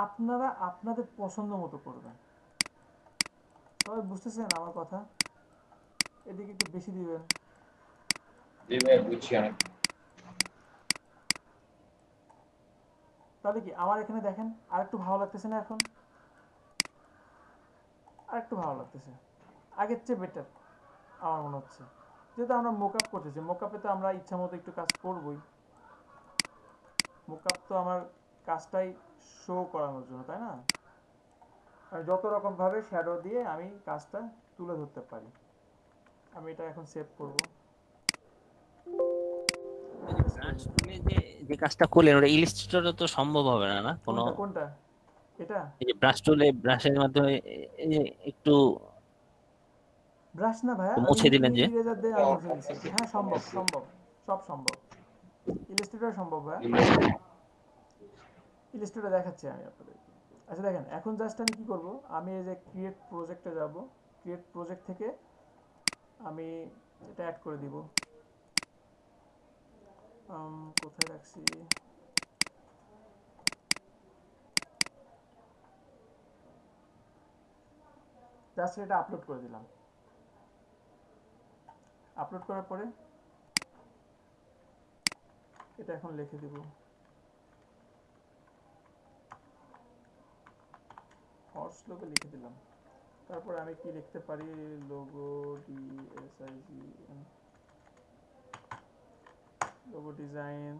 আপনারা আপনাদের পছন্দ মতো করবেন। সবাই বুঝতেছেন আমার কথা? এদিকে একটু বেশি দিবেন। বুঝছি অনেক। তাহলে কি আমার এখানে দেখেন আর একটু ভালো লাগতেছে না? এখন আর একটু ভালো লাগতেছে, আগের চেয়ে বেটার আমার মনে হচ্ছে। যেহেতু আমরা মোকআপ করতেছি, মোকআপে তো আমরা ইচ্ছা মতো একটু কাজ করবই। মোকআপ তো আমার কাজটাই শো করানোর জন্য, তাই না? আমি যত রকম ভাবে শ্যাডো দিয়ে আমি কাজটা তুলে ধরতে পারি। আমি এটা এখন সেভ করব। ব্রাশ টুলে যে কাজটা করলেন ওটা ইলাস্ট্রেটরে তো সম্ভব হবে না, না কোনো? কোনটা? এটা এই যে ব্রাশ টুলে ব্রাশের মাধ্যমে এই যে একটু ব্রাশ না ভাইয়া, মুছে দিলেন যে, ইরেজার দিয়ে আমি মুছে দিচ্ছি। হ্যাঁ সম্ভব, সম্ভব, সব সম্ভব। ইলাস্ট্রেটর সম্ভব ভাইয়া, ইলাস্ট্রেটর দেখাচ্ছি আমি আপনাদেরকে। আচ্ছা দেখেন, এখন জাস্ট আমি কি করব, আমি এই যে ক্রিয়েট প্রজেক্টে যাব, ক্রিয়েট প্রজেক্ট থেকে আমি এটা অ্যাড করে দিব। কোথায় রাখছি, জাস্ট এটা আপলোড করে দিলাম। আপলোড করার পরে এটা এখন লিখে দিব, হর্স লোগো লিখে দিলাম। তারপরে আমি কি লিখতে পারি, লোগো লোগো ডিজাইন।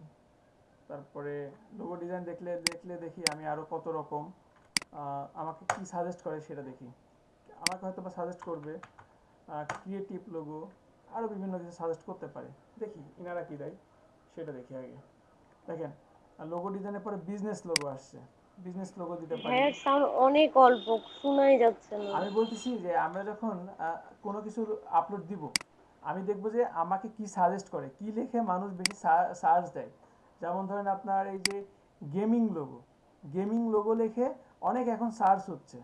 তারপরে লোগো ডিজাইন দেখলে দেখি আমি আরো কত রকম আমাকে কি সাজেস্ট করে সেটা দেখি। আমাকে হয়তো বা সাজেস্ট করবে ক্রিয়েটিভ লোগো, আরো বিভিন্ন কিছু সাজেস্ট করতে পারে। দেখি ইনারা কি দেয় সেটা দেখি আগে। দেখেন লোগো ডিজাইনের পরে বিজনেস লোগো আসছে, বিজনেস লোগো দিতে পারি। হ্যাঁ সাউন্ড অনেক অল্প, শোনাই যাচ্ছে না। আমি বলতেছি যে আমরা যখন কোনো কিছু আপলোড দিব, আমি দেখব যে আমাকে কি সাজেস্ট করে, কি লিখে মানুষ বেশি সার্চ দেয়। যেমন ধরেন আপনার এই যে গেমিং লোগো লিখে অনেক এখন সার্চ হচ্ছে।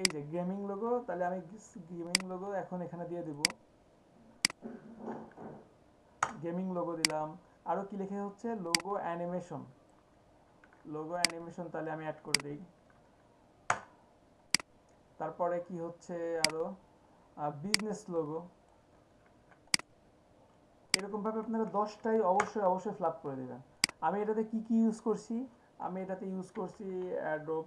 এই যে গেমিং লোগো, তাহলে আমি গেমিং লোগো এখন এখানে দিয়ে দিব, গেমিং লোগো দিলাম। আরো কি লিখে হচ্ছে, লোগো অ্যানিমেশন, তাহলে আমি অ্যাড করে দেই। তারপরে কি হচ্ছে আরো বিজনেস লোগো। এরকম ভাবে আপনারা 10টাই অবশ্যই ফ্ল্যাপ করে দিবেন। আমি এটাতে কি কি ইউজ করছি, আমি এটাতে ইউজ করছি অ্যাডোব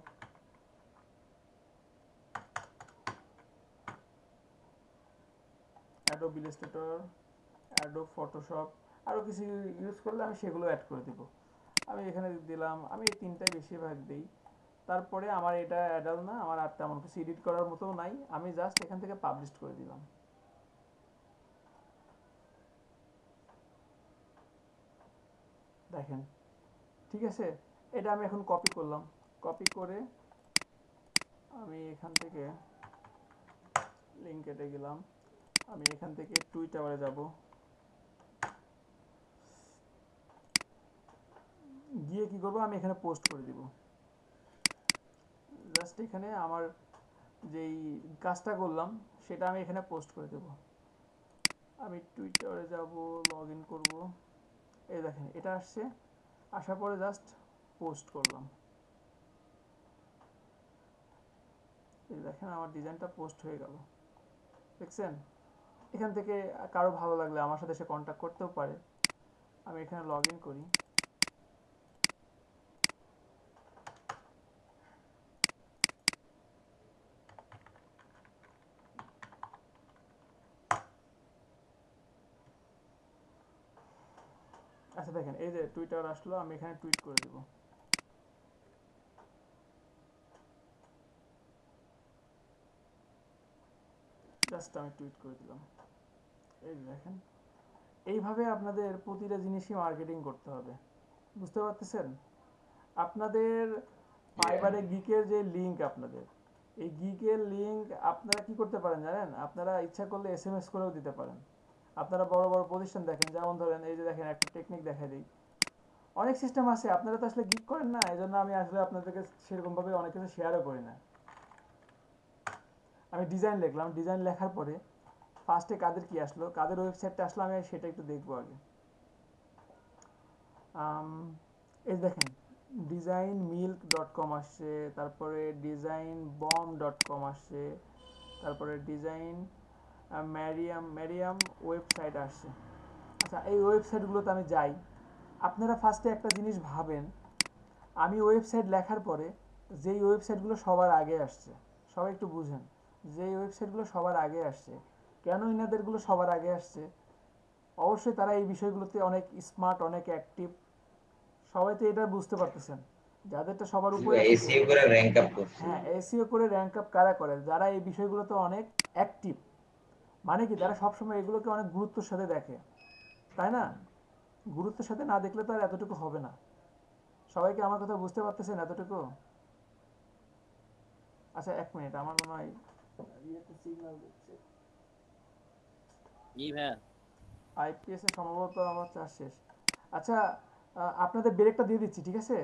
ইলাস্ট্রেটর, অ্যাডোব ফটোশপ, আরো কিছু ইউজ করলে আমি সেগুলো অ্যাড করে দিব। আমি এখানে দিলাম, আমি এই তিনটাই বেশিরভাগ দিই। তারপরে আমার এটা অ্যাডাল না, আমার আর তেমন কিছু এডিট করার মতো নাই, আমি জাস্ট এখান থেকে পাবলিশ করে দিলাম। দেখেন ঠিক আছে, এটা আমি এখন কপি করলাম, কপি করে আমি এখান থেকে লিঙ্ক কেটে গেলাম, আমি এখান থেকে টুইটারে যাব, গিয়ে কি করব, আমি এখানে পোস্ট করে দিব। জাস্ট এখানে আমার যেই কাজটা করলাম সেটা আমি এখানে পোস্ট করে দেব। আমি টুইটারে যাব, লগ ইন করবো, এই দেখেন এটা আসছে, আসার পরে জাস্ট পোস্ট করলাম, এই দেখেন আমার ডিজাইনটা পোস্ট হয়ে গেল, দেখছেন? এখান থেকে কারো ভালো লাগলে আমার সাথে সে কন্ট্যাক্ট করতেও পারে। আমি এখানে লগ ইন করি, আচ্ছা দেখেন এই যে টুইটার আসলো, আমি এখানে টুইট করে দিব, জাস্ট আমি টুইট করে দিলাম, এই যে দেখেন এইভাবে আপনাদের প্রতিটা জিনিসই মার্কেটিং করতে হবে, বুঝতে পারতেছেন? আপনাদের ফাইবারে গিকের যে লিংক, আপনাদের এই গিকের লিংক আপনারা কি করতে পারেন জানেন? আপনারা ইচ্ছা করলে এসএমএস করেও দিতে পারেন। আপনারা বড় বড় প্রতিষ্ঠান দেখেন, যেমন ধরেন এই যে দেখেন একটা টেকনিক দেখাই দিই, অনেক সিস্টেম আছে, আপনারা তো আসলে গিক করেন না, এই জন্য আমি আসলে আপনাদেরকে সেরকমভাবে অনেক কিছু শেয়ারও করি না। আমি ডিজাইন লিখলাম, ডিজাইন লেখার পরে ফার্স্টে কাদের কি আসলো, কাদের ওয়েবসাইটটা আসলো, আমি সেটা একটু দেখবো আগে। এই দেখেন designmilk.com আসছে, তারপরে designbomb.com আসছে, তারপরে ডিজাইন ম্যারিয়াম ওয়েবসাইট আসছে। আচ্ছা এই ওয়েবসাইটগুলোতে আমি যাই, আপনারা ফার্স্টে একটা জিনিস ভাবেন, আমি ওয়েবসাইট লেখার পরে যেই ওয়েবসাইটগুলো সবার আগে আসছে, সবাই একটু বুঝেন, যেই ওয়েবসাইটগুলো সবার আগে আসছে, কেন ইনাদেরগুলো সবার আগে আসছে? অবশ্যই তারা এই বিষয়গুলোতে অনেক স্মার্ট, অনেক অ্যাক্টিভ, সবাই তো এটা বুঝতে পারতেছেন, যাদেরটা সবার উপরে এসইও করে র‍্যাঙ্ক আপ করছে। হ্যাঁ এসইও করে র‍্যাঙ্ক আপ কারা করে? যারা এই বিষয়গুলোতে অনেক অ্যাক্টিভ, মানে কি তারা সবসময় এগুলোকে অনেক গুরুত্বের সাথে দেখে, তাই না? গুরুত্বের সাথে না দেখলে তো আর এতটুকু হবে না। সবাইকে আমার কথা বুঝতে পারতেছেন এতটুকু? আচ্ছা এক মিনিট, আমার মনে হয় ইয়েতে সিগন্যাল দিচ্ছে, জি ভাইয়া আইপিএস এ সম্ভবত আমার চার্জ শেষ। আচ্ছা আপনাদের ব্রেকটা দিয়ে দিচ্ছি, ঠিক আছে?